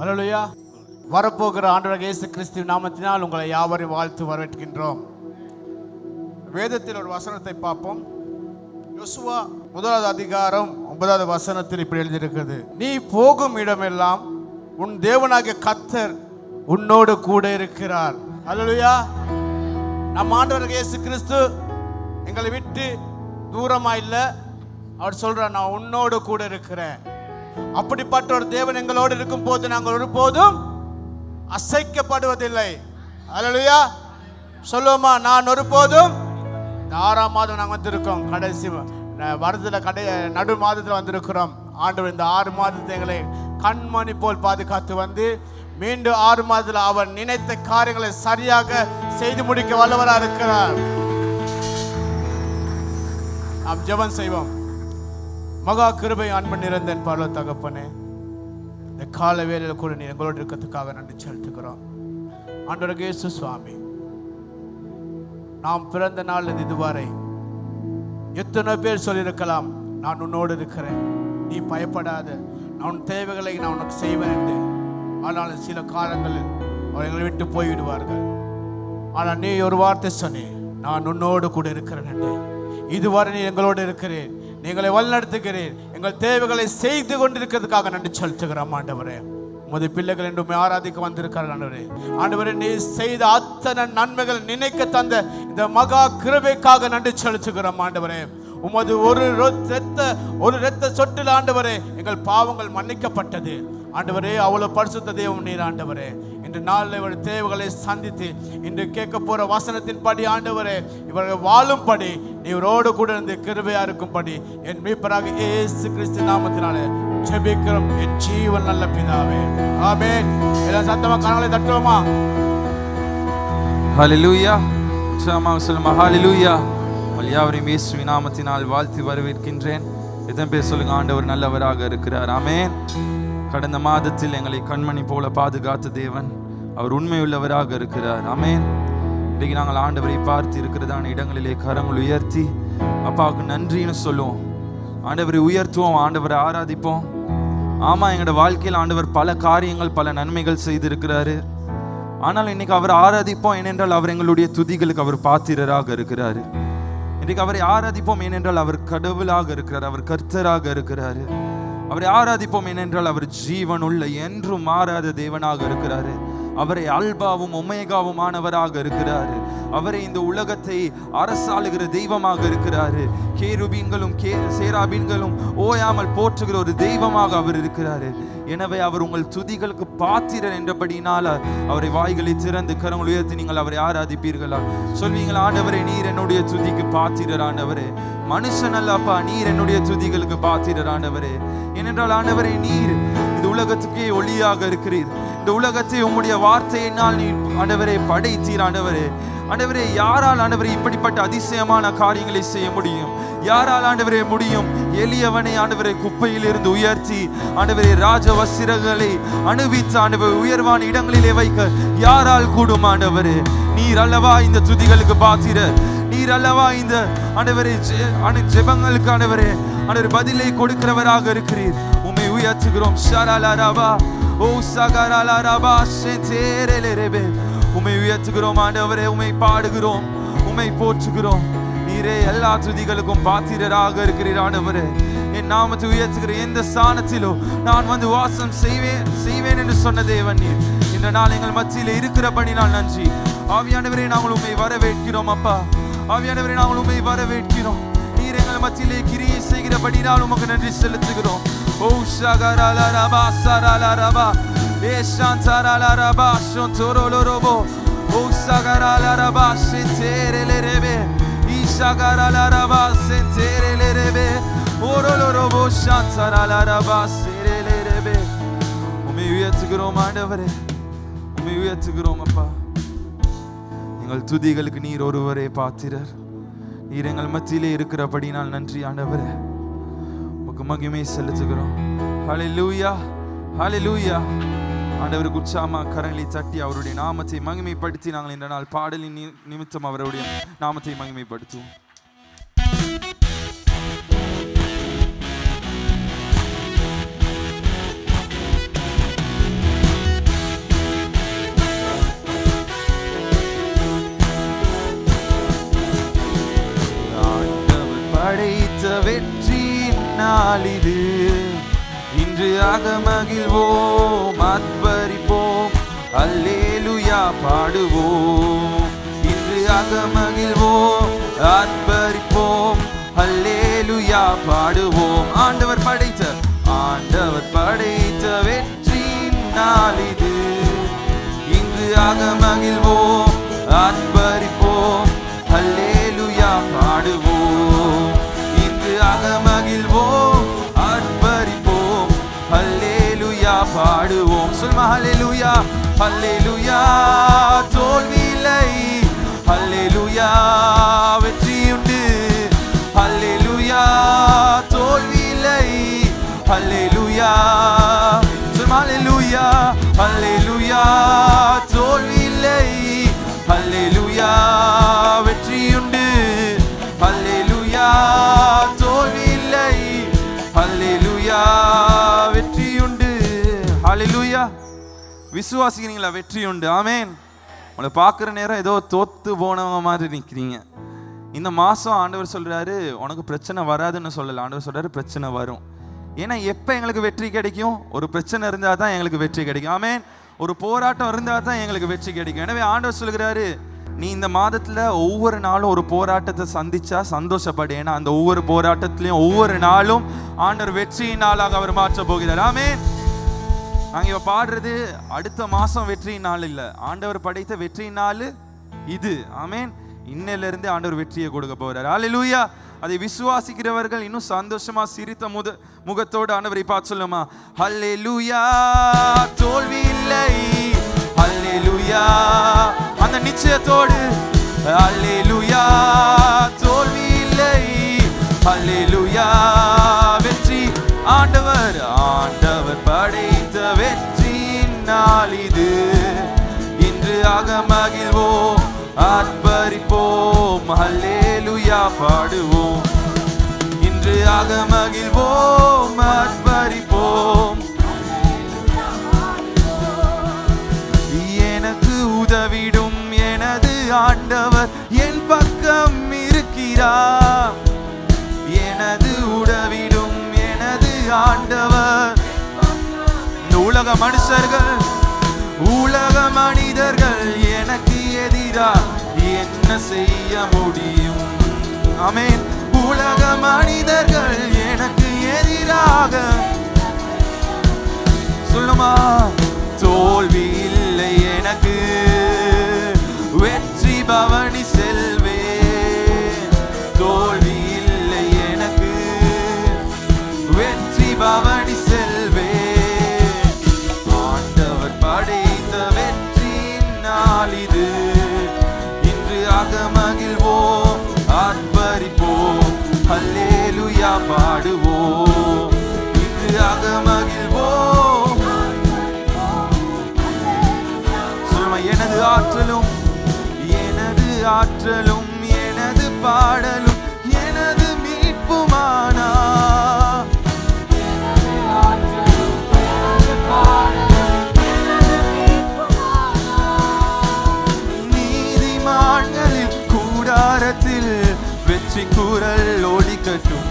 அல்லேலூயா. வரப்போகிற ஆண்டவராகிய இயேசு கிறிஸ்துவின் நாமத்தினால் உங்களை யாவரையும் வாழ்த்து வரவேற்கின்றோம். வேதத்தில் ஒரு வசனத்தை பார்ப்போம். யோசுவா 1வது அதிகாரம் 9வது வசனத்தில் இப்படி எழுதியிருக்கிறது, நீ போகும் இடமெல்லாம் உன் தேவனாகிய கர்த்தர் உன்னோடு கூட இருக்கிறார். அல்லேலூயா. நம் ஆண்டவராகிய இயேசு கிறிஸ்து எங்களை விட்டு தூரமா இல்லை. அவர் சொல்றார், நான் உன்னோடு கூட இருக்கிறேன். அப்படிப்பட்ட ஒரு தேவன் எங்களோடு இருக்கும் போது நாங்கள் ஒருபோதும் அசைக்கப்படுவதில்லை. அல்லேலூயா. சொல்லுவோமா? நான் ஒருபோதும் 6ஆம் மாதம் நாங்கள் வந்திருக்கோம். கடைசி வருடத்தில் நடு மாதத்தில் வந்திருக்கிறோம். ஆண்டவர் இந்த 6 மாதத்தை எங்களை கண்மணி போல் பாதுகாத்து வந்து மீண்டும் 6 மாதத்தில் அவர் நினைத்த காரியங்களை சரியாக செய்து முடிக்க வல்லவராக இருக்கிறார். நாம் ஜெபம் செய்வோம். மகா கிருபை அன்பு நிறைந்த பரலோக தகப்பனே, இந்த கால வேளையில் கூட நீ எங்களோடு இருக்கிறதுக்காக நன்றி செலுத்துகிறோம். ஆண்டவராகிய இயேசு சுவாமி, நாம் பிறந்த நாள் இதுவரை எத்தனை பேர் சொல்லியிருக்கலாம், நான் உன்னோடு இருக்கிறேன், நீ பயப்படாத, நான் உன் தேவைகளை நான் உனக்கு செய்வேன் என்று. ஆனால் சில காலங்களில் அவர்களை விட்டு போய்விடுவார்கள். ஆனால் நீ ஒரு வார்த்தை சொன்னே, நான் உன்னோடு கூட இருக்கிறேன் என்று. இதுவரை நீ எங்களோடு இருக்கிறேன், நீங்களை வழிநடத்துகிறேன், எங்கள் தேவைகளை செய்து கொண்டிருக்கிறதுக்காக நன்றி செலுத்துகிறோம். ஆண்டவரே, உமது பிள்ளைகள் என்று ஆராதிக்க வந்திருக்கிறார். ஆண்டவரே, ஆண்டவரே, நீ செய்த அத்தனை நன்மைகள் நினைக்க தந்த இந்த மகா கிருபைக்காக நன்றி செலுத்துகிறோம். ஆண்டவரே, உமது ஒரு இரத்த சொட்டில் ஆண்டவரே எங்கள் பாவங்கள் மன்னிக்கப்பட்டது. ஆண்டவரே, அவ்வளவு பரிசுத்த தேவன் நீர். ஆண்டவரே, இன்று நாளில் இவருடைய தேவைகளை சந்தித்து இன்று கேட்க போற வசனத்தின் படி ஆண்டவரே இவர்கள் வாழும்படி நீரோடு கூட இருந்து கிருபையா இருக்கும்படி என் மீட்பராக இயேசு கிறிஸ்து நாமத்தினாலே ஜெபிக்கிறோம் என் ஜீவன் நல்ல பிதாவே, ஆமென். எல்லாம் சத்தமா கரங்களை தட்டுவோமா? ஹல்லேலூயா. உற்சாகமாக சொல்லுமா ஹல்லேலூயா. யாவரையும் இயேசுவின் நாமத்தினால் வாழ்த்தி வரவேற்கின்றேன். எத்தனை பேர் சொல்லுங்க, ஆண்டவர் நல்லவராக இருக்கிறார். ஆமென். கடந்த மாதத்தில் எங்களை கண்மணி போல பாதுகாத்த தேவன் அவர் உண்மையுள்ளவராக இருக்கிறார். ஆமென். இன்றைக்கு நாங்கள் ஆண்டவரை பார்த்து இருக்கிறதான இடங்களிலே கரங்கள் உயர்த்தி அப்பாவுக்கு நன்றின்னு சொல்லுவோம். ஆண்டவரை உயர்த்துவோம், ஆண்டவரை ஆராதிப்போம். ஆமா, எங்களோட வாழ்க்கையில் ஆண்டவர் பல காரியங்கள் பல நன்மைகள் செய்திருக்கிறாரு. ஆனால் இன்னைக்கு அவர் ஆராதிப்போம், ஏனென்றால் அவர் எங்களுடைய துதிகளுக்கு அவர் பாத்திரராக இருக்கிறாரு. இன்றைக்கு அவரை ஆராதிப்போம், ஏனென்றால் அவர் கடவுளாக இருக்கிறார், அவர் கர்த்தராக இருக்கிறாரு. அவரை ஆராதிப்போம், ஏனென்றால் அவர் ஜீவனுள்ள என்றும் மாறாத தேவனாக இருக்கிறாரு. அவரை அல்பாவும் ஒமேகாவும் ஆனவராக இருக்கிறாரு. அவரை இந்த உலகத்தை அரசாளுகிற தெய்வமாக இருக்கிறாரு. கேருபீன்களும் சேராபீன்களும் ஓயாமல் போற்றுகிற ஒரு தெய்வமாக அவர் இருக்கிறாரு. எனவே அவர் உங்கள் துதிகளுக்கு பாத்திரர் என்றபடினால அவரை வாய்களை திறந்து கரங்கள் உயர்த்தி நீங்கள் அவரை ஆராதிப்பீர்களா? சொல்வீங்களா, ஆண்டவரே நீர் என்னுடைய துதிக்கு பாத்திரர். ஆண்டவரே, மனுஷன் அல்லப்பா, நீர் என்னுடைய துதிகளுக்கு பாத்திரர். ஆண்டவரே, ஏனென்றால் ஆண்டவரே நீர் இந்த உலகத்துக்கே ஒளியாக இருக்கிறீர். இந்த உலகத்தை உம்முடைய வார்த்தையினால் நீ ஆண்டவரே படைத்தீர். ஆண்டவரே, ஆண்டவரே, யாரால் ஆண்டவரே இப்படிப்பட்ட அதிசயமான காரியங்களை செய்ய முடியும்? யாரால் ஆண்டவரே முடியும்? எளியவனை ஆண்டவரை குப்பையில் இருந்து உயர்த்தி ஆண்டவரே ராஜ வஸ்திரங்களை அணிவித்து ஆண்டவரை உயர்வான இடங்களிலே வைக்க யாரால் கூடும்? ஆண்டவரே, நீர் அல்லவா இந்த துதிகளுக்கு பாத்திரர். நீர் அல்லவா இந்த ஆண்டவரே ஜெபங்களுக்கு ஆண்டவரே ஆண்டவர் பதிலை கொடுக்கிறவராக இருக்கிறீர். உம்மை உயர்த்துகிறோம். ஷரலரபா ஓ சகரலரபா ஷெதேரலரபே. உம்மை உயர்த்துகிறோம் ஆண்டவரே, உம்மை பாடுகிறோம், உம்மை போற்றுகிறோம். நீரே எல்லா துதிகளுக்கும் பாத்திரராக இருக்கிறீர். ஆண்டவரே, என் நாமத்தை உயர்த்துகிற எந்த ஸ்தானத்திலோ நான் வந்து வாசம் செய்வேன் என்று சொன்ன தேவன் நீர். இந்த நாள் எங்கள் மத்தியில் இருக்கிறபடி நான் நன்றி. ஆவியானவரே, நாங்கள் உம்மை வரவேற்கிறோம். அப்பா ஆவியானவரே, நாங்கள் உம்மை வரவேற்கிறோம். நீர் எங்கள் மத்தியிலே கிரியை செய்கிறபடி நான் உமக்கு நன்றி செலுத்துகிறோம். ஓ ஷகரலரபா சரலரபா ஏஷாந்தரலரபா ஷோந்தோரோலோரோபோ ஓ சகரலரபா ஷெதேரலரபே ஈஷகரலரபா ஷெதேரலரபே ஓரோலோரோபோ ஷாந்தரலரபா ஷெரலரபே. உம்மை உயர்த்துகிறோம் ஆண்டவரே, உம்மை உயர்த்துகிறோம். அப்பா, எங்கள் துதிகளுக்கு நீர் ஒருவரே பாத்திரர். நீர் எங்கள் மத்தியிலே இருக்கிறபடி நான் நன்றி ஆண்டவரே, உமக்கு மகிமை செலுத்துகிறோம். ஹல்லேலூயா, ஹல்லேலூயா. ஆண்டவருக்கு உற்சாகமாக கரங்களை தட்டி அவருடைய நாமத்தை மகிமைப்படுத்தி நாங்கள் இந்த நாள் பாடலின் நிமித்தம் அவருடைய நாமத்தை மகிமைப்படுத்துவோம். நாள் இது. இன்று அகமகிழ்வோம், ஆர்ப்பரிப்போம், அல்லேலூயா பாடுவோம். இன்று அகமகிழ்வோம், ஆர்ப்பரிப்போம், அல்லேலூயா பாடுவோம். ஆண்டவர் படைத்த வெற்றியின் நாள் இது. இன்று அகமகிழ்வோம், ஆர்ப்பரிப்போம், அல்லேலூயா பாடுவோம். இன்று அகமகிழ்வோம், ஆர்ப்பரிப்போம், அல்லேலூயா பாடுவோம். சொல்மா ஹல்லேலூயா, ஹல்லேலூயா. தோல்வி இல்லை, ஹல்லேலூயா. வெற்றியுண்டு, ஹல்லேலூயா. தோல்வி இல்லை, ஹல்லேலூயா. சொல்மா ஹல்லேலூயா, ஹல்லேலூயா. தோல்வி இல்லை, ஹல்லேலூயா. வெற்றியுண்டு, ஹல்லேலூயா. தோல்வி இல்லை, ஹல்லேலூயா. வெற்றியுண்டு, ஹல்லேலூயா. விசுவாசிக்கிறீங்களா? வெற்றியுண்டு. ஆமென். உங்களை பார்க்குற நேரம் ஏதோ தோத்து போனவங்க மாதிரி நிற்கிறீங்க. இந்த மாதம் ஆண்டவர் சொல்கிறாரு உனக்கு பிரச்சனை வராதுன்னு சொல்லலை. ஆண்டவர் சொல்கிறாரு பிரச்சனை வரும். ஏன்னா எப்போ எங்களுக்கு வெற்றி கிடைக்கும்? ஒரு பிரச்சனை இருந்தால் தான் எங்களுக்கு வெற்றி கிடைக்கும். ஆமென். ஒரு போராட்டம் இருந்தால் தான் எங்களுக்கு வெற்றி கிடைக்கும். எனவே ஆண்டவர் சொல்கிறாரு நீ இந்த மாதத்தில் ஒவ்வொரு நாளும் ஒரு போராட்டத்தை சந்திச்சா சந்தோஷப்படு. ஏன்னா அந்த ஒவ்வொரு போராட்டத்திலையும் ஒவ்வொரு நாளும் ஆண்டவர் வெற்றியின் நாளாக அவர் மாற்ற போகிறார். ஆமென். நாங்கள் இப்போ பாடுறது அடுத்த மாதம் வெற்றியின் நாள் இல்லை, ஆண்டவர் படைத்த வெற்றியின் நாள் இது. ஆமென். இன்னிலிருந்து ஆண்டவர் வெற்றியை கொடுக்க போகிறார். ஹல்லேலூயா. அதை விசுவாசிக்கிறவர்கள் இன்னும் சந்தோஷமா சிரித்த முகத்தோடு ஆண்டவரை பார்த்து சொல்லுமா, ஹல்லேலூயா. தோல்வி இல்லை, ஹல்லேலூயா. அந்த நிச்சயத்தோடு ஹல்லேலூயா. தோல்வி இல்லை, ஹல்லேலூயா. வெற்றி ஆண்டவர் படைத்த வெற்றியின் நாள் இது. இன்று அகமகிழ்வோம், ஆர்ப்பரிப்போம், ஹல்லேலூயா பாடுவோம். இன்று அகமகிழ்வோம், ஆர்ப்பரிப்போம். எனக்கு உதவிடும் எனது ஆண்டவர் என் பக்கம் இருக்கிறார். எனது உதவிடும் எனது ஆண்டவர். இந்த உலக மனிதர்கள் எனக்கு எதிராக என்ன செய்ய முடியும்? ஆமென். உலக மனிதர்கள் எனக்கு எதிராக சொல்லுமா, தோல்வி இல்லை எனக்கு, வெற்றி பவனி செல்வேன். தோல்வி இல்லை எனக்கு, வெற்றி பவனி செல்வேன். ஆண்டவர் படைத்த வெற்றியின் நாள் இது. இன்று அகமகிழ்வோம், ஆர்ப்பரிப்போம், ஹல்லேலூயா பாடுவோம். இன்று அகமகிழ்வோம். சொல்லுமா, எனது ஆற்றலும் எனது பாடலும் எனது மீட்புமானா. நீதிமான்களின் கூடாரத்தில் வெற்றி குரல் ஒலிக்கட்டும்.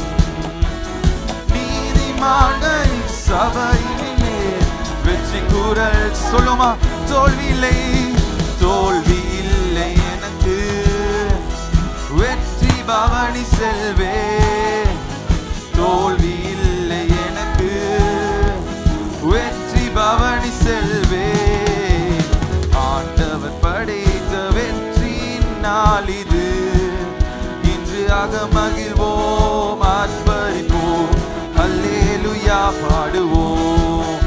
நீதிமான்கள் சபையிலே வெற்றி குரல் சொல்லுமா, தோல்வி இல்லை எனக்கு, வெற்றி பவனி செல்வே. தோல்வி இல்லை எனக்கு, வெற்றி பவனி செல்வே. ஆண்டவர் படைத்த வெற்றியின் நாள் இது. இன்று அகமகிழ்வோம், ஆர்ப்பரிப்போம், ஹல்லேலூயா பாடுவோம்.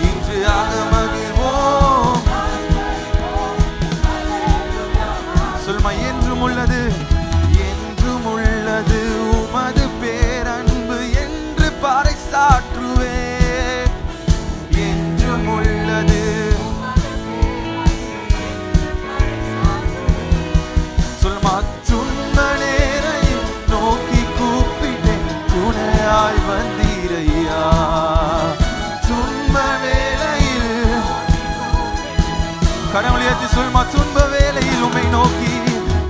இன்று அகமகிழ்வோம். சொல்மா, என்றும் உள்ளது உமது பேரன்பு என்று பறைசாற்றுவே. என்றும் உள்ளது சொல்மா, துன்ப நேரையில் நோக்கி கூப்பிட்டேன், துணையாய் வந்தீரையா. துன்ப வேளையில் கடவுள் ஏற்றி சொல்மா, துன்ப வேளையில் உம்மை நோக்கி,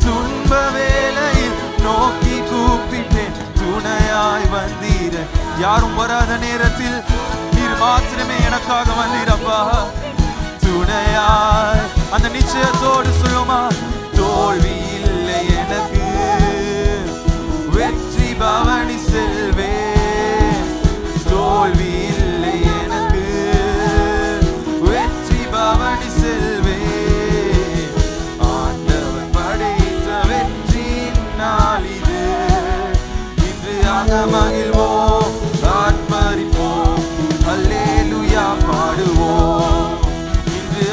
துன்ப வேளையில் நோக்கி கூப்பிட்டேன், துணையாய் வந்தீர. யாரும் வராத நேரத்தில் நீர் மாத்திரமே எனக்காக வந்தீரப்பா. துணையாய் அந்த நிச்சயத்தோடு சொல்லுமா, தோல்வி இல்லை எனக்கு, வெற்றி பவனி செல்வே. தோல்வி இல்லை எனக்கு, வெற்றி பவனி செல்வே. ஆண்டவர் படைத்த வெற்றியின் நாள் இது. இன்று மகிழ்வோம், ஆர்ப்பரிப்போம், அல்லேலூயா பாடுவோம். இன்று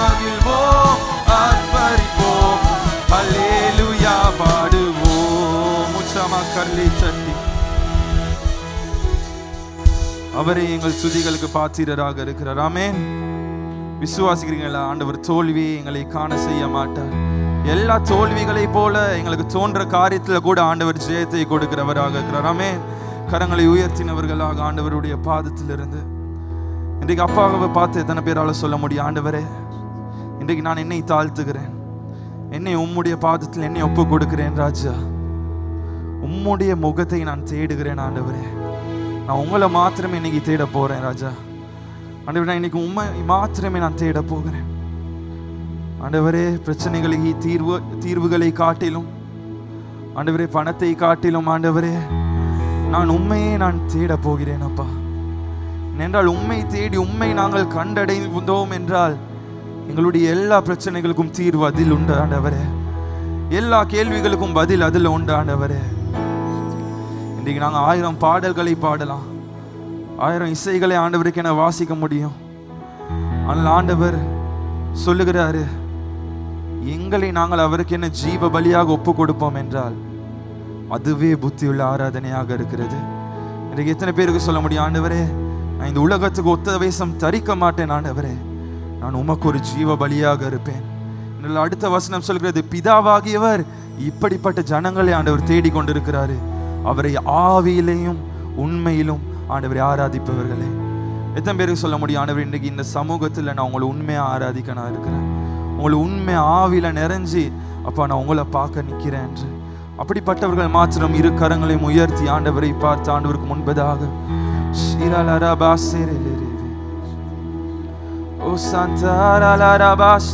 மகிழ்வோம், ஆர்ப்பரிப்போம், அல்லேலூயா பாடுவோம். உச்சமா கரலை தட்டி அவரே எங்கள் துதிகளுக்கு பாத்திரராக இருக்கிறார். ஆமென். விசுவாசிக்கிறீங்களா? ஆண்டவர் தோல்வியை எங்களை காண செய்ய மாட்டார். எல்லா தோல்விகளை போல எங்களுக்கு தோன்ற காரியத்தில் கூட ஆண்டவர் ஜெயத்தை கொடுக்கிறவராக இருக்கிறார். ஆமென். கரங்களை உயர்த்தினவர்களாக ஆண்டவருடைய பாதத்திலிருந்து இன்றைக்கு அப்பாவை பார்த்து எத்தனை பேரால் சொல்ல முடியும், ஆண்டவரே இன்றைக்கு நான் என்னை தாழ்த்துகிறேன், என்னை உம்முடைய பாதத்தில் என்னை ஒப்பு கொடுக்கிறேன் ராஜா. உம்முடைய முகத்தை நான் தேடுகிறேன் ஆண்டவரே. நான் உங்களை மாத்திரமே இன்னைக்கு தேட போறேன் ராஜா. ஆண்டவரே நான் இன்னைக்கு உண்மை மாத்திரமே நான் தேட போகிறேன் ஆண்டவரே. பிரச்சனைகளுக்கு தீர்வுகளை காட்டிலும் ஆண்டவரே, பணத்தை காட்டிலும் ஆண்டவரே, நான் உண்மையே நான் தேட போகிறேன் அப்பா. என்றால் உண்மை தேடி உண்மை நாங்கள் கண்டடைந்தோம் என்றால் எங்களுடைய எல்லா பிரச்சனைகளுக்கும் தீர்வு அதில் உண்டு ஆண்டவரே. எல்லா கேள்விகளுக்கும் பதில் அதில் உண்டு ஆண்டவரே. இன்றைக்கு நாங்கள் 1000 பாடல்களை பாடலாம், 1000 இசைகளை ஆண்டவருக்கு என வாசிக்க முடியும். ஆனால் ஆண்டவர் சொல்லுகிறாரு, எங்களை நாங்கள் அவருக்கு என்ன ஜீவ பலியாக ஒப்பு கொடுப்போம் என்றால் அதுவே புத்தியுள்ள ஆராதனையாக இருக்கிறது. இன்றைக்கு எத்தனை பேருக்கு சொல்ல முடியும், ஆண்டவரே நான் இந்த உலகத்துக்கு ஒத்த வேஷம் தரிக்க மாட்டேன் ஆண்டவரே, நான் உமக்கு ஒரு ஜீவ பலியாக இருப்பேன். அடுத்த வசனம் சொல்கிறது, பிதாவாகியவர் இப்படிப்பட்ட ஜனங்களை ஆண்டவர் தேடிக்கொண்டிருக்கிறாரு, அவரை ஆவியிலையும் உண்மையிலும் ஆண்டவரை ஆராதிப்பவர்களே. எத்தனை பேருக்கு சொல்ல முடியும், ஆண்டவர் இன்றைக்கு இந்த சமூகத்தில் நான் உங்களை உண்மையாக ஆராதிக்க நான் இருக்கிறேன், உங்களை உண்மை ஆவியில் நிறைஞ்சி அப்பா நான் உங்களை பார்க்க நிற்கிறேன் என்று. அப்படிப்பட்டவர்கள் மாத்திரம் இரு கரங்களையும் உயர்த்தி ஆண்டவரை பார்த்து ஆண்டவருக்கு முன்பதாக ஓ சந்தாரலரபாஸ்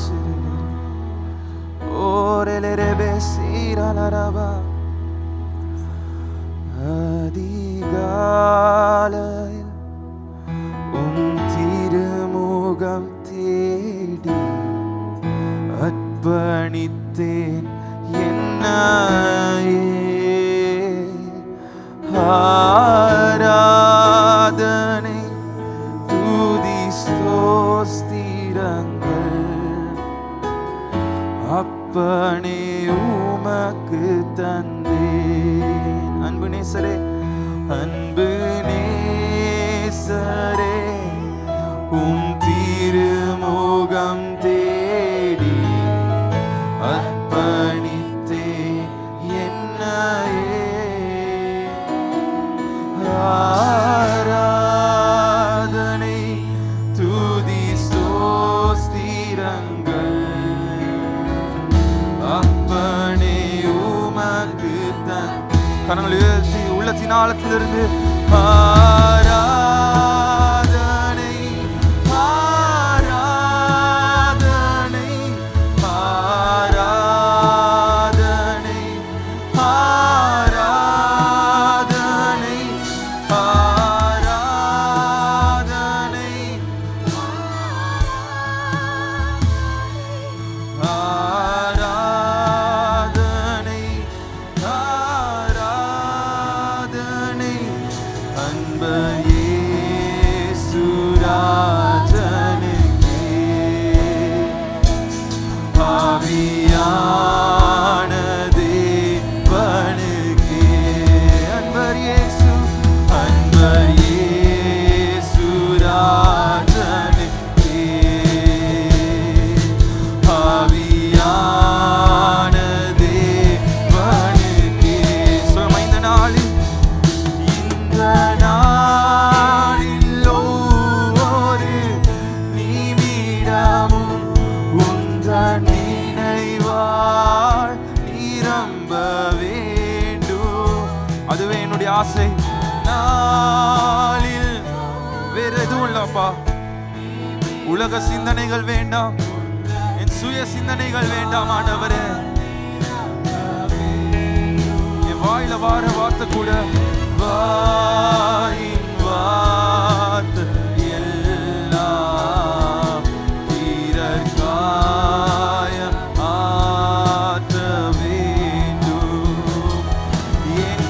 ஓரெலரபே சீரலரபா. அதிகாலையில் உம் திருமுகம் தேடி அர்ப்பணித்தேன் என்னையே. ஆராதனை துதி ஸ்தோத்திரங்கள் அப்பனே உமக்கு தந்தேன். அன்பு நேசரே, அன்பு நேசரே, உம் திருமுகம் தேடி அர்ப்பணித்தேன் என்னையே. ஆராதனை துதி ஸ்தோத்திரங்கள் அப்பனே உமக்கு தந்தேன். கரங்களை உயர்த்தி உள்ளத்தின் ஆழத்திலிருந்து ஆராதனை ஆராதனை ஆராதனை ஆராதனை ஆராதனை ஆராதனை ஆராதனை அன்பு உலக சிந்தனைகள் வேண்டாம், என் சுய சிந்தனைகள் வேண்டாம் ஆண்டவரே. என் வாயில வார வார்த்தை கூட வாயின் வார்த்தை எல்லாம் தீரற்காய ஆற்ற வேண்டும். என்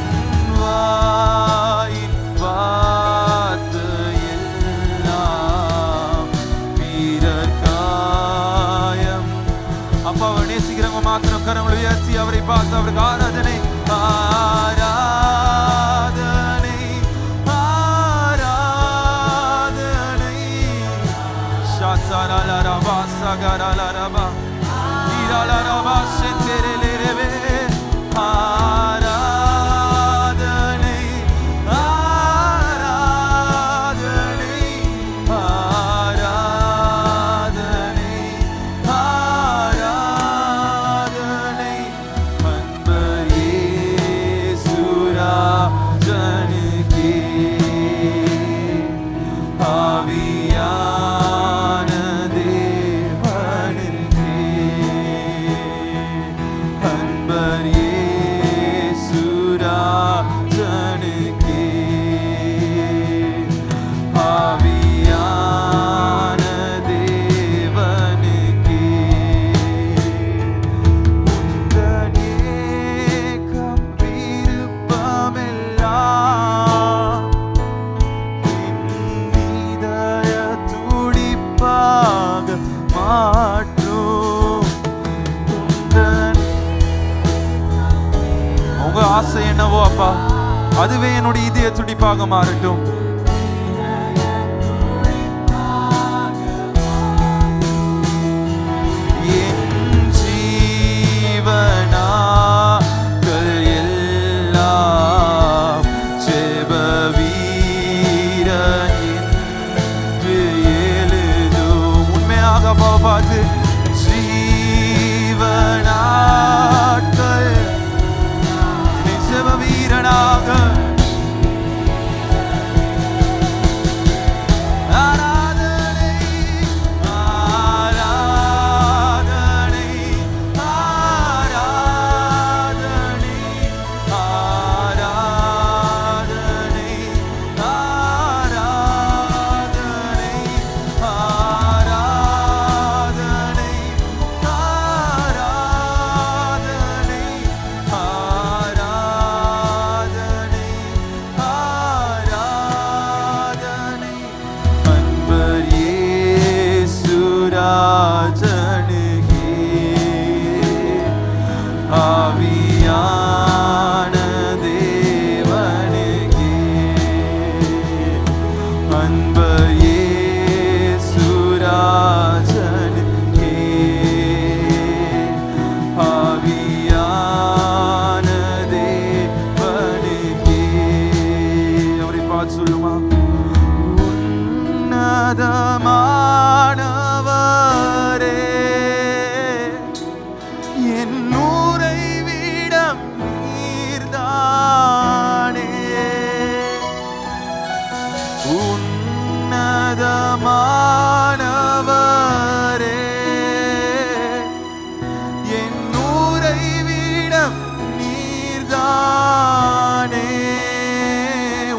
வாயின் வார்த்தை எல்லாம் தீரற்காயம். அப்பாவை நேசிக்கிறவங்க மாத்திரம் கரங்களை உயர்த்தி அவரை பார்த்து அவருக்கு ஆராதனை ஆராதனை ஆராதனை. ஷாத்சாராலரபா சகராலரபா ஈராலரபா ஷெத்தெரெலெரெவே. ஆராதனை ஆராதனை ஆராதனை ஆராதனை. அன்பர் இயேசுராஜனுக்கே ஆவியான தேவனுக்கே. அன்பர் இயேசுராஜனுக்கே ஆவியான தேவனுக்கே. உந்தன் ஏக்கம் விருப்பமெல்லாம் என் இதய துடிப்பாக மாற்றும். உந்தன் உங்க ஆசை என்னவோ அப்பா, அதுவே என்னுடைய இதய துடிப்பாக மாறட்டும். என் ஜீவனாக்கள் எல்லாம் ஜெப வீரன் என்று எழுதும். உண்மையாக அப்பாவை பார்த்து ஜீவனாக்கள் என்னை ஜெப வீரனாக ஆராதனை ஆராதனை ஆராதனை ஆராதனை ஆராதனை ஆராதனை ஆராதனை ஆராதனை ஆராதனை. அன்பர் இயேசுராஜனுக்கே ஆவியான தேவனுக்கே. அன்பர் இயேசுராஜனுக்கே ஆவியான தேவனுக்கே. அவரை பார்த்து சொல்லுமா, உன்னதமானவரே என் உறைவிடம் நீர்தானே. உன்னதமானவரே என் உறைவிடம் நீர்தானே.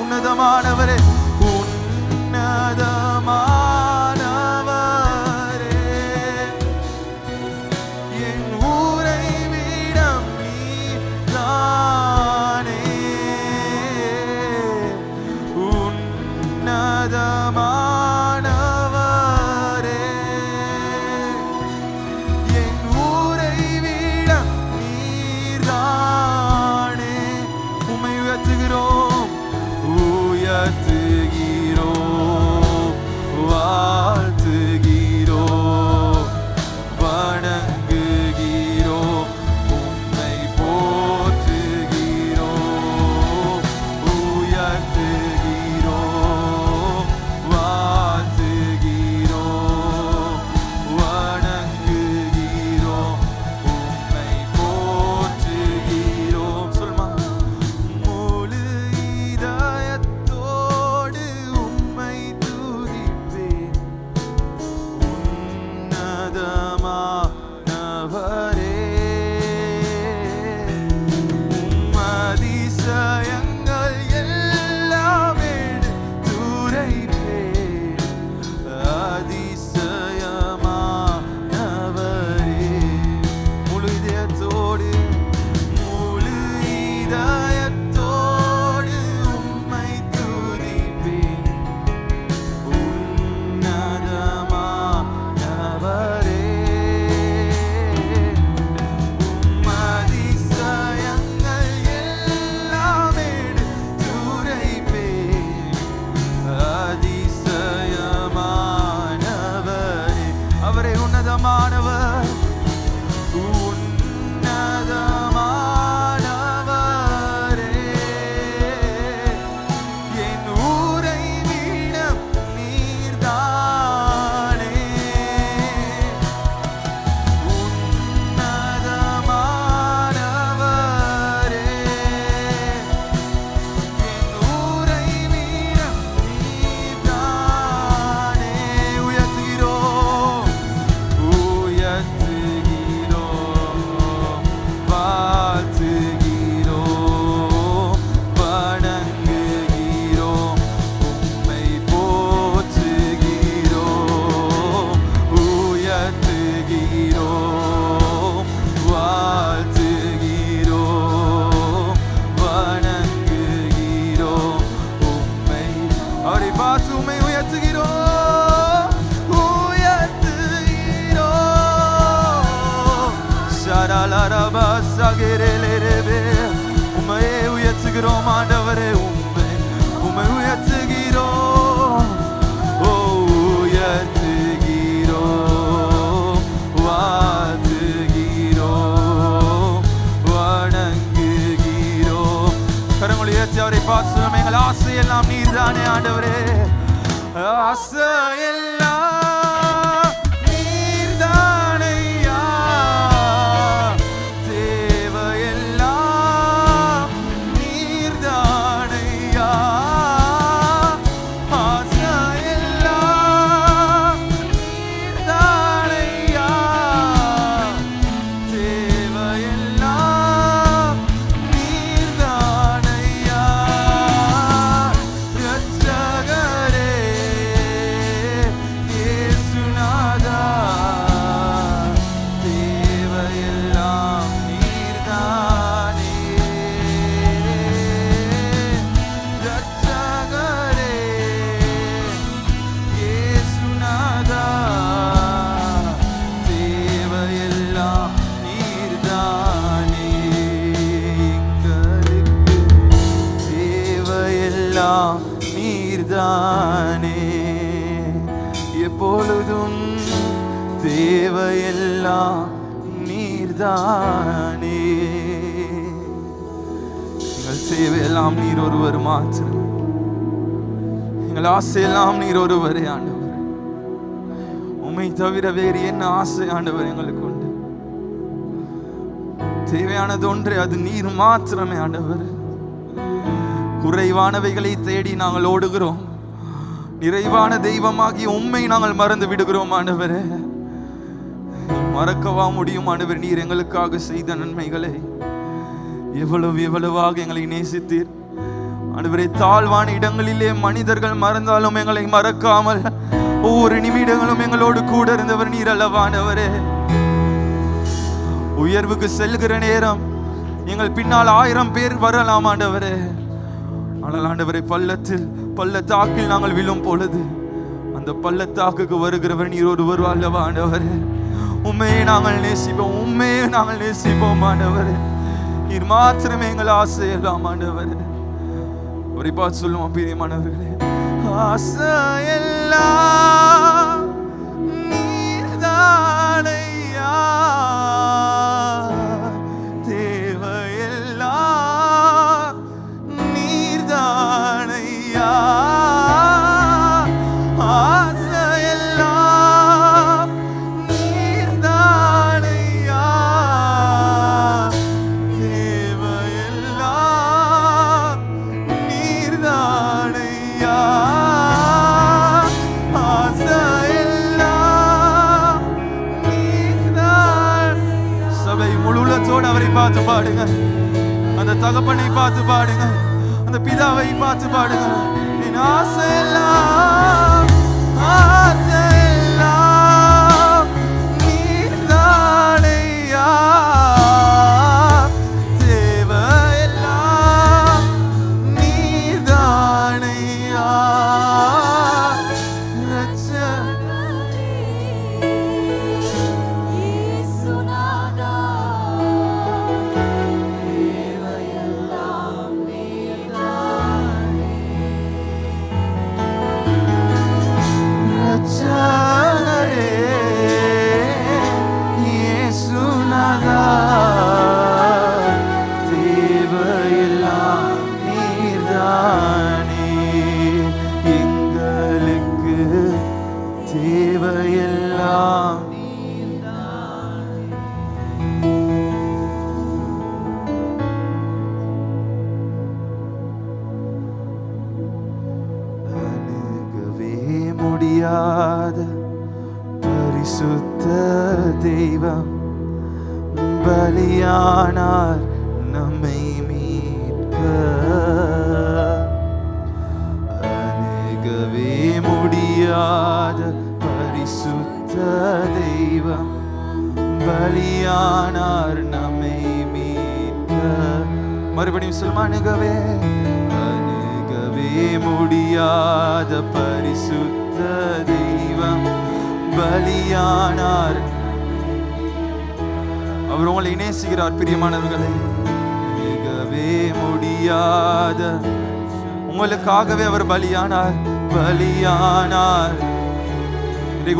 உன்னதமானவரே உன்னதமானவரே தேவையெல்லாம் நீர்தானே ஆண்டவரே. ஆசையெல்லாம் நீர்தானையா, தேவையெல்லாம் நீர்தானையா. ஆசையெல்லாம் நீர்தானையா, தேவையெல்லாம் நீர்தானையா. இரட்சகரே இயேசுநாதா, தேவையெல்லாம் நீர்தானே. இரட்சகரே இயேசுநாதா, தேவையெல்லாம் நீர்தானே. எங்களுக்கு தேவையெல்லாம் நீர்தானே. எப்பொழுதும் தேவையெல்லாம் நீர்தானே. எங்கள் தேவையெல்லாம் நீர் ஒருவர் மாத்திரம். எங்கள் ஆசையெல்லாம் நீர் ஒருவரே ஆண்டவர். உம்மை தவிர வேறு என்ன ஆசை ஆண்டவர் எங்களுக்கு உண்டு? தேவையானது ஒன்றே, அது நீர் மாத்திரமே ஆண்டவர். குறைவானவைகளை தேடி நாங்கள் ஓடுகிறோம், நிறைவான தெய்வமாகி உம்மை நாங்கள் மறந்து விடுகிறோம் ஆண்டவரே. மறக்கவா முடியும் ஆண்டவர் நீர் எங்களுக்காக செய்த நன்மைகளை? எவ்வளவு எவ்வளவாக எங்களை நேசித்தீர் ஆண்டவரே. தாழ்வான இடங்களிலே மனிதர்கள் மறந்தாலும் எங்களை மறக்காமல் ஒவ்வொரு நிமிடங்களும் எங்களோடு கூட இருந்தவர் நீர் அல்லவானவரே. உயர்வுக்கு செல்கிற நேரம் எங்கள் பின்னால் 1000 பேர் வரலாம் ஆண்டவரே. ஆனால் ஆண்டவரை பள்ளத்தாக்கில் நாங்கள் விழும் பொழுது அந்த பள்ளத்தாக்குக்கு வருகிறவர் நீர் ஒருவர் அல்லவா ஆண்டவரே. உண்மையை நாங்கள் நேசிப்போம், உண்மையை நாங்கள் நேசிப்போம் ஆண்டவரே. நீர் மாத்திரமே எங்கள் ஆசை எல்லாம் ஆண்டவரே. அவரை பார்த்து சொல்லுவோம், பிரியமானவர்களே, ஆசையெல்லாம் நீர்தானையா, தேவையெல்லாம் நீர்தானையா. ஆசையெல்லாம் நீர்தானையா, தேவையெல்லாம் நீர்தானையா. ஆசையெல்லாம் நீர்தான். சபை முழு உள்ளத்தோடு அவரை பார்த்து பாடுங்க. அந்த தகப்பனை பார்த்து பாடுங்க, அந்த பிதாவை பார்த்து பாடுங்க. என் ஆசையெல்லாம் ஆசையெல்லாம் நீர்தானையா, தேவையெல்லாம் நீர்தானையா. தேவையெல்லாம் நீர்தானே. எங்களுக்கு தேவையெல்லாம் அணுகவே முடியாத பரிசுத்த தெய்வம் பலியானார் நம்மை மீட்க. அணுகவே முடியாத பரிசுத்த தெய்வம் பலியானார் நம்மை மீட்க. மறுபடியும் சொல்லுமா, அணுகவே முடியாத பரிசுத்த தெய்வம் பலியானார். அவர் உங்களை நேசிக்கிறார் பிரியமானவர்களே. மிகவே முடியாத உங்களுக்காகவே அவர் பலியானார்.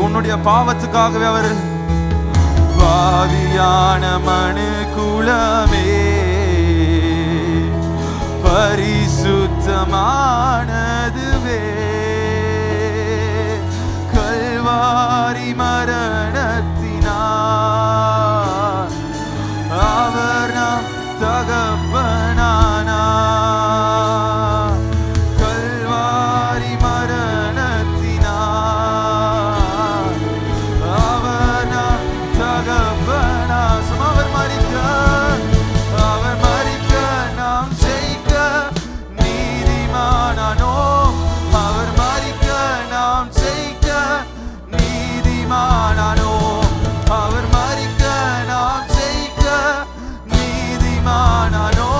உன்னுடைய பாவத்துக்காகவே அவர் பாவியான மனு குலமே பரிசுத்த சொந்தமானதுவே. கல்வாரி மரணத்தினார் அவர் நாம் தகப்பனானார். கல்வாரி மரணத்தினார் அவர் நாம் தகப்பனார். அவர் மரிக்க நாம் ஜெயிக்க நீதிமானானோ. அவர் மரிக்க நாம் ஜெயிக்க நீதிமானானோ. அவர் மரிக்க நாம் ஜெயிக்க நீதிமானானோ.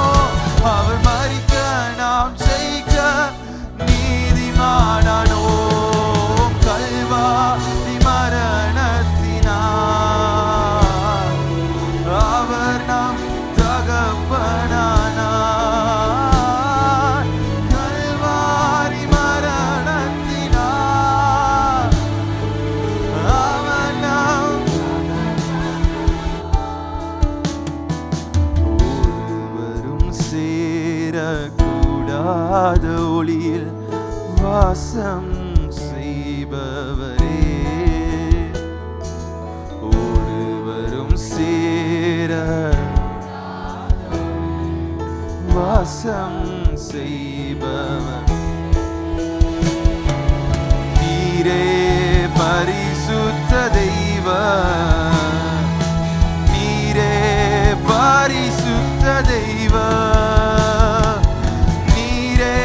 அவர் மரிக்க நாம் ஜெயிக்க நீதிமானானோ. கல்வாரி மரணத்தினார் அவர் நாம் தகப்பனானார். கல்வாரி மரணத்தினார் அவர் நாம் ஒருவரும் சேரக்கூடாத ஒளியில் வாசம் செய்பவரே. ஒருவரும் சேர வாசம் செய்பவர் நீரே. பரிசுத்த தெய்வம் நீரே. பரிசுத்த தெய்வம் நீரே.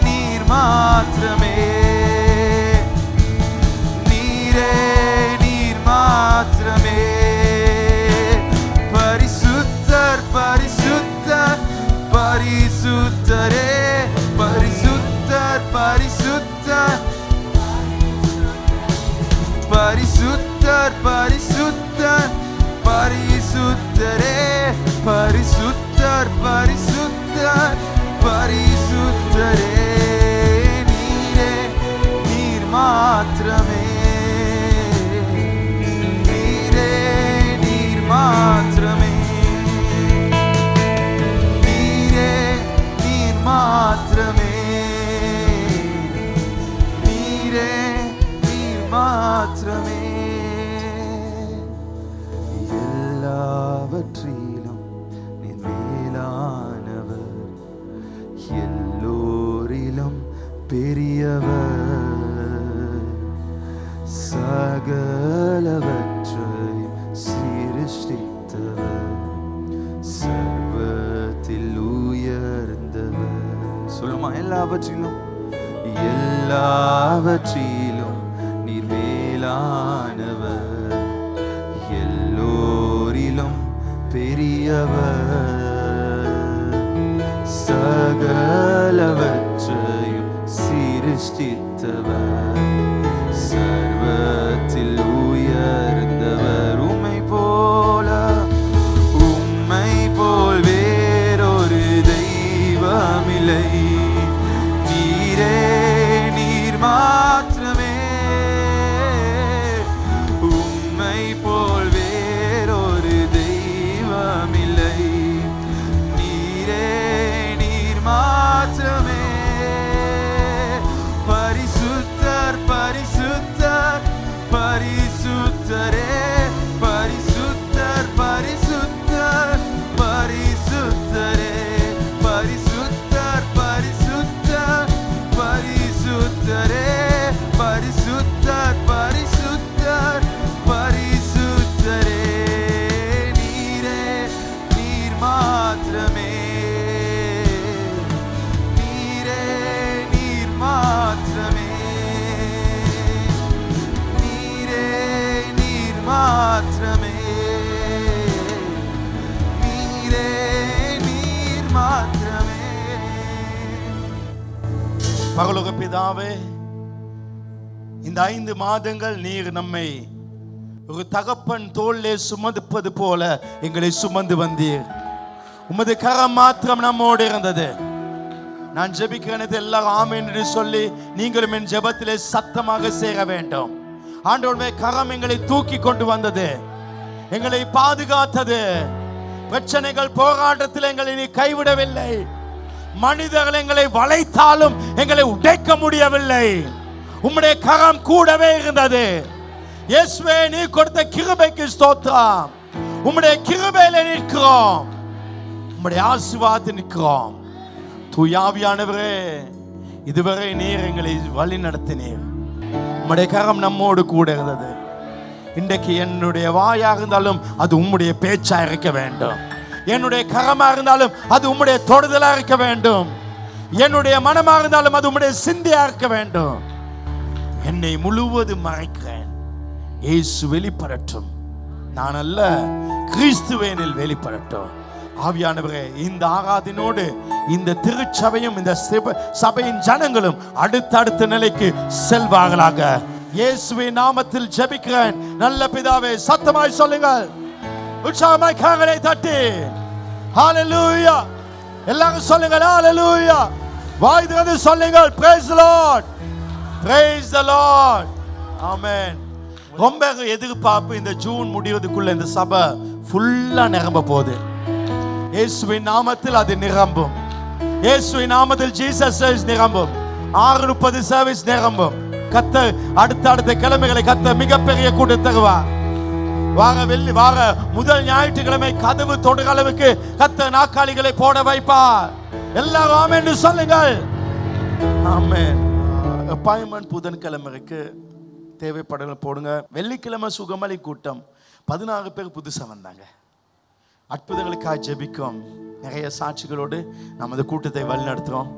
நீர் மாத்திரமே. நீரே நீர் மாத்திரமே. பரிசுத்தர் பரிசுத்தர் பரிசுத்தரே. பரிசுத்தர் பரிசுத்தர் பரிசுத்தர் பரிசுத்தர் பரிசுத்தரே. பரிசுத்தர் பரிசுத்தர் பரிசுத்தரே. நீரே நீர் மாத்திரமே. நீரே நீர் மாத்திரமே. நீரே நீர் மாத்திரமே. நீரே நீர் மாத்திரமே. எல்லாவற்றிலும் நீர் மேலானவர். எல்லோரிலும் பெரியவர். சகலவற்றையும் சிருஷ்டித்தவர். சர்வத்தில் உயர்ந்தவர். சொல்லுமா, எல்லாவற்றிலும் எல்லாவற்றிலும் நீர் மேலானவர். எல்லோரிலும் பெரியவர். சகலவற்றையும் சிருஷ்டித்தவர். சர்வத்தில் உயர்ந்தவர். உம்மை போல் வேறொரு தெய்வமில்லை. நீரே நீர் மாத்திரமே. உம்மை போல் வேறொரு தெய்வமில்லை. நீரே நீர் மாத்திரமே. பரிசுத்தர் பரிசுத்தர் பரிசுத்தரே. பரிசுத்தர் பரிசுத்தர் பரிசுத்தரே. பரிசுத்தர் பரிசுத்தர் பரிசுத்தரே. பரிசுத்தர் பரிசுத்தர் பரிசுத்தரே. நீரே நீர் மாத்திரமே. நீரே நீர் மாத்திரமே. நீரே நீர் மாத்திரமே. நீரே நீர் மாத்திரமே. பரலோக பிதாவே, இந்த 5 மாதங்கள் நீர் நம்மை ஒரு தகப்பன் தோளிலே சுமந்துப்பது போல எங்களை சுமந்து வந்தீர். உமது கரம் மாத்திரம் நம்மோடு இருந்தது. நான் ஜெபிக்கிறேன் எல்லாரும் ஆமென் என்று சொல்லி நீங்களும் என் ஜெபத்திலே சத்தமாக சேர வேண்டும். ஆண்டவருடைய கரம் எங்களை தூக்கி கொண்டு வந்தது, எங்களை பாதுகாத்தது. பிரச்சனைகள் போராட்டத்தில் எங்களை நீ கைவிடவில்லை. மனிதர்கள் எங்களை வளைத்தாலும் எங்களை உடைக்க முடியவில்லை. உம்முடைய கரம் கூடவே இருந்தது. இயேசுவே, நீ கொடுத்த கிருபைக்கு ஸ்தோத்திரம். உம்முடைய கிருபையில நிற்கிறோம், உம்முடைய ஆசீர்வாதத்தில் நிற்கிறோம். தூய ஆவியானவரே, இதுவரை நீர் எங்களை வழி நடத்தினீர். உம்முடைய கரம் நம்மோடு கூட இருந்தது. இன்றைக்கு என்னுடைய வாயாக இருந்தாலும் அது உம்முடைய பேச்சா இருக்க வேண்டும். என்னுடைய கரமா இருந்தாலும் அது உம்முடைய தொடுதலா இருக்க வேண்டும். என்னுடைய மனமாக இருந்தாலும் அது உம்முடைய சிந்தையா இருக்க வேண்டும். என்னை முழுவதும் மறைக்கிறேன். இயேசு வெளிப்படட்டும், நான் அல்ல, கிறிஸ்துவேனில் வெளிப்படட்டும். ஆவியானவரே, இந்த ஆராதனோடு இந்த திருச்சபையும் இந்த சபையின் ஜனங்களும் அடுத்தடுத்த நிலைக்கு செல்வார்களாக. இயேசுவின் நாமத்தில் ஜெபிக்கிறேன் நல்ல பிதாவே. சத்தமாய் சொல்லுங்கள், உற்சாகமாய் கரங்களை தட்டி ஹalleluya. எல்லாரும் சொல்லுங்கள் ஹalleluya. வாய் திறந்து சொல்லுங்கள் praise the Lord, praise the Lord. ஆமென். ரொம்ப எதிர்பார்ப்பு இந்த ஜூன் முடிவதுக்குள்ள இந்த சபை ஃபுல்லா நிரம்ப போகுது. இயேசுவின் நாமத்தில் அது நிரம்பும். இயேசுவின் நாமத்தில் ஜீசஸ் சர்வீஸ் நிரம்பும். 6:30 சர்வீஸ் நிரம்பும். கர்த்தர் அடுத்த கிழமைகளை கர்த்தர் மிகப்பெரிய கூட்டம் தருவார். வார முதல் ஞாயிற்றுக்கிழமை கதவு தொடுகிற அளவுக்கு கர்த்தர் நாற்காலிகளை போட வைப்பார். எல்லாரும் ஆமென் சொல்லுங்கள். ஆமென். அப்பாயின்மென்ட் புதன்கிழமைக்கு தேவைப்படல போடுங்க. வெள்ளிக்கிழமை சுகமலி கூட்டம் 16 பேர் புதுசா வந்தாங்க. அற்புதங்களுக்காக ஜெபிக்கும் நிறைய சாட்சிகளோடு நம்ம அந்த கூட்டத்தை வழிநடத்துறோம்.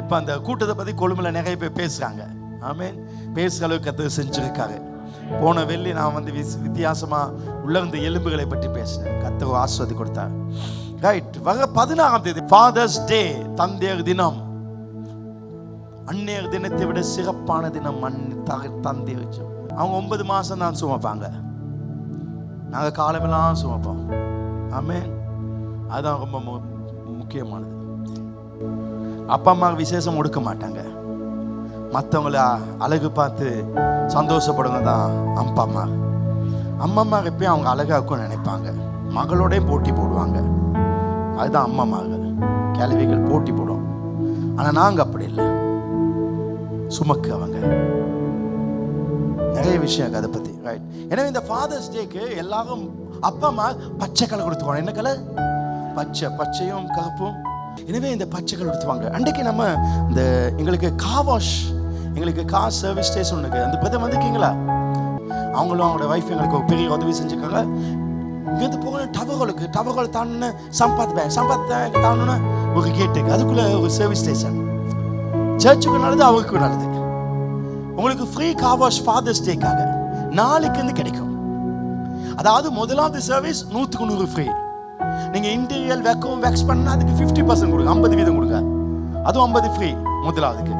இப்போ அந்த கூட்டத்தை பற்றி கொழும்புல நிறைய பேர் பேசுகிறாங்க. ஆமென். பேசுகிற அளவுக்கு கர்த்தர் செஞ்சிருக்காரு. போன வெள்ளி நான் வந்து வித்தியாசமாக உள்ள இருந்த எலும்புகளை பற்றி பேசினேன். கர்த்தர் ஆஸ்வதி கொடுத்தார். ரைட். வர 16ஆம் தேதி ஃபாதர்ஸ் டே, தந்தையர் தினம். அன்னையர் தினத்தை விட சிறப்பான தினம் தந்தையர். அவங்க 9 மாதம் தான் சுமப்பாங்க, நாங்கள் காலமெல்லாம் சுமப்போம். ஆமென். அதுதான் ரொம்ப முக்கியமானது. அப்பா அம்மா விசேஷம் கொடுக்க மாட்டாங்க, மற்றவங்கள அழகு பார்த்து சந்தோஷப்படுங்க தான் அப்பா அம்மா. அம்மா எப்பயும் அவங்க அழகாக்கும் நினைப்பாங்க, மகளோடய போட்டி போடுவாங்க. அதுதான் அம்மாமார்கள், கேள்விகள் போட்டி போடும். ஆனால் நாங்கள் அப்படி இல்லை, சுமக்குவங்க. நிறைய விஷயம் அதை பற்றி. ரைட். எனவே இந்த ஃபாதர்ஸ் டேக்கு எல்லாரும் அப்பா அம்மா பச்சை கலர் கொடுத்துவாங்க. என்ன கலர்? பச்சையும் கருப்பும். எனவே இந்த பச்சை கலர் கொடுத்துவாங்க. அன்றைக்கு நம்ம இந்த எங்களுக்கு கார் வாஷ், எங்களுக்கு கார் சர்வீஸ் ஸ்டேஷன் ஒன்றுக்கு அந்த பதம் வந்துருக்கீங்களா? அவங்களும் அவங்களோட வைஃப் எங்களுக்கு ஒரு பெரிய உதவி செஞ்சுருக்காங்க. இங்கேருந்து போகணும் டவர்கள் தாண்டின சம்பாத் பேங்க் தாண்டணுன்னா ஒரு கேட்டுக்கு, அதுக்குள்ளே ஒரு சர்வீஸ் ஸ்டேஷன். சர்ச்சுக்கு நல்லது, அவருக்கு நல்லது. உங்களுக்கு ஃப்ரீ கார் வாஷ் ஃபாதர்ஸ் டேக்காக நாளைக்கு இருந்து கிடைக்கும். அதாவது முதலாவது சர்வீஸ் 100க்கு 100 ஃப்ரீ. நீங்கள் இன்டீரியல் வேக்ஸ் பண்ணா அதுக்கு 50% கொடுங்க, 50% கொடுங்க. அதுவும் 50 ஃப்ரீ முதலாவதுக்கு.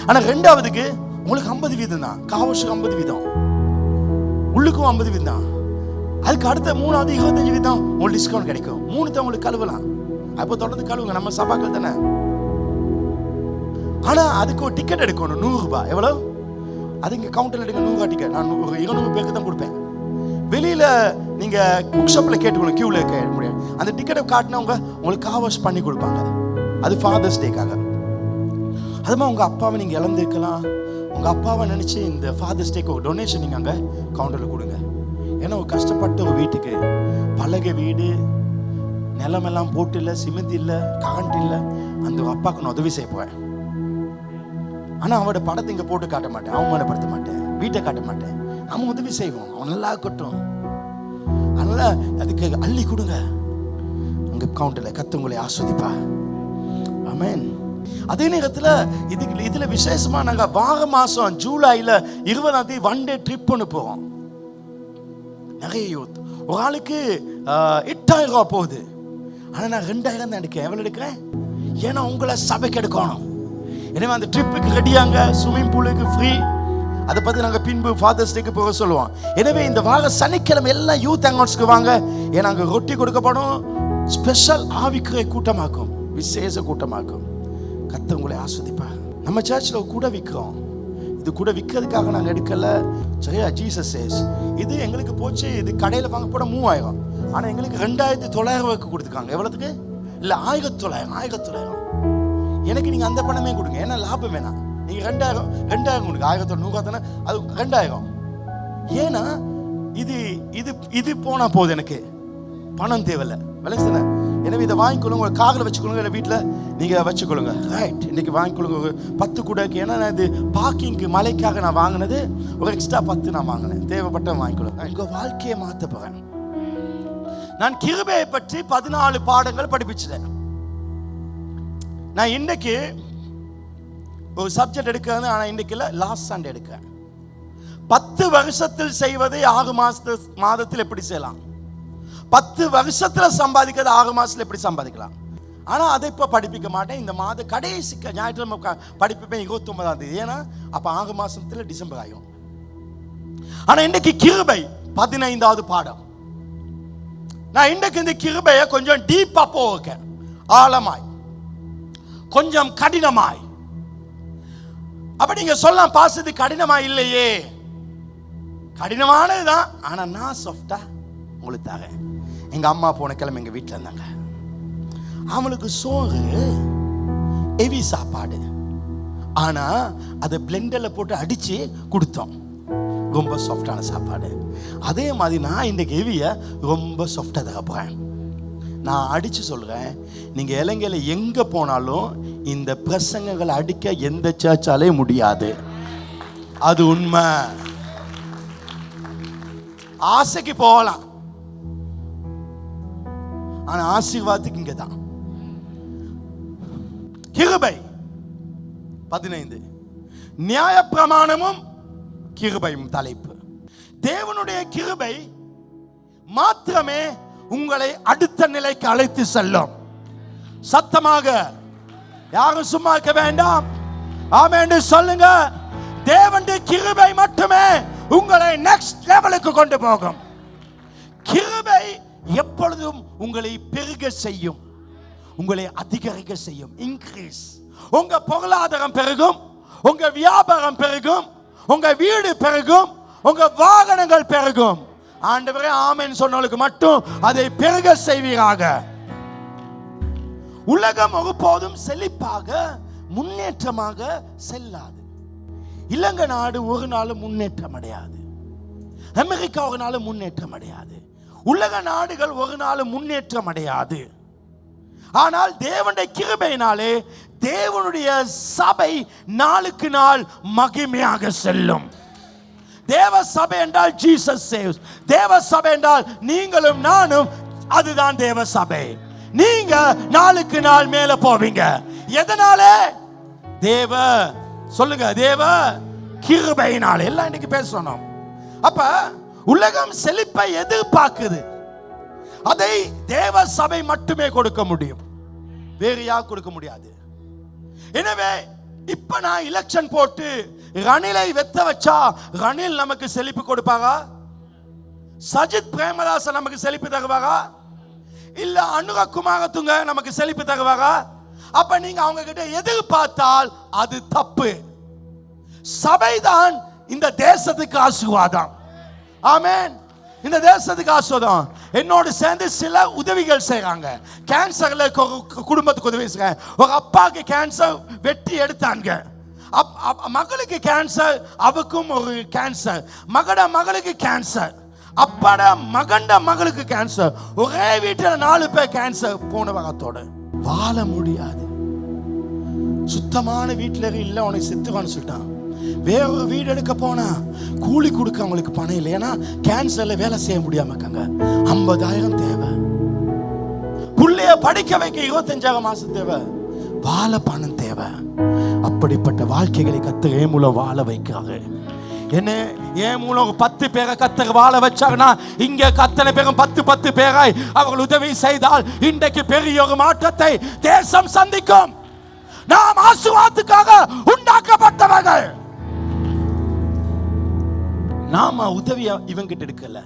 ஆனால் ரெண்டாவதுக்கு உங்களுக்கு 50% தான். கார் வாஷுக்கு 50%, உள்ளுக்கும் 50% தான். அதுக்கு அடுத்த மூணாவது 25% உங்களுக்கு டிஸ்கவுண்ட் கிடைக்கும். 3 தான் உங்களுக்கு கழுவலாம். அப்போ தொடர்ந்து கழுவுங்க, நம்ம சபாக்கள் தானே. ஆனால் அதுக்கு ஒரு டிக்கெட் எடுக்கணும், 100 ரூபாய். எவ்வளோ? அது இங்கே கவுண்டரில் எடுக்க 100 ரூபா டிக்கெட். நான் 200 பேருக்கு தான் கொடுப்பேன். வெளியில் நீங்கள் புக் ஷாப்பில் கேட்டுக்கணும், க்யூவில் கேட்க முடியாது. அந்த டிக்கெட்டை காட்டினவங்க உங்களுக்கு கார் வாஷ் பண்ணி கொடுப்பாங்க. அது ஃபாதர்ஸ் டேக்காக. அதுமாதிரி உங்கள் அப்பாவை நீங்கள் இழந்திருக்கலாம். உங்கள் அப்பாவை நினச்சி இந்த ஃபாதர்ஸ் டேக்கு ஒரு டொனேஷன் நீங்கள் அங்கே கவுண்டரில் கொடுங்க. ஏன்னா ஒரு கஷ்டப்பட்ட ஒரு வீட்டுக்கு பலகை வீடு, நிலமெல்லாம் போட்டு இல்லை, சிமெண்ட் இல்லை, கரண்ட் இல்லை, அந்த அப்பாவுக்கு நான் உதவி செய்ய போவேன். ஆனால் அவனோட படத்தை இங்கே போட்டு காட்ட மாட்டேன், அவமானப்படுத்த மாட்டேன், வீட்டை காட்ட மாட்டேன். நம்ம உதவி செய்வோம், அவன் நல்லா இருக்கட்டும். அதனால் அதுக்கு அள்ளி கொடுங்க அங்கே கவுண்டரில். கர்த்தர் உங்களை ஆஸ்வதிப்பா. ஆமென். அதே நேரத்தில் இதில் விசேஷமாக நாங்கள் வார மாதம் ஜூலையில் 20ஆம் தேதி 1 டே ட்ரிப் ஒன்று போவோம். நிறைய யூத். ஒரு ஆளுக்கு 8000 ரூபா போகுது. ஆனால் நான் 2000 தான் எடுக்கிறேன். எவ்வளோ எடுக்கிறேன்? ஏன்னா உங்களை சபைக்கு எடுக்கணும். எனவே அந்த ட்ரிப்புக்கு ரெடியாங்க. Swimming பூலுக்கு free. அதை பற்றி நாங்கள் பின்பு ஃபாதர்ஸ் டேக்கு போக சொல்லுவோம். எனவே இந்த வார சனிக்கிழமை எல்லாம் யூத் ஹேங்கவுட்ஸ்க்கு வாங்க. ஏன்னா அங்கே ரொட்டி கொடுக்கப்படும். ஸ்பெஷல் ஆவிக்குரிய கூட்டமாக்கும், விசேஷ கூட்டமாக்கும். கர்த்தர் உங்களை ஆஸ்வதிப்பா. நம்ம சர்ச்சில் கூட விற்கிறோம். இது கூட விற்கிறதுக்காக நாங்கள் எடுக்கலை, சரியா? Jesus chase. இது எங்களுக்கு போச்சு, இது கடையில் வாங்க போட 3000. ஆனால் எங்களுக்கு 2900 கொடுத்துருக்காங்க. எவ்வளோத்துக்கு? இல்லை 1900. எனக்கு நீங்க அந்த பணமே கொடுங்க, ஏன்னா லாபம் வேணாம். நீங்க 2000 கொடுங்க, 1100 தானே, அது 2000. ஏன்னா இது இது இது போனா போதும், எனக்கு பணம் தேவையில்லை. விளங்குதுண்ணே? எனவே இதை வாங்கிக்கொள்ளுங்க, உங்க காரில் வச்சுக்கொள்ளுங்க, இல்லை வீட்டில் நீங்க வச்சுக்கொள்ளுங்க. ரைட், இன்னைக்கு வாங்கிக்கொள்ளுங்க. ஒரு 10 கூட. ஏன்னா நான் இது பார்க்கிங்க்கு மலைக்காக நான் வாங்கினது, ஒரு எக்ஸ்ட்ரா 10 நான் வாங்கினேன். தேவைப்பட்ட வாங்கிக்கொள்ளுங்க. உங்க வாழ்க்கையை மாற்ற போறேன். நான் கிருபையை பற்றி 14 பாடங்கள் படிப்பிச்சிட்டேன். நான் இன்னைக்கு ஒரு சப்ஜெக்ட் எடுக்கிறது, ஆனால் இன்னைக்கு இல்லை, லாஸ்ட் சண்டே எடுக்கிறேன். 10 வருஷத்தில் செய்வதை 6 மாதத்தில் எப்படி செய்யலாம், 10 வருஷத்தில் சம்பாதிக்கிறது 6 மாசத்துல எப்படி சம்பாதிக்கலாம். ஆனால் அதை இப்போ படிப்பிக்க மாட்டேன். இந்த மாத கடைசி ஞாயிற்றுக்கிழமை படிப்பேன், 29ஆம் தேதி. ஏன்னா அப்போ 6 மாசத்துல டிசம்பர் ஆகும். ஆனால் இன்னைக்கு கிருபை 15வது பாடம். நான் இன்னைக்கு இந்த கிருபையை கொஞ்சம் டீப்பா போக, ஆழமாய், கொஞ்சம் கடினமாய். அப்ப நீங்க சொல்லலாம், பாசது கடினமா இல்லையே. கடினமானதுதான், ஆனா நான் சாஃப்டா உங்களுக்கு தரேன். எங்க அம்மா போன கிழமை எங்க வீட்டில் இருந்தாங்க. அவங்களுக்கு சோறு ஹெவி சாப்பாடு, ஆனா அதை பிளெண்டர்ல போட்டு அடிச்சு கொடுத்தோம். ரொம்ப சாஃப்டான சாப்பாடு. அதே மாதிரி நான் இந்த ஹெவியை ரொம்ப சாஃப்டா தர போறேன். நான் அடிச்சு சொல்றேன், நீங்க இலங்கையில எங்க போனாலும் இந்த பிரசங்கங்களை அடிக்க எந்த சர்ச்சாலே முடியாது. அது உண்மை. ஆசைக்கு போகலாம், ஆனா ஆசீர்வாதத்துக்கு இங்க தான். கிருபை 15. நியாயப்பிரமாணமும் கிருபையும் தலைப்பு. தேவனுடைய கிருபை மாத்திரமே உங்களை அடுத்த நிலைக்கு அழைத்து செல்லும். சத்தமாக யாரும் சும்மா இருக்க வேண்டாம். ஆமென் சொல்லுங்க. தேவனுடைய கிருபை மட்டுமே உங்களை நெக்ஸ்ட் லெவலுக்கு கொண்டு போகும். கிருபை எப்பொழுதும் உங்களை பெருக செய்யும், உங்களை அதிகரிக்க செய்யும். இன்க்ரீஸ். உங்க பொருளாதாரம் பெருகும், உங்க வியாபாரம் பெருகும், உங்க வீடு பெருகும், உங்க வாகனங்கள் பெருகும். ஆண்டவரே ஆமென் சொன்னவங்களுக்கு மட்டும் அதை பெருக செய்வீராக. உலகம் ஒருபோதும் செழிப்பாக முன்னேற்றமாக செல்லாது. இலங்கை நாடு ஒரு நாளும் முன்னேற்றம் அடையாது. அமெரிக்கா ஒரு நாளும் முன்னேற்றம் அடையாது. உலக நாடுகள் ஒரு நாளும் முன்னேற்றம் அடையாது. ஆனால் தேவனுடைய கிருபையினாலே தேவனுடைய சபை நாளுக்கு நாள் மகிமையாக செல்லும். தேவ சபை என்றால் ஜீசஸ் சேவ்ஸ். தேவ சபை என்றால் நீங்களும் நானும், அதுதான் தேவ சபை. நீங்க நாளுக்கு நாள் மேல போவீங்க. எதனால? தேவ சொல்லுங்க, தேவ கிருபையினால. எல்லாம் இன்னைக்கு பேசணும். அப்ப உலகம் செழிப்பை எதிர்பார்க்குது. அதை தேவ சபை மட்டுமே கொடுக்க முடியும், வேறு யாரும் கொடுக்க முடியாது. எனவே இப்ப நான் எலெக்ஷன் போட்டு ரணிலை வெத்த வச்சா ரணில் நமக்கு செழிப்பு கொடுப்பாரா? சஜித் பிரேமதாசன் நமக்கு செழிப்பு தருவாரா? இல்ல அனுரகுமாரத்துங்க நமக்கு செழிப்பு தருவாரா? அப்ப நீங்க அவங்க கிட்ட எதிர்பார்த்தால் அது தப்பு. சபைதான் இந்த தேசத்துக்கு ஆசீர்வாதம். ஆமென். இந்த தேசத்துக்கு ஆசீர்வாதம். என்னோடு சேர்ந்து சில உதவிகள் செய்றாங்க. கேன்சர்ல குடும்பத்துக்கு உதவி செய்றாங்க. ஒரு அப்பாவுக்கு கேன்சர் வெட்டி எடுத்தாங்க. மகளுக்கு கேன்சர், அவக்கும் ஒரு கேன்சர். மகளுக்கு கேன்சர், அப்பாட மகண்ட மகளுக்கு கேன்சர். ஒரே வீட்டில் 4 பேர் கேன்சர். போன வாரத்தோட வாழ முடியாது. சுத்தமான வீட்டில் இல்லை, உனக்கு செத்துவான்னு சொல்லிட்டான். வேற ஒரு வீடு எடுக்க போனா கூலி கொடுக்க அவங்களுக்கு பணம் இல்லை. ஏன்னா கேன்சர்ல வேலை செய்ய முடியாம இருக்காங்க. 50,000 தேவை. புள்ளைய படிக்க வைக்க 25,000 மாசம் தேவை. வாழ பணம் தேவை. அப்படிப்பட்ட வாழ்க்கைகளை கர்த்தர் என் மூலம் வாழ வைக்கிறாங்க. என்ன என் மூலம் 10 பேரை கர்த்தர் வாழ வச்சாங்கன்னா, இங்க அத்தனை பேரும் 10 பேராய் அவர்கள் உதவி செய்தால் இன்றைக்கு பெரிய ஒரு மாற்றத்தை தேசம் சந்திக்கும். நாம் ஆசீர்வாதத்துக்காக உண்டாக்கப்பட்டவர்கள். நாம உதவியா இவங்க கிட்ட எடுக்கல.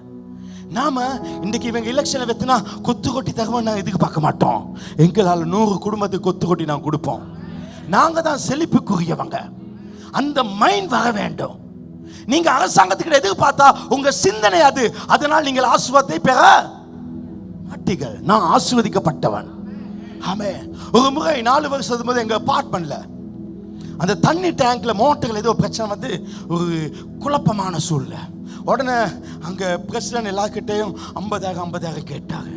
நாம இன்னைக்கு இவங்க எலெக்ஷன்ல வெத்தினா கொத்து கொட்டி தகவல் நாங்க எதுக்கு பார்க்க மாட்டோம். எங்களால் 100 குடும்பத்துக்கு கொத்து கொட்டி நாங்க கொடுப்போம். நாங்க தான் செழிப்புக்குரியவங்க. அந்த மைண்ட் வர வேண்டும். நீங்க அரசாங்கத்துக்கு எதுக்கு பார்த்தா உங்க சிந்தனை அது. அதனால் நீங்கள் ஆசீர்வாதத்தை பெற மாட்டீர்கள். நான் ஆசீர்வதிக்கப்பட்டவன். ஆமென். ஒரு முறை 4 வருஷத்துக்கு போது எங்க அபார்ட்மெண்ட்ல அந்த தண்ணி டேங்க்ல மோட்டர்ல ஏதோ பிரச்சனை வந்து ஒரு குழப்பமான சூழ்நிலை. உடனே அங்க பிரசிடென்ட் எல்லார்கிட்டையும் 50,000 கேட்டாங்க.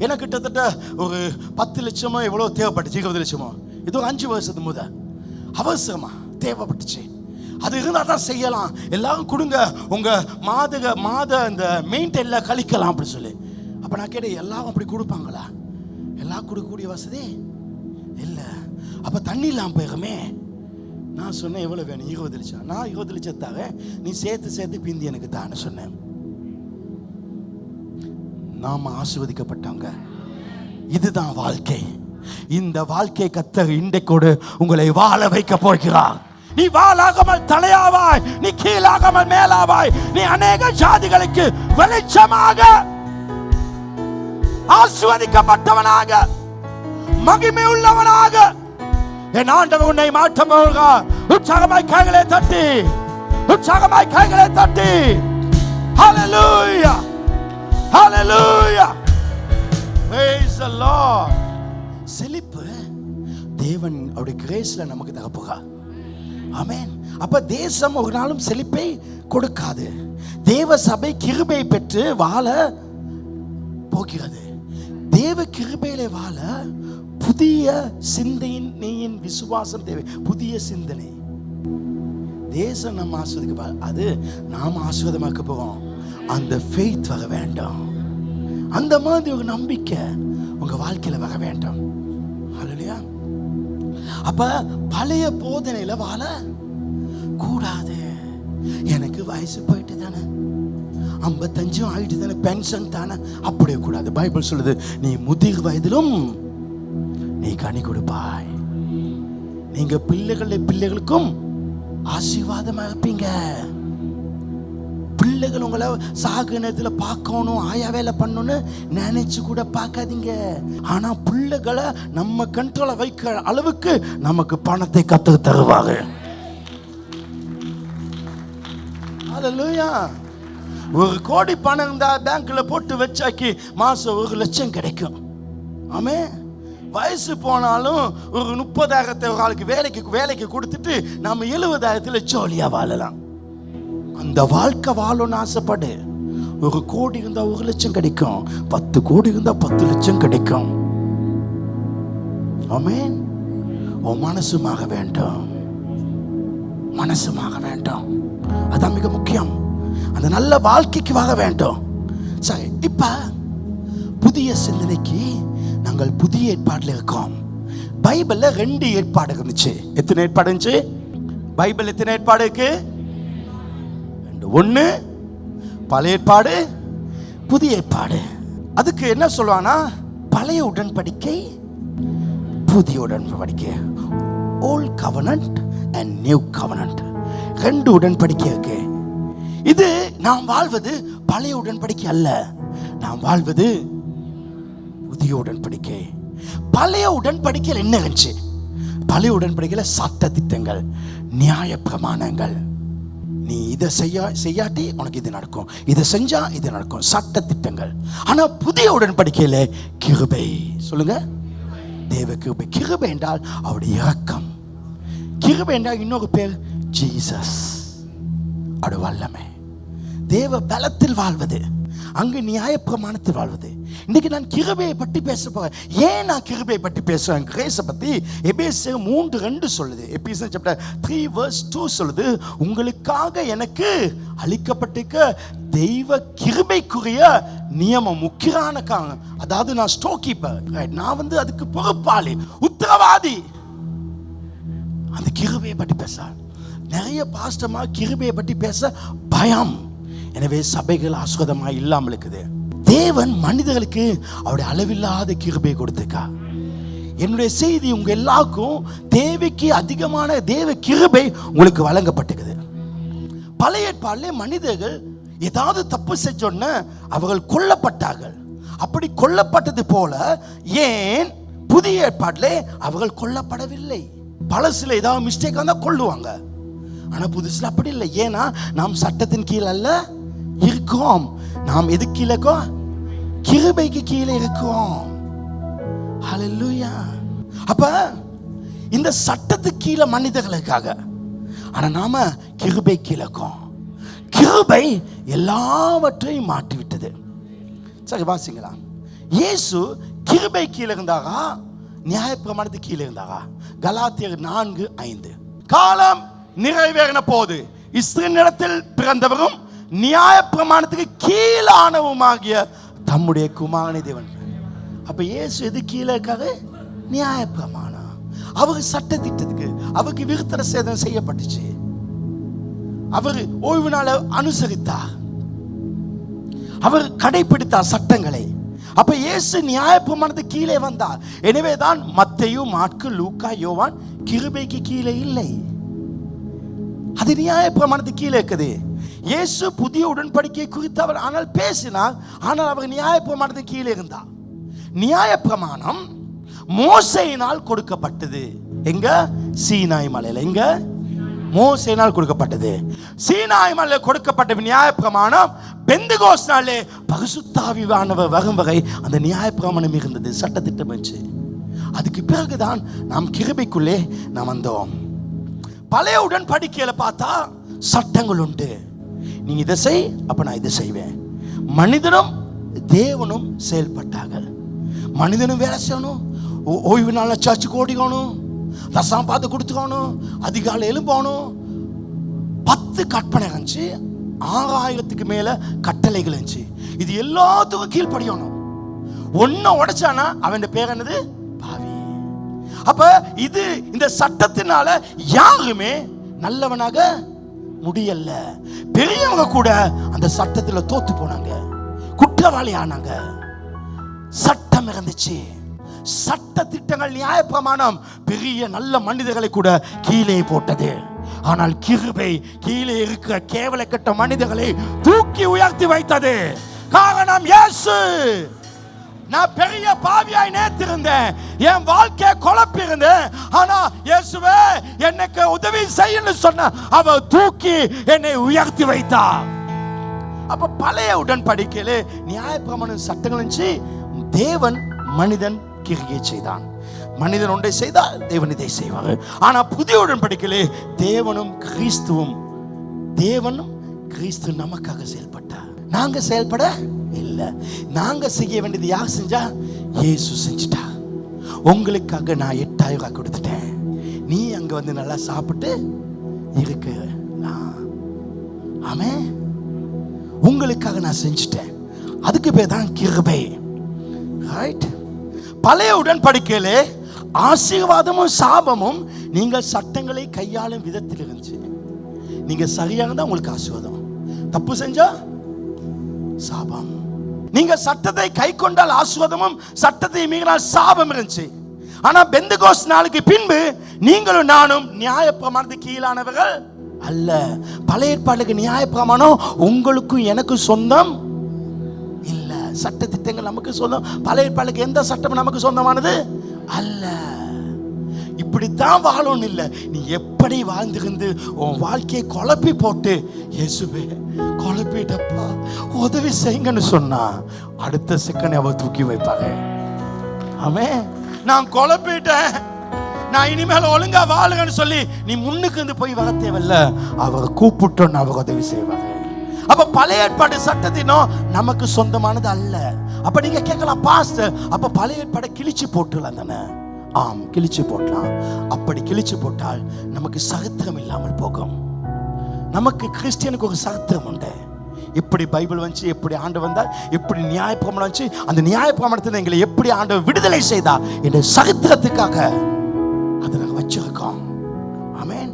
எனக்கு கிட்டத்தட்ட ஒரு 10 லட்சமோ எவ்வளோ தேவைப்பட்டுச்சு, 20 லட்சமோ, இது ஒரு 5 வருஷத்துக்கு முத அவசரமா தேவைப்பட்டுச்சு. அது இருந்தால் தான் செய்யலாம், எல்லாரும் கொடுங்க, உங்க மாத இந்த மெயின்டைன்ல கழிக்கலாம் அப்படி சொல்லி. அப்போ நான் கேட்டேன், எல்லாரும் அப்படி கொடுப்பாங்களா? எல்லாம் கொடுக்கக்கூடிய வசதி இல்லை. அப்போ தண்ணி இல்லாமல் போயிருமே. நான் சொன்னேன், எவ்வளோ வேணும்? 20 லட்சம். நான் 20 லட்சத்தாக நீ சேர்த்து பிந்தி எனக்கு தான்னு சொன்னேன். நாம ஆசீர்வதிக்கப்பட்டவங்க. இதுதான் வாழ்க்கை. இந்த வாழ்க்கை கர்த்தர் இன்றைக்கோடு உங்களை வாழ வைக்க போகிறார். நீ வாழாகாமல் தலையாவாய், நீ கீழாகாமல் மேலாவாய், நீ அநேக ஜாதிகளுக்கு வெளிச்சமாக, ஆசீர்வதிக்கப்பட்டவனாக, மகிமை உள்ளவனாக என் ஆண்டவர் உன்னை மாற்ற போகிறார். உற்சாகமாய் கைகளை தட்டி, உற்சாகமாய் கைகளை தட்டி, ஹalleluya, ஹalleluya, praise the Lord. செழிப்பு தேவன் அவருடைய கிரேஸ்ல நமக்கு தரப்போகிறார். ஆமென். அப்ப தேசம் ஒரு நாளும் செழிப்பை கொடுக்காது. தேவ சபை கிருபை பெற்று வாழ போகிறது. தேவ கிருபையிலே வாழ புதிய சிந்தையின் விசுவாசம் தேவை. புதிய சிந்தனை. தேசம் நம்ம ஆசீர்வதிக்க, அது நாம் ஆசீர்வாதமாக்க போகிறோம். அந்த ஃபெய்த் வர வேண்டும். அந்த மாதிரி ஒரு நம்பிக்கை உங்க வாழ்க்கையில வர வேண்டும். ஹல்லேலூயா. அப்ப பழைய போதனையில வாழ கூடாது. எனக்கு வயசு போயிட்டு தானே, 55 ஆயிட்டு தானே, பென்ஷன் தானே, அப்படியே கூடாது. பைபிள் சொல்லுது, நீ முதிர் வயதிலும் நீ கனி கொடுப்பாய். நீங்க பிள்ளைகளுக்கும் ஆசீர்வாதமா இருப்பீங்க. பிள்ளைகள் உங்களை சாகு நேரத்தில் பார்க்கணும், ஆயா வேலை பண்ணணும்னு நினைச்சு கூட பார்க்காதீங்க. ஆனா பிள்ளைகளை நம்ம கண்ட்ரோல வைக்கிற அளவுக்கு நமக்கு பணத்தை கத்து தருவாங்க. ஹல்லேலூயா. 1 கோடி பணம் இருந்தா பேங்க்ல போட்டு வச்சாக்கி மாசம் 1 லட்சம் கிடைக்கும். ஆமே. வயசு போனாலும் ஒரு 30,000 ஒரு ஆளுக்கு வேலைக்கு கொடுத்துட்டு நம்ம 70,000 ஜாலியா வாழலாம். அந்த வாழ்க்கை வாழணும்னு ஆசைப்படு. 1 கோடி இருந்தா 1 லட்சம் கிடைக்கும், 10 கோடி இருந்தா 10 லட்சம் கிடைக்கும். ஆமென். உன் மனசுமாக வேண்டும், மனசுமாக வேண்டும். அதான் மிக முக்கியம். அந்த நல்ல வாழ்க்கைக்கு வாழ வேண்டும். சரி, இப்ப புதிய சிந்தனைக்கு நாங்கள் புதிய ஏற்பாடுல இருக்கோம். பைபிள்ல 2 ஏற்பாடு இருந்துச்சு. எத்தனை ஏற்பாடு இருந்துச்சு? பைபிள் எத்தனை ஏற்பாடு இருக்கு? 1 பழைய ஏற்பாடு, புதிய ஏற்பாடு. அதுக்கு என்ன சொல்லுவானா, பழைய உடன்படிக்கை, புதிய உடன்படிக்கை, old covenant and new covenant. 2 உடன்படிக்கை இருக்கு. இது நாம் வாழ்வது பழைய உடன்படிக்கை அல்ல, நாம் வாழ்வது புதிய உடன்படிக்கை. பழைய உடன்படிக்கையில் என்ன இருந்துச்சு? பழைய உடன்படிக்கையில் சட்ட திட்டங்கள், நியாய பிரமாணங்கள். நீ இதை செய்யாட்டி உனக்கு இது நடக்கும், இதை செஞ்சா இது நடக்கும், சட்ட திட்டங்கள். ஆனா புதிய உடன்படிக்கையில கிருபை. சொல்லுங்க, தேவ கிருபை. கிருபை என்றால் அவருடைய இரக்கம். கிருபை என்றால் இன்னொரு பேர் ஜீசஸ். அவருடைய வல்லமை. தேவ பலத்தில் வாழ்வது, அங்கு நியாய பிரமாணத்தில் வாழ்வது. இன்னைக்கு நான் கிருபையை பற்றி பேச போறேன். ஏன் நான் கிருபையை பற்றி பேசுறேன்? கிரேஸை பற்றி எபேசியர் 3:2 சொல்லுது. எபேசியர் சாப்டர் 3:2 சொல்லுது, உங்களுக்காக எனக்கு அளிக்கப்பட்டிருக்க தெய்வ கிருபைக்குரிய நியமம், முக்கியமான காரணம். அதாவது நான் ஸ்டோர் கீப்பர், நான் அதுக்கு பொறுப்பாளி, உத்தரவாதி. அந்த கிருபையை பற்றி பேச நிறைய பாஸ்டமா கிருபையை பற்றி பேச பயம். எனவே சபைகள் ஆஸ்வதமாக இல்லாமல் இருக்குது. தேவன் மனிதர்களுக்கு அவருடைய அளவில்லாத கிருபையை கொடுத்துக்கா. என்னுடைய செய்தி உங்க எல்லாருக்கும் தேவைக்கு அதிகமான தேவ கிருபை உங்களுக்கு வழங்கப்பட்டிருக்குது. பழைய ஏற்பாட்டிலே மனிதர்கள் ஏதாவது தப்பு செஞ்சோன்னு அவர்கள் கொல்லப்பட்டார்கள். அப்படி கொல்லப்பட்டது போல ஏன் புதிய ஏற்பாட்டிலே அவர்கள் கொல்லப்படவில்லை? பழசுல ஏதாவது மிஸ்டேக் வந்தா கொல்லுவாங்க, ஆனா புதுசுல அப்படி இல்லை. ஏன்னா நாம் சட்டத்தின் கீழ் அல்ல இருக்கோம். நாம் எது கீழே? கிருபைக்கு கீழே இருக்கோம். ஹல்லேலூயா. அப்ப இந்த சட்டத்துக்கு கீழே மனிதர்களுக்காக, ஆனா நாம கிருபை கீழக்கும். கிருபை எல்லாவற்றையும் மாற்றி விட்டது. சரி வாசிங்களா. இயேசு கிருபை கீழே இருந்தாரா, நியாயப்பிரமாணத்துக்கு கீழே இருந்தாரா? கலாத்தியர் 4:5. காலம் நிறைவேறின போது இஸ்ரவேலிடத்தில் பிறந்தவரும் நியாயப்பிரமாணத்துக்கு கீழானவுமாகிய தம்முடைய குமாரனை தேவன். அப்ப இயேசு எது கீழே இருக்காரு? நியாயப்பிரமாணம். அவருக்கு சட்ட திட்டத்துக்கு அவருக்கு விருத்தர சேதம் செய்யப்பட்டுச்சு. அவர் ஓய்வு நாளை அனுசரித்தார், அவர் கடைபிடித்தார் சட்டங்களை. அப்ப இயேசு நியாயப்பிரமாணத்துக்கு கீழே வந்தார். எனவேதான் மத்தேயு, மாற்கு, லூக்கா, யோவான் கிருபைக்கு கீழே இல்லை, அது நியாயப்பிரமாணத்துக்கு கீழே இருக்குது. இயேசு புதிய உடன்படிக்கை குறித்து அவர் ஆனால் பேசினார், ஆனால் அவர் நியாயப்பிரமாணத்துக்கு கீழே இருந்தார். நியாயப்பிரமாணம் மோசேயினால் கொடுக்கப்பட்டது. எங்க? சீனாய் மலையில. எங்க? மோசேயினால் கொடுக்கப்பட்டது. சீனாய் மலையில கொடுக்கப்பட்ட நியாயப்பிரமாணம் பெந்தெகோஸ்து நாளிலே பரிசுத்த ஆவியானவர் வரும் வரை அந்த நியாயப்பிரமாணம் இருந்தது, சட்டத்திட்டம் வச்சு. அதுக்கு பிறகுதான் நாம் கிருபைக்குள்ளே நாம் வந்தோம். பழைய உடன்படிக்கையில பார்த்தா சட்டங்கள் உண்டு. நீ இதை செய், அப்ப நான் இதை செய்வேன். மனிதனும் தேவனும் செயல்பட்டார்கள். மனிதனும் வேலை செய்யணும், ஓய்வு நாள் சர்ச்சுக்கு ஓடிக்கணும், தசம் பார்த்து கொடுத்துக்கணும், அதிகாலை எழும்பணும். 10 கற்பனை இருந்துச்சு, 6000க்கு மேல கட்டளைகள் இருந்துச்சு. இது எல்லாத்துக்கும் கீழ்ப்படியணும். ஒன்ன உடைச்சானா அவன் பேர் என்னது? பாவி. அப்ப இது இந்த சட்டத்தினால யாருமே நல்லவனாக முடியல. பெரியவங்க கூட அந்த சட்டத்தில் தோத்து போனாங்க, குற்றவாளி ஆனாங்க. சட்டம் இருந்துச்சு, சட்ட திட்டங்கள், நியாயப்பிரமாணம் பெரிய நல்ல மனிதர்களை கூட கீழே போட்டது. ஆனால் கிருபை கீழே இருக்கிற கேவலக்கட்ட மனிதர்களை தூக்கி உயர்த்தி வைத்தது. காரணம் இயேசு. நான் பெரிய பாவியாய் நேத்திருந்தேன், என் வாழ்க்கையை குழப்பி இருந்தேன். ஆனா இயேசுவே எனக்கு உதவி செய்யணும்னு சொன்ன அவர் தூக்கி என்னை உயர்த்தி வைத்தார். அப்ப பழைய உடன்படிக்கையிலே நியாயப்பிரமாண சட்டங்கள் இருந்துச்சு. தேவன் மனிதன் கிரியை செய்தான். மனிதன் ஒன்றை செய்தால் தேவன் இதை செய்வார். ஆனா புதிய உடன்படிக்கையிலே தேவனும் கிறிஸ்து நமக்காக செயல்பட்டார். நாங்க செயல்பட இல்ல. நாங்க செய்ய வேண்டியது யார் செஞ்சா? இயேசு செஞ்சிட்டா. உங்களுக்காக நான் 8000 ரூபாய் கொடுத்துட்டேன், நீ அங்க வந்து நல்லா சாப்பிட்டு இருக்கு. ஆமே, உங்களுக்காக நான் செஞ்சிட்டேன். அதுக்கு பேர் தான் கிருபை. ரைட். பழைய உடன்படிக்கையிலே ஆசீர்வாதமும் சாபமும் நீங்கள் சட்டங்களை கையாளும் விதத்தில் இருந்துச்சு. நீங்க சரியாக தான் உங்களுக்கு ஆசீர்வாதம், தப்பு செஞ்சா சாபம். நீங்க சட்டத்தை கை கொண்டால் ஆசீர்வாதமும், சட்டத்தை மீறினால் சாபம் இருந்துச்சு. ஆனா பெந்தெகோஸ்து நாளுக்கு பின்பு நீங்களும் நானும் நியாயப்பிரமாணத்துக்கு கீழானவர்கள் அல்ல. பழைய ஏற்பாட்டுக்கு நியாயப்பிரமாணம் உங்களுக்கும் எனக்கும் சொந்தம் இல்ல. சட்ட திட்டங்கள் நமக்கு சொந்தம். பழைய ஏற்பாட்டுக்கு எந்த சட்டமும் நமக்கு சொந்தமானது அல்ல. இப்படித்தான் வாழணும் இல்லை. நீ எப்படி வாழ்ந்திருந்து உன் வாழ்க்கையை குழப்பி போட்டு இயேசுவே குழப்பிட்டப்பா உதவி செய்யுங்கன்னு சொன்னா அடுத்த செகண்ட் அவ தூக்கி வைப்பாங்க. ஆமே, நான் குழப்பிட்டேன், நான் இனிமேல் ஒழுங்கா வாழுங்கன்னு சொல்லி நீ முன்னுக்கு இருந்து போய் வர தேவையில்ல. அவரை கூப்பிட்டோன்னு அவர் உதவி செய்வாங்க. அப்ப பழைய ஏற்பாடு சட்டத்தினம் நமக்கு சொந்தமானது அல்ல. அப்ப நீங்க கேட்கலாம், பாஸ்டர் அப்ப பழைய ஏற்பாடை கிழிச்சு போட்டுலாம் தானே? ஆம், கிழிச்சு போட்டலாம். அப்படி கிழிச்சு போட்டால் நமக்கு சரித்திரம் இல்லாமல் போகும். நமக்கு கிறிஸ்டியனுக்கு ஒரு சரித்திரம் உண்டு. எப்படி பைபிள் வந்துச்சு, எப்படி ஆண்டவர் வந்தார், எப்படி நியாயப்பிரமாணம் வந்துச்சு, அந்த நியாயப்பிரமாணத்தில் எங்களை எப்படி ஆண்டவர் விடுதலை செய்தார் என்ற சரித்திரத்துக்காக அதை நாங்கள் வச்சிருக்கோம். ஆமென்.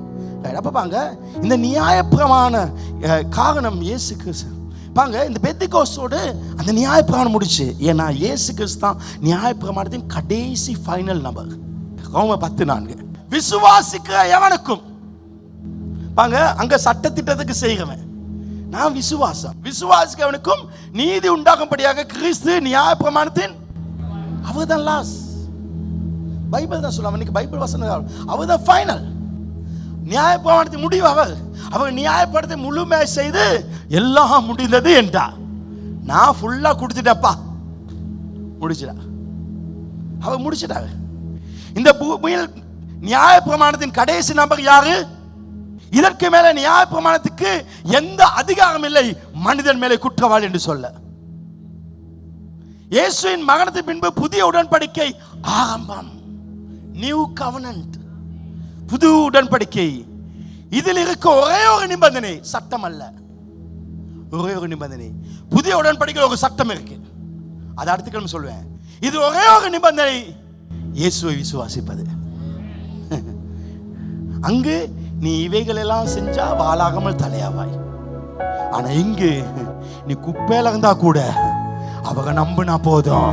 அப்ப பாங்க, இந்த நியாயப்பிரமாண காரணம் இயேசு கிறிஸ்து. பாங்க, இந்த பெந்தெகோஸ்தோடு அந்த நியாயப்பிரமாணம் முடிச்சு. ஏன்னா இயேசு கிறிஸ்து தான் நியாயப்பிரமாணத்தின் கடைசி ஃபைனல் நம்பர். ரோமர் 10:4. விசுவாசிக்கிற எவனுக்கும், பாங்க அங்க சட்டத்திட்டத்துக்கு செய்கிறவன், நான் விசுவாசிக்கிறவனுக்கும் நீதி உண்டாகும்படியாக கிறிஸ்து நியாயப்பிரமாணத்தின் அவர்தான் லாஸ். பைபிள் தான் சொல்லுவாங்க. இன்னைக்கு பைபிள் வசனம் அவர்தான் ஃபைனல். நியாயப்பிரமாணத்தின் முடிவு அவர் நியாயப்படுத்தி முழுமை செய்து எல்லாம் முடிந்தது என்றார். நான் ஃபுல்லா கொடுத்துட்டப்பா, முடிச்சுடா. அவர் முடிச்சிட்டாரு. இந்த பூமியில் நியாயப்பிரமாணத்தின் கடைசி நபர் யாரு? இதற்கு மேல நியாயப்பிரமாணத்துக்கு எந்த அதிகாரம் இல்லை மனிதன் மேலே குற்றவாளி என்று சொல்ல. இயேசுவின் மரணத்தின் பின்பு புதிய உடன்படிக்கை ஆரம்பம். நியூ கவர்னன்ட், புது உடன்படிக்கை. இதில் இருக்க ஒரே ஒரு நிபந்தனை, சட்டம் அல்ல, ஒரே ஒரு நிபந்தனை. புதிய உடன்படிக்கை ஒரு சட்டம் இருக்கு, அது அடுத்த கிழமை சொல்வேன். இது ஒரே ஒரு நிபந்தனை, இயேசுவை விசுவாசிப்பது. அங்கு நீ இவைகள் எல்லாம் செஞ்சா வாளாகாமல் தலையாவாய். ஆனா இங்கு நீ குப்பையில இருந்தா கூட அவங்க நம்பினா போதும்,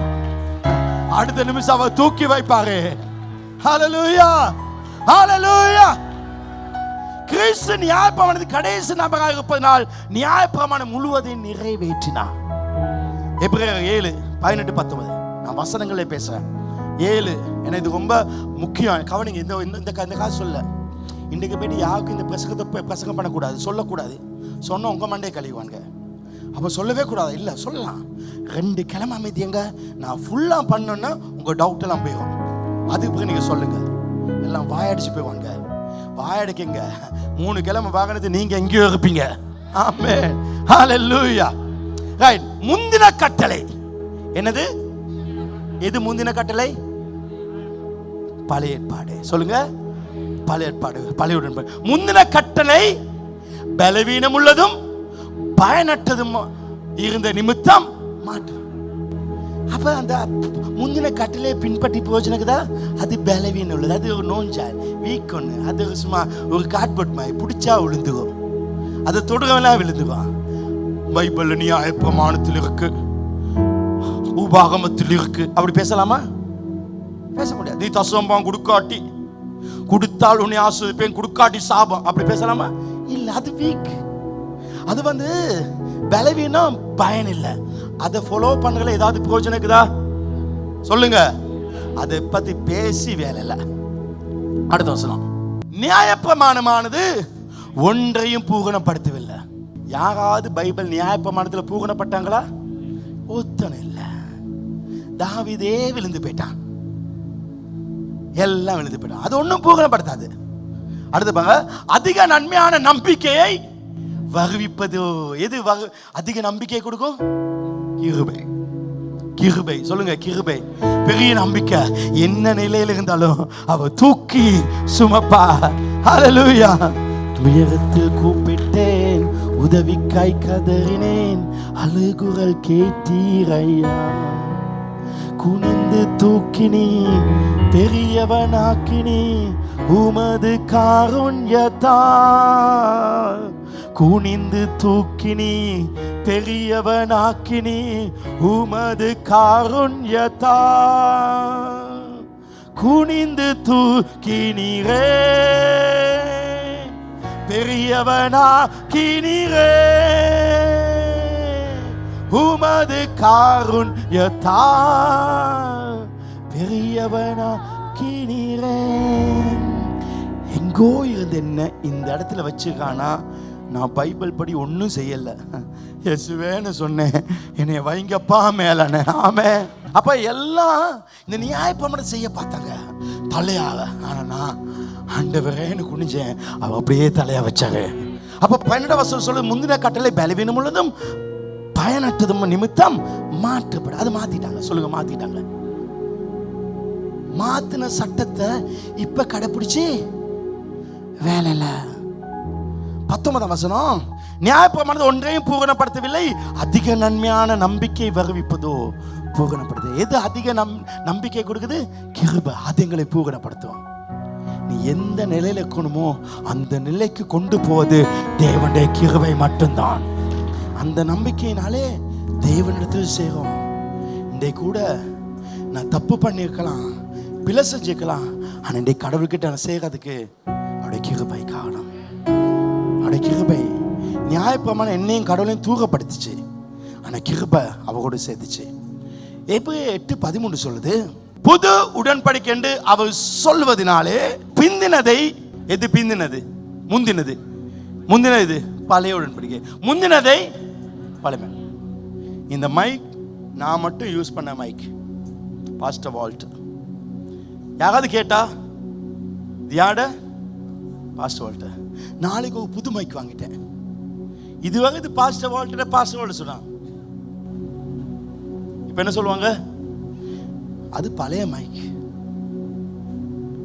அடுத்த நிமிஷம் அவ தூக்கி வைப்பாரு. ஹல்லேலூயா, ஹல்லேலூயா. கிறிஸ்து நியாயப்பிரமாணத்தின் கடைசி நபராக இருப்பதனால் நியாயப்பிரமாணம் முழுவதையும் நிறைவேற்றினார். எபிரேயர் 7:18-19 நான் வசனங்களே பேசுறேன். 7 ஏன்னா இது ரொம்ப முக்கியம், கவனிங்க. இந்த காசு சொல்ல இன்றைக்கு போயிட்டு யாருக்கும் இந்த பிரசங்கம் பண்ணக்கூடாது, சொல்லக்கூடாது. சொன்ன உங்க மண்டே கழிவாங்க. அப்போ சொல்லவே கூடாது. இல்லை, சொல்லலாம். 2 கிழமை அமைதியங்க, நான் ஃபுல்லாக பண்ணோன்னா உங்கள் டவுட் எல்லாம் போயிடும். அதுக்கு பிறகு நீங்கள் சொல்லுங்க, எல்லாம் வாயடிச்சு போய்வாங்க. வாயடிக்கங்க. 3 கிழமை வாங்கினது நீங்கள் எங்கேயோ இருப்பீங்க. ஆமென், ஹல்லேலூயா. ரைட். முந்தின கட்டளை என்னது? எது முந்தின கட்டளை? பழைய ஏற்பாடு. சொல்லுங்க, பழைய ஏற்பாடு, பழைய உடன்படிக்கை. முந்தின கட்டளை பலவீனம் உள்ளதும் பயனற்றதும் இருந்த நிமித்தம் மாற்று. அப்ப அந்த முந்தின கட்டளை பின்பற்றி போச்சுனக்குதா அது பலவீனம் உள்ளது, அது ஒரு நோஞ்சா வீக் ஒன்று, அது சும்மா ஒரு காட்போர்ட் மாதிரி பிடிச்சா விழுந்துக்கும், அதை தொடுகவெல்லாம் விழுந்துக்கும். பைபிள் நியாயப்பிரமாணத்தில் இருக்கு, உபாகமத்தில் இருக்கு, அப்படி பேசலாமா? பேச முடியாது. நீ தசம்பம் கொடுக்காட்டி கொடுத்தால் உன்னை ஆசிரியப்பேன், கொடுக்காட்டி சாபம், அப்படி பேசலாமா? இல்ல, அது வீக். அது பலவீனம், பயன் இல்லை. அதை ஃபாலோ பண்ணல ஏதாவது பிரயோஜனம் இருக்குதா? சொல்லுங்க. அதை பத்தி பேசி வேலை இல்லை. அடுத்த வசனம். நியாயப்பிரமாணமானது ஒன்றையும் பூரணப்படுத்தவில்லை. யாராவது பைபிள் நியாயப்பிரமாணத்தில் பூரணப்பட்டாங்களா? ஒத்தனை இல்லை. தாவீதே விழுந்து போயிட்டான், எல்லாம் விழுந்து போயிட்டான். அது ஒன்றும் பூரணப்படுத்தாது. அடுத்து அதிக நன்மையான நம்பிக்கையை வருவிப்பது. எது அதிக நம்பிக்கை கொடுக்கும்? கிருபை. கிருபை. சொல்லுங்க, கிருபை. பெரிய நம்பிக்கை. என்ன நிலையில் இருந்தாலும் அவ தூக்கி சுமப்பா. ஹல்லேலூயா. துயரத்தில் கூப்பிட்டேன், உதவிக்காய் கதறினேன், அழுகுரல் கேட்டீரையா. குனிந்து தூக்கினி, பெரியவனாக்கினி, உமது காருண்யத்தா. குனிந்து தூக்கினி, பெரியவனாக்கினி, உமது காருண்யத்தா. குனிந்து தூக்கினீரே, பெரியவனாக்கினீரே, உமது காருண்யத்தா. பெரியவனாக்கினீரே. எங்கோ இருந்து என்ன இந்த இடத்துல வச்சுக்கானா? நான் பைபிள் படி ஒன்றும் செய்யலை, இயேசுவேன்னு சொன்னேன், என்னை வைங்கப்பா மேலானே. ஆமே. அப்ப எல்லாம் இந்த நியாயப்பிரமாணம் செய்ய பார்த்தாங்க தலையாக. ஆனா நான் ஆண்டவரேன்னு குனிஞ்சேன், அவ அப்படியே தலையா வச்சாரு. அப்ப 12 வசனம் சொல்லு, முந்தின கட்டளை பலவீனம் உள்ளதும் பயனற்றதும் நிமித்தம் மாற்றப்பட. அது மாத்திட்டாங்க. சொல்லுங்க, மாத்திட்டாங்க. மாத்தின சட்டத்தை இப்ப கடைபிடிச்சு வேலை இல்ல. 19 வசனம். நியாயப்பிரமாணம் ஒன்றையும் பூரணப்படுத்தவில்லை, அதிக நன்மையான நம்பிக்கை வருவிப்பதோ பூரணப்படுது. எது அதிக நம்பிக்கை கொடுக்குது? கிருபை. அது எங்களை பூரணப்படுத்தும். நீ எந்த நிலையில இருக்கணுமோ அந்த நிலைக்கு கொண்டு போவது தேவனுடைய கிருபை மட்டும்தான். அந்த நம்பிக்கையினாலே தேவனிடத்தில் சேரும். இன்றைக்கு கூட நான் தப்பு பண்ணியிருக்கலாம், பிழை செஞ்சிருக்கலாம், ஆனால் இன்றைக்கு கடவுள்கிட்ட நான் செய்கிறதுக்கு அவருடைய கிருபை காரணம். அவருடைய கிருபை. நியாயப்பிரமாணம் என்னையும் கடவுளையும் தூக்கப்படுத்துச்சு, ஆனால் கிருபை அவ கூட சேர்த்துச்சு. எபிரேயர் 8:13 சொல்லுது, புது உடன்படிக்கை என்று அவர் சொல்வதனாலே பிந்தினதை. எது பிந்தினது? முந்தினது. முந்தினது பழைய உடன்படிக்கை, முந்தினதை பழைய. இந்த மைக் நான் மட்டும் யூஸ் பண்ண மைக், பாஸ்டர் வால்ட் யாராவது கேட்டா தியாட பாஸ்டர் வால்ட்ட நாளைக்கு ஒரு புது மைக் வாங்கிட்டேன். இதுவரை இது பாஸ்டர் வால்ட்ட சொன்னான். இப்ப என்ன சொல்லுவாங்க? அது பழைய மைக்,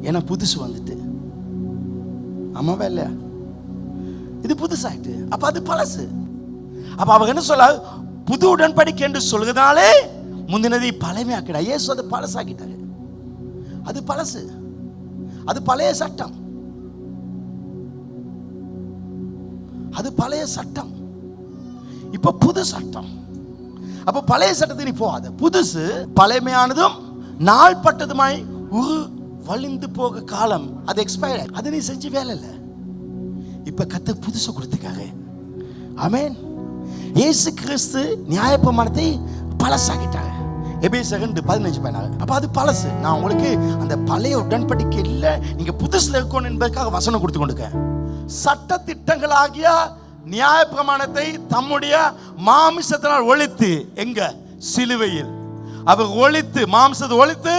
ஏன்னா புதுசு வந்துட்டு. ஆமாவா இல்லையா? இது புதுசாயிட்டு, அப்ப அது பழசு. அப்ப அவங்க என்ன சொல்ல, புது உடன்படிக்கை என்று சொல்கிறதாலே முந்தினதை பழமையாக்கிடா. இயேசு அது பழசாக்கிட்டாரு. அது பழசு, அது பழைய சட்டம், அது பழைய சட்டம். இப்ப புது சட்டம். அப்ப பழைய சட்டத்தை நீ போகாத. புதுசு பழமையானதும் நாள்பட்டதுமாய் வலிந்து போக காலம், அது எக்ஸ்பயர். அது நீ செஞ்சு வேலை இல்லை. இப்ப கத்த புதுசு கொடுத்துக்காக. ஆமென். இயேசு கிறிஸ்து நியாயப்பிரமாணத்தை பழசாக்கிட்டாங்க. எபேசியர் 2:15. அப்ப அது பழசு. நான் உங்களுக்கு அந்த பழைய உடன்படிக்கை இல்ல, நீங்க புதுசுல இருக்கணும் என்பதற்காக வசனம் கொடுத்து கொண்டுக்க. சட்ட திட்டங்களாகிய நியாயப்பிரமாணத்தை தம்முடைய மாமிசத்தினால் ஒழித்து, எங்க சிலுவையில் அவர் ஒழித்து, மாம்சத்தை ஒழித்து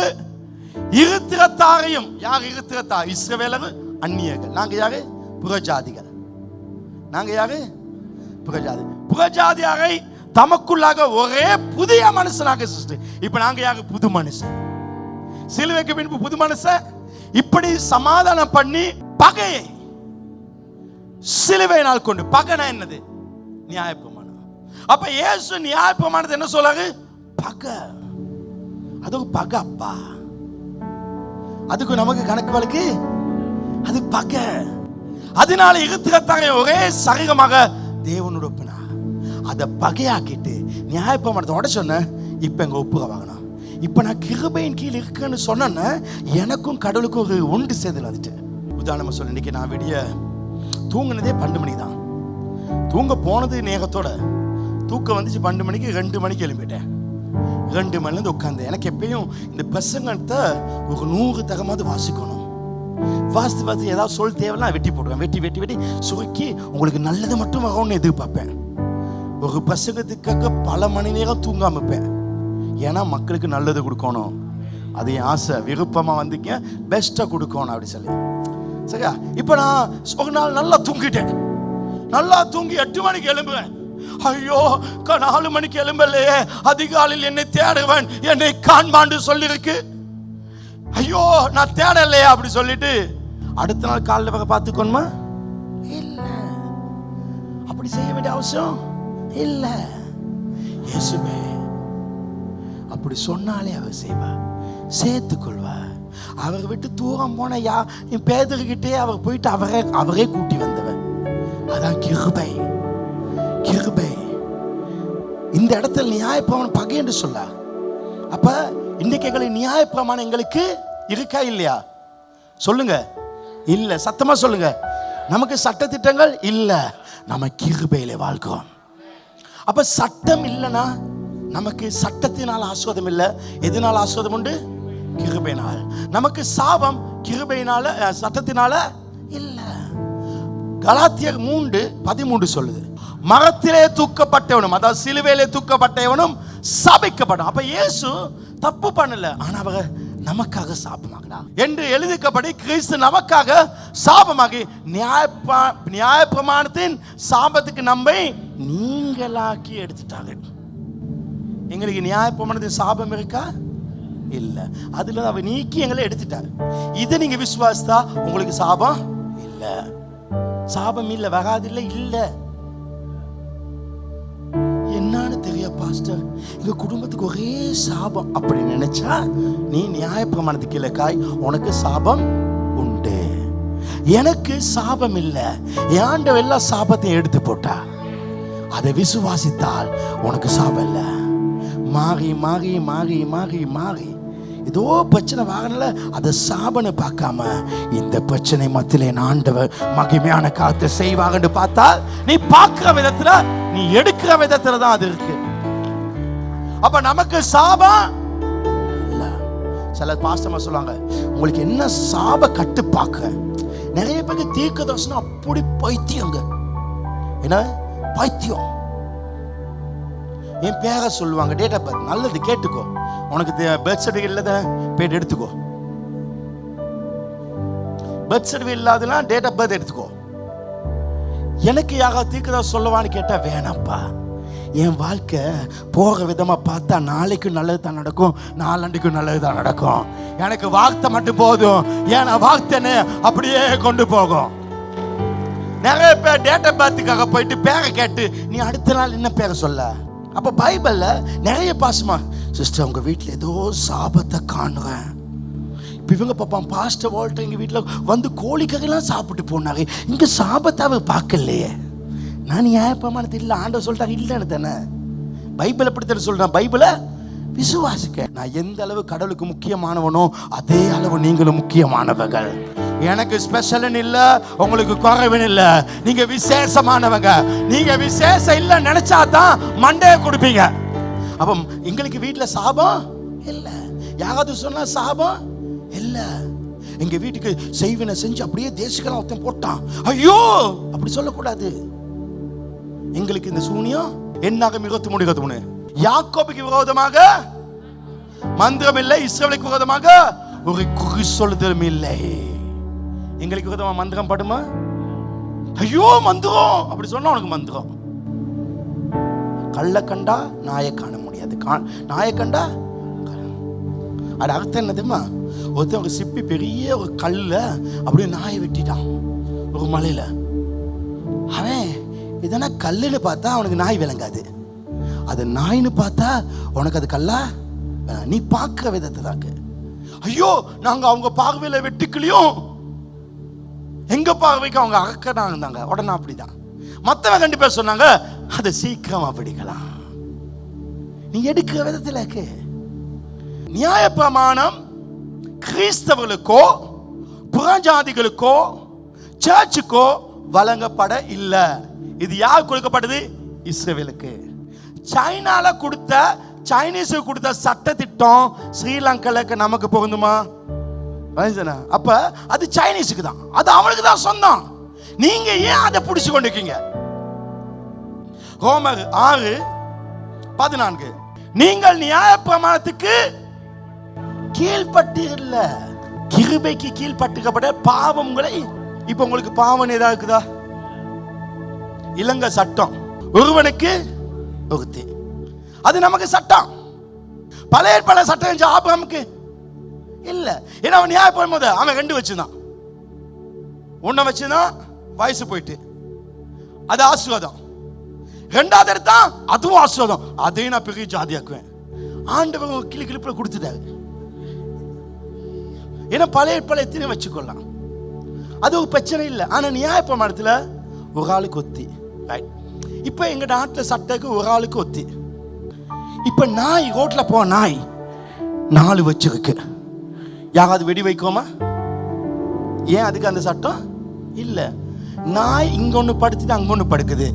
இருத்திரத்தாரையும். யார் இருத்திரத்தார்? இஸ்ரவேலர், அந்நியர்கள். நாங்க யாரு? புறஜாதிகள். நாங்க யாரு? புறஜாதி. புறஜாதியாரை தமக்குள்ளாக ஒரே புதிய மனுஷனாக சிருஷ்டி. இப்ப நாங்க யாரு? புது மனுஷன். சிலுவைக்கு பின்பு புது மனுஷன். இப்படி சமாதானம் பண்ணி பகையை சிலுவையினால் கொண்டு. பகைனா என்னது? நியாயப்பிரமாணம். அப்ப இயேசு நியாயப்பிரமாணத்தை என்ன சொல்றாரு? பகை. அதுக்கு பகை அப்பா, அதுக்கு நமக்கு கணக்கு வழக்கு, அது பகை. அதனால இருத்திரத்தாரை ஒரே சரீரமாக தேவனோட ஒப்பினா. அதை பகையாக்கிட்டு நியாயப்பிரமாணத்தோட சொன்ன. இப்ப எங்க ஒப்புக வாங்கணும். இப்ப நான் கிருபையின் கீழ் இருக்குன்னு சொன்ன, எனக்கும் கடவுளுக்கும் ஒரு ஒன்று சேர்ந்து வந்துட்டு. உதாரணமா சொல்ல, இன்னைக்கு நான் விடிய தூங்கினதே 12 மணிக்கு தான். தூங்க போனது நேரத்தோட தூக்கம் வந்துச்சு 12 மணிக்கு. 2 மணிக்கு எழும்பிட்டேன். 2 மணிலேருந்து உட்காந்து எனக்கு எப்பயும் இந்த பிரசங்கத்தை ஒரு 100 தகமாவது வாசிக்கணும். வாசித்து ஏதாவது சொல் தேவைன்னா வெட்டி போடுவேன். வெட்டி சுருக்கி உங்களுக்கு நல்லது மட்டும் ஆகும்னு எதிர்பார்ப்பேன். ஒரு பிரசங்கத்துக்காக பல மணி நேரம் தூங்காம இருப்பேன். ஏன்னா மக்களுக்கு நல்லது கொடுக்கணும், அது என் ஆசை. விருப்பமா வந்தீங்க, பெஸ்டா கொடுக்கணும் அப்படி சொல்லி. சரியா? இப்ப நான் ஒரு நாள் நல்லா தூங்கிட்டேன். நல்லா தூங்கி 8 மணிக்கு எழும்புவேன். ஐயோ, 4 மணிக்கு எழும்பலையே, அதிகாலையில் என்னை தேடுவன், என்னை காண்பான்னு சொல்லிருக்கு. ஐயோ, நான் தேடலையா அப்படி சொல்லிட்டு அடுத்த நாள் காலையில் வகை பார்த்துக்கணுமா? இல்ல, அப்படி செய்ய வேண்டிய அவசியம் இல்ல. இயேசுவே அப்படி சொன்னாலே அவர் செய்வா, சேர்த்துக்கொள்வா. அவர் விட்டு தூரம் போன என் பேதர்கிட்டே அவர் போயிட்டு அவரே கூட்டி வந்தவர். அதான் கிருபை. கிருபை. இந்த இடத்துல நியாயப்பிரமாணம் பகை என்று சொல்ல. அப்ப இன்னைக்கு எங்களை நியாயப்பிரமாணம் எங்களுக்கு இருக்கா இல்லையா? சொல்லுங்க. இல்ல. சத்தமா சொல்லுங்க. நமக்கு சட்ட திட்டங்கள் இல்ல, நம்ம கிருபையில வாழ்கிறோம். அப்ப சட்டம் இல்லைன்னா நமக்கு சட்டத்தினால் ஆஸ்வாதம் இல்லை. எதனால் ஆஸ்வாதம் உண்டு? கிருபையினால். நமக்கு சாபம் கிருபையினால, சட்டத்தினால இல்ல. கலாத்தியர் 3:13 சொல்லுது, மரத்திலே தூக்கப்பட்டவனும், அதாவது சிலுவையிலே தூக்கப்பட்டவனும் சபிக்கப்படும். அப்ப இயேசு தப்பு பண்ணல, ஆனா அவர் நமக்காக சாபமாகடா என்று எழுதிக்கப்படி கிறிஸ்து நமக்காக சாபமாகி நியாயப்பிரமாணத்தின் சாபத்துக்கு நம்மை நீங்களாக்கி எடுத்துட்டாங்க. எங்களுக்கு நியாயப்பிரமாணத்தின் சாபம் இருக்கா? இல்ல. அதுல அவர் நீக்கி எங்களை எடுத்துட்டார். இதை நீங்க விசுவாசித்தா உங்களுக்கு சாபம் இல்ல. சாபம் இல்ல, வராதில்ல. இல்ல. என்னன்னு தெரிய பாஸ்டர், எங்க குடும்பத்துக்கு ஒரே சாபம் அப்படி நினைச்சா நீ நியாயப்பிரமாணத்துக்கு இல்லக்காய், உனக்கு சாபம் உண்டு. எனக்கு சாபம் இல்ல, ஆண்டவர் எல்லா சாபத்தையும் எடுத்து போட்டா. அதை விசுவாசித்தால் உனக்கு சாபம் இல்ல. மாறி மாறி மாறி மாறி மாறி ஏதோ பிரச்சனை வாங்கல, அதை சாபனை பார்க்காம இந்த பிரச்சனை மத்தியிலே ஆண்டவர் மகிமையான காரியத்தை செய்வாங்கன்னு பார்த்தா, நீ பார்க்கிற விதத்துல, நீ எடுக்கிற விதத்துல தான் அது இருக்கு. அப்ப நமக்கு சாபம் இல்ல. சில பாஸ்டர்மா சொல்லுவாங்க, உங்களுக்கு என்ன சாப கட்டு பார்க்க. நிறைய பேருக்கு தீர்க்க தரிசனம் அப்படி பைத்தியங்க. என்ன பைத்தியம்? என் பேரை சொல்லுவாங்க, டேட் ஆஃப் பர்த் நல்லது கேட்டுக்கோ, உனக்கு பர்த் சர்டிஃபிகேட் இல்லை போயிட்டு எடுத்துக்கோ. பர்த் சர்டிஃபிகேட் இல்லாதலாம் டேட் ஆஃப் பர்த் எடுத்துக்கோ. எனக்கு யாராவது தீர்க்கதரிசி சொல்லவான்னு கேட்டா வேணாம்ப்பா. என் வாழ்க்கை போகிற விதமா பார்த்தா நாளைக்கும் நல்லது தான் நடக்கும், நாளண்டைக்கும் நல்லது தான் நடக்கும். எனக்கு வார்த்தை மட்டும் போதும், ஏன்னா வார்த்தைன்னு அப்படியே கொண்டு போகும். நிறைய பேர் டேட் ஆஃப் பர்த்துக்காக போயிட்டு பேரை கேட்டு நீ அடுத்த நாள் என்ன பேரை சொல்ல. அப்ப பைபிள்ல நிறைய பாசமா, சிஸ்டர் உங்க வீட்டில் ஏதோ சாபத்தை காணுறேன். இப்போ இவங்க பாப்பான் பாஸ்டர் வால்டர் எங்கள் வீட்டில் வந்து கோழிக்கறிலாம் சாப்பிட்டு போனாரு, இங்கே சாபத்தை அவர் பார்க்கலையே. நான் நியாயப்பிரமாணத்தை இல்லை ஆண்டவர் சொல்லிட்டாங்க இல்லைன்னு தானே. பைபிளை எப்படித்தானே சொல்கிறேன், பைபிளை விசுவாசிக்க. நான் எந்த அளவு கடவுளுக்கு முக்கியமானவனோ அதே அளவு நீங்களும் முக்கியமானவர்கள். எனக்கு ஸ்பெஷல்னு இல்லை, உங்களுக்கு குறைவுன்னு இல்லை, நீங்க விசேஷமானவங்க. நீங்க விசேஷம் இல்லை நினைச்சா தான் மண்டையை கொடுப்பீங்க. அப்போ எங்களுக்கு வீட்டில் சாபம் இல்லை, யாராவது சொன்னா சாபம் இல்லை. எங்க வீட்டுக்கு செய்வினை செஞ்சு அப்படியே தேசிக்கலாம் ஒருத்தன் போட்டான், ஐயோ அப்படி சொல்லக்கூடாது. எங்களுக்கு இந்த சூனியம் என்னாகும் 23 யாக்கோபுக்கு விரோதமாக மந்திரம் இல்லை, இஸ்ரவேலுக்கு விரோதமாக ஒரு குறி சொல்லுதலும் இல்லை. எங்களுக்கு விரோதமாக மந்திரம் படுமா? ஐயோ மந்திரம் அப்படி சொன்னா உனக்கு மந்திரம். கள்ள கண்டா நாயை காண முடியாது, நாயை கண்டா அது அர்த்தம் என்ன தெரியுமா? ஒருத்தன் ஒரு சிப்பி பெரிய ஒரு கல்ல அப்படியே நாயை வெட்டிட்டான் ஒரு மலையில. அவன் இதனா கல்லுன்னு பார்த்தா அவனுக்கு நாய் விளங்காது, அது நாயின்னு பார்த்தா உனக்கு அது கல்லா. நீ பார்க்கிற விதத்தை தாக்கு. ஐயோ நாங்க அவங்க பார்வையில வெட்டிக்கலையும், எங்க பார்வைக்கு அவங்க அகக்கனா இருந்தாங்க. உடனே அப்படிதான் மற்றவங்க 2 பேர் சொன்னாங்க அதை சீக்கிரமா பிடிக்கலாம். நீ எடுக்கிற விதத்துல இருக்கு. நியாயப்பிரமாணம் கிறிஸ்தவர்களுக்கோ புறஜாதிகளுக்கோ சர்ச்சுக்கோ வழங்கப்பட இல்லை. இது யார் கொடுக்கப்பட்டது? இஸ்ரவேலுக்கு. சைனால கொடுத்த சைனீஸுக்கு கொடுத்த சட்ட திட்டம் ஸ்ரீலங்காவுக்கு நமக்கு பொருந்துமா? அப்ப அது சைனீஸுக்கு தான், அது அவனுக்கு தான் சொந்தம். நீங்க ஏன் அதை பிடிச்சு கொண்டிருக்கீங்க? ரோமர் 6:14 நீங்கள் நியாயப்பிரமாணத்துக்கு கீழ்பட்டீர்கள, கிருபைக்கு கீழ்பட்டுக்கப்பட்ட பாவம் உங்களை. இப்ப உங்களுக்கு பாவம் ஏதா இருக்குதா? இலங்கை சட்டம் ஒருவனுக்கு ஒருத்தி, அது நமக்கு சட்டம். பல சட்டம் ஆபிரகாமுக்கு இல்ல. ஏன்னா அவன் நியாயப்பிரமாணம் போது அவன் 2 வச்சுதான், ஒன்ன வச்சுதான் வயசு போயிட்டு அது ஆசீர்வாதம், 2வது எடுத்தா அதுவும் ஆசீர்வாதம், அதையும் நான் பெரிய ஜாதியாக்குவேன். ஆண்டவன் கிளிப்புல கொடுத்துட்டாரு. ஏன்னா பழைய எத்தனை வச்சுக்கொள்ளலாம், அது ஒரு பிரச்சனை இல்லை. ஆனா நியாயப்பிரமாணத்துல ஒரு ஆளுக்கு ஒத்தி. இப்ப எங்க நாட்டில் சட்டக்கு ஒரு ஆளுக்கு ஒத்தி. இப்ப நாய் ரோட்ல போ, நாய் 4 வச்சிருக்கு, யாராவது வெடி வைக்கோமா? ஏன் அதுக்கு அந்த சட்டம் இல்ல? நாய் இங்க ஒண்ணு படுத்துட்டு அங்க ஒண்ணு படுக்குது,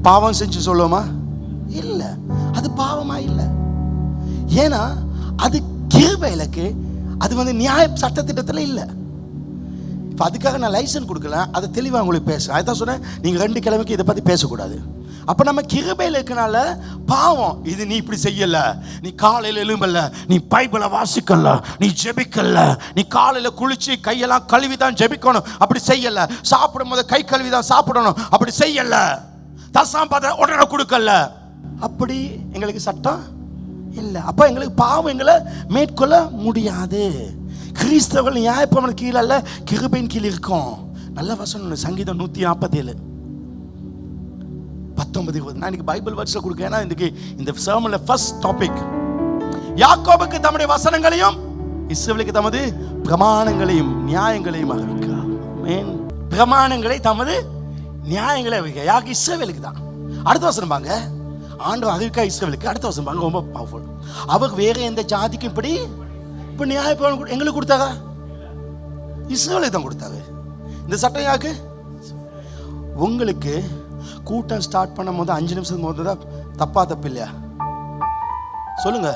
பாவம் செஞ்சு சொல்லுவோமா? இல்ல, அது பாவமா இல்ல. ஏன்னா அது கிருபையிலக்கு, அது நியாய சட்டத்திட்டத்தில் இல்லை. இப்போ அதுக்காக நான் லைசன்ஸ் கொடுக்கல, அதை தெளிவாக உங்களுக்கு பேசுகிறேன். அதுதான் சொன்னேன், நீங்கள் 2 கிழமைக்கு இதை பற்றி பேசக்கூடாது. அப்போ நம்ம கிருபையில் இருக்கனால பாவம் இது நீ இப்படி செய்யல, நீ காலையில் எழும்பல, நீ பைபிளை வாசிக்கல, நீ ஜெபிக்கல, நீ காலையில் குளிச்சு கையெல்லாம் கழுவி தான் ஜெபிக்கணும், அப்படி செய்யல. சாப்பிடும் போது கை கழுவி தான் சாப்பிடணும், அப்படி செய்யல. தசாம் பார்த்த உடனே கொடுக்கல, அப்படி எங்களுக்கு சட்டம் இல்லை. அப்போ எங்களுக்கு பாவம் எங்களை மேற்கொள்ள முடியாது. கிறிஸ்தவர்கள் நியாயப்பிரமாணம் கீழே அல்ல, கிருபையின் கீழ் இருக்கும். நல்ல வசனம் சங்கீதம் 147 19-20. நான் இன்னைக்கு பைபிள் வர்ஸ்ல கொடுக்க, ஏன்னா இன்னைக்கு இந்த சர்மன்ல ஃபர்ஸ்ட் டாபிக் யாக்கோபுக்கு தம்முடைய வசனங்களையும் இஸ்ரவேலுக்கு தமது பிரமாணங்களையும் நியாயங்களையும் அறிவிக்கிறார். ஆமென். பிரமாணங்களை தமது நியாயங்களை அறிவிக்க யாருக்கு? இஸ்ரவேலுக்கு தான். அடுத்த வசனம் பாங்க, ஆண்டவர் அறிவிக்கா இஸ்ரவேலுக்கு. அடுத்த வசனம் பாங்க, ரொம்ப பவர்ஃபுல். அவர் வேற எந்த ஜாதிக்கும் இப்படி இப்ப நியாயப்பிரமாணம் எங்களுக்கு கொடுத்தாங்க, இஸ்ரவேலுக்கு தான் கொடுத்தாங்க. இந்த சட்டம் யாருக்கு? உங்களுக்கு கூட்டம் ஸ்டார்ட் பண்ணும் போது 5 நிமிஷத்துக்கு முதல்ல தான் தப்பா தப்பு இல்லையா? சொல்லுங்க,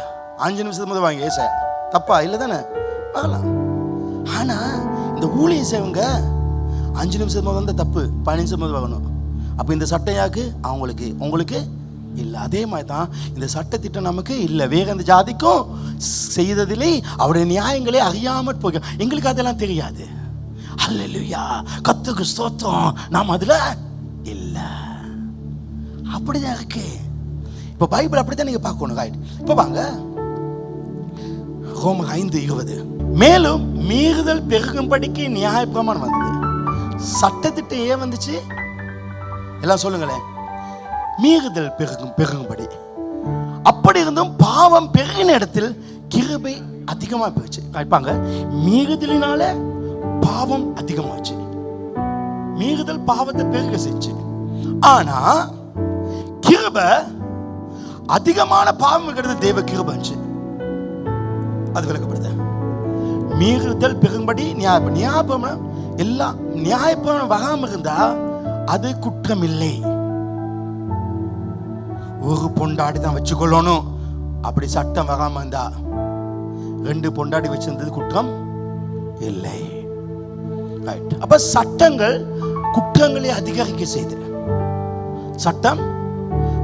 5 நிமிஷத்துக்கு முதல் வாங்க ஏச தப்பா இல்லை தானே? பார்க்கலாம். ஆனா இந்த ஊழியம் செய்வங்க 5 நிமிஷத்துக்கு முதல் தான் தப்பு, 15 நிமிஷம் முதல் வாங்கணும். அப்ப இந்த சட்டம் யாருக்கு? அவங்களுக்கு, உங்களுக்கு இல்லை. அதே மாதிரி தான் இந்த சட்டத்திட்டம் நமக்கு இல்லை. வேற அந்த ஜாதிக்கும் செய்ததிலே அவருடைய நியாயங்களே அறியாமற் போக, எங்களுக்கு அதெல்லாம் தெரியாது. அல்லேலூயா, கர்த்தருக்கு ஸ்தோத்திரம், நாம் அதுல இல்ல. அப்படிதான் இருக்கு. இப்ப பைபிள் அப்படித்தான் நீங்க பார்க்கணும். ரைட், இப்ப வாங்க ரோமர் 5:20. மேலும் மீறுதல் பெருகும்படிக்கு நியாயப்பிரமாணம் வந்தது. சட்டத்திட்டம் ஏன் வந்துச்சு? எல்லாம் சொல்லுங்களேன். மீறுதல் பெருகும்படி. அப்படி இருந்தும் பாவம் பெருகின இடத்தில் கிருபை அதிகமா போச்சு. கேட்பாங்க, மீறுதலினால பாவம் அதிகமாச்சு. மீறுதல் பாவத்தை பெருக செஞ்சு. ஆனா கிருபை அதிகமான பாவம் இருக்கிறது தேவ கிருபைச்சு. அது விளக்கப்படுது. மீறுதல் பெருகும்படி நியாயப்பிரமாணம் எல்லாம் நியாயப்பிரமாணம் வராம இருந்தா அது குற்றம் இல்லை. ஒரு பொண்டாடி தான் வச்சுக்கொள்ளணும். அப்படி சட்டம் வராம இருந்தா 2 பொண்டாடி வச்சிருந்தது குற்றம் இல்லை. அப்ப சட்டங்கள் குற்றங்களை அதிகரிக்க செய்து. சட்டம்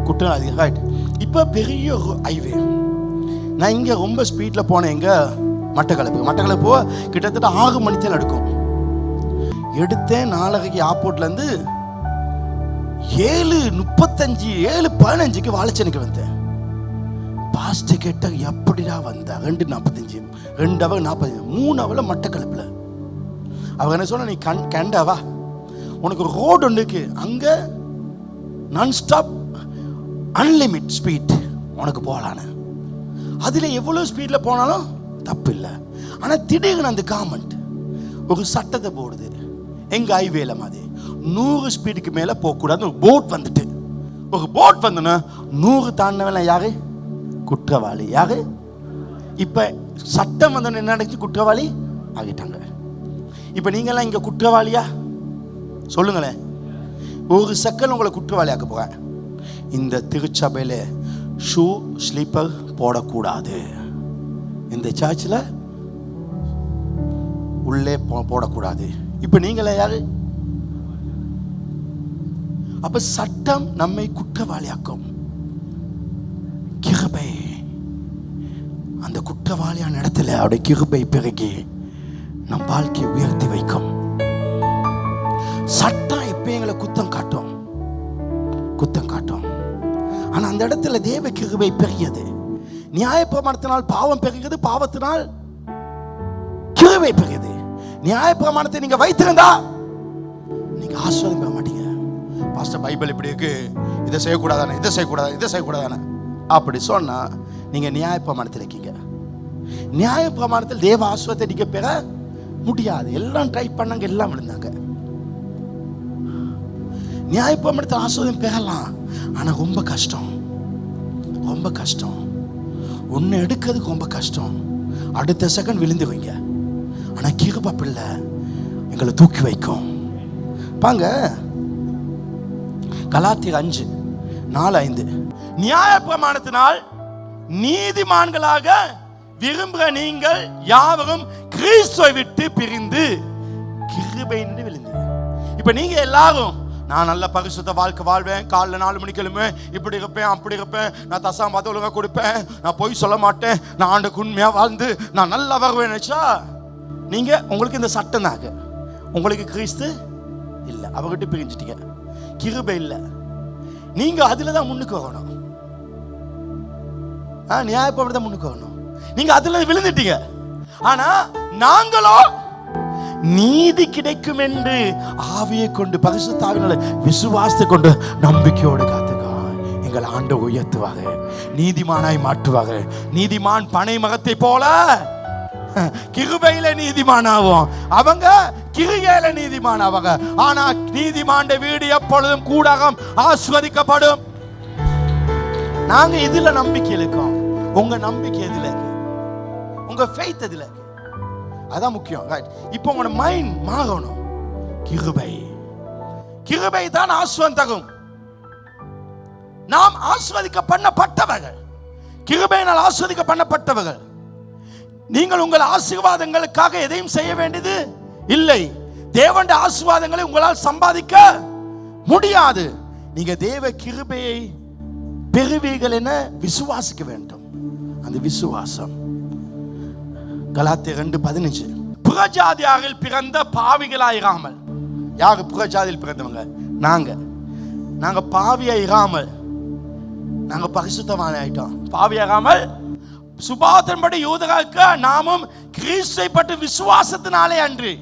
குற்றம் அதிகம். இப்ப பெரிய ஒரு ஹைவே. நான் இங்க ரொம்ப ஸ்பீட்ல போனேன். எங்க மட்டக்களப்பு கிட்டத்தட்ட 6 மணி நேரம் எடுக்கும். எடுத்தேன் 4:30 ஏர்போர்ட்ல இருந்து 7:35 7:15 வாழைச்சேனைக்கு வந்தேன். பாஸ்ட் கேட்ட எப்படிடா வந்தா? 2:45 2 ஹவர் 45 3 ஹவர்ல மட்டக்களப்புல. அவங்க என்ன சொன்னா, நீ கண்டாவா, உனக்கு ஒரு ரோடு ஒன்று இருக்கு, அங்க நான் ஸ்டாப் அன்லிமிட் ஸ்பீட் உனக்கு போகலான்னு. அதுல எவ்வளவு ஸ்பீட்ல போனாலும் தப்பு இல்லை. ஆனா திடீர்னு அந்த கவர்மெண்ட் ஒரு சட்டத்தை போடுது. எங்க ஹைவேல மாதிரி 100 ஸ்பீடுக்கு மேல போக கூடாது. ஒரு போட் வந்துட்டு, ஒரு போட் வந்துன்னா 100 தாண்டினவன் யாரு? குற்றவாளி. யாரு? இப்ப சட்டம் வந்தோன்னு என்ன நடந்துச்சு? குற்றவாளி ஆகிட்டாங்க. இப்ப நீங்க எல்லாம் இங்க குற்றவாளியா? சொல்லுங்களேன். ஒரு செகண்ட் உங்களை குற்றவாளி ஆக்க போறேன். இந்த திருச்சபையில ஷூ ஸ்லீப்பர் போடக்கூடாது. இந்த சர்ச்சில் உள்ளே போடக்கூடாது. இப்ப நீங்களே யாரு? அப்ப சட்டம் நம்மை குற்றவாளியாக்கும். கிருபை அந்த குற்றவாளியான இடத்துல அவருடைய கிருபை பெருகி நம் வாழ்க்கையை உயர்த்தி வைக்கும். சட்டம் எப்ப எங்களை குத்தம் காட்டும். ஆனா அந்த இடத்துல தேவ கிருபை பெருகியது. நியாயப்பிரமாணத்தினால் பாவம் பெருகிறது, பாவத்தினால் கிருபை பெருகியது. நியாயப்பிரமாணத்தை நீங்க வைத்திருந்தா நீங்க ஆசீர்வாதம் பெற மாட்டீங்க. பாஸ்டர் பைபிள் இப்படி இருக்கு, இதை செய்யக்கூடாதானே, இதை செய்யக்கூடாதானே அப்படி சொன்னா நீங்க நியாயப்பிரமாணத்தில் இருக்கீங்க. நியாயப்பிரமாணத்தில் தேவ ஆசீர்வாதத்தை நீங்க பெற முடியாது. எல்லாம் ட்ரை பண்ணாங்க, எல்லாம் விழுந்தாங்க. நியாயப்பிரமாணத்தில் ஆசீர்வாதம் பெறலாம், ஆனா ரொம்ப கஷ்டம். ஒன்னு எடுக்கிறதுக்கு ரொம்ப கஷ்டம். அடுத்த செகண்ட் விழுந்துவீங்க. ஆனா கிருபை பிள்ளை எங்களை தூக்கி வைக்கும். பாங்க கலாத்தியர் 5:4-5. நியாயப்பிரமாணத்தினால் நீதிமான்களாக விரும்புகிற நீங்கள் யாவரும் கிறிஸ்துவை விட்டு பிரிந்து கிருபையினின்று விழுந்து. இப்ப நீங்க எல்லாரும், நான் நல்ல பரிசுத்த வாழ்க்கை வாழ்வேன், காலைல 4 மணிக்கு எழும்பேன், இப்படி இருப்பேன், அப்படி இருப்பேன், நான் தசாம் பார்த்து ஒழுங்கா கொடுப்பேன், நான் பொய் சொல்ல மாட்டேன், நான் ஆண்டுக்கு உண்மையா வாழ்ந்து நான் நல்லா வருவேன் நினைச்சா நீங்க உங்களுக்கு இந்த சட்டம் தாங்க. உங்களுக்கு கிறிஸ்து இல்லை, அவர்கிட்ட பிரிஞ்சிட்டீங்க. கிருபை இல்லை. நீங்க அதுலதான் முன்னுக்கு வரணும். நியாயப்படி முன்னுக்கு வரணும். நீங்க அதுல விழுந்துட்டீங்க. ஆனா நாங்களோ நீதி கிடைக்கும் என்று ஆவியை கொண்டு பரிசுத்த ஆவியினால விசுவாசத்தை கொண்டு நம்பிக்கையோடு காத்துக்கான் எங்கள் ஆண்டவர் உயர்த்துவாங்க, நீதிமானாய் மாற்றுவாங்க. நீதிமான் பனை மரத்தை போல கிருபையில நீதிமானாவும், அவங்க கிருபையில நீதிமானாவாங்க. ஆனா நீதிமான் வீடு எப்பொழுதும் கூடாகம் ஆஸ்வதிக்கப்படும். நாங்க இதுல நம்பிக்கை இருக்கோம். உங்க நம்பிக்கை எதுல இருக்கு? உங்க ஃபெய்த் எதுல இருக்கு? அதான் முக்கியம். ரைட். இப்போ உங்களோட மைண்ட் மாறணும். கிருபை தான் ஆசீர்வாதம் தரும். நாம் ஆசீர்வதிக்க பண்ணப்பட்டவர்கள், கிருபையினால் ஆசீர்வதிக்க பண்ணப்பட்டவர்கள். நீங்கள் உங்கள் ஆசீர்வாதங்களுக்காக எதையும் செய்ய வேண்டியது இல்லை. தேவனுடைய ஆசீர்வாதங்களை உங்களால் சம்பாதிக்க முடியாது. நீங்க தேவ கிருபையை பெறுவீர்கள் என விசுவாசிக்க வேண்டும். அந்த விசுவாசம் கலாத்தியர் 2:15. புறஜாதியாரில் பிறந்த பாவிகளாயிராமல். யாரு புறஜாதியில் பிறந்தவங்க? நாங்க பாவியாயிராமல் நாங்க பரிசுத்தவான் ஆயிட்டோம். பாவியாகாமல் சுபாவத்தின்படி யூதர்களுக்கு நாமும் கிறிஸ்துவை பற்றி விசுவாசத்தினாலே அன்று.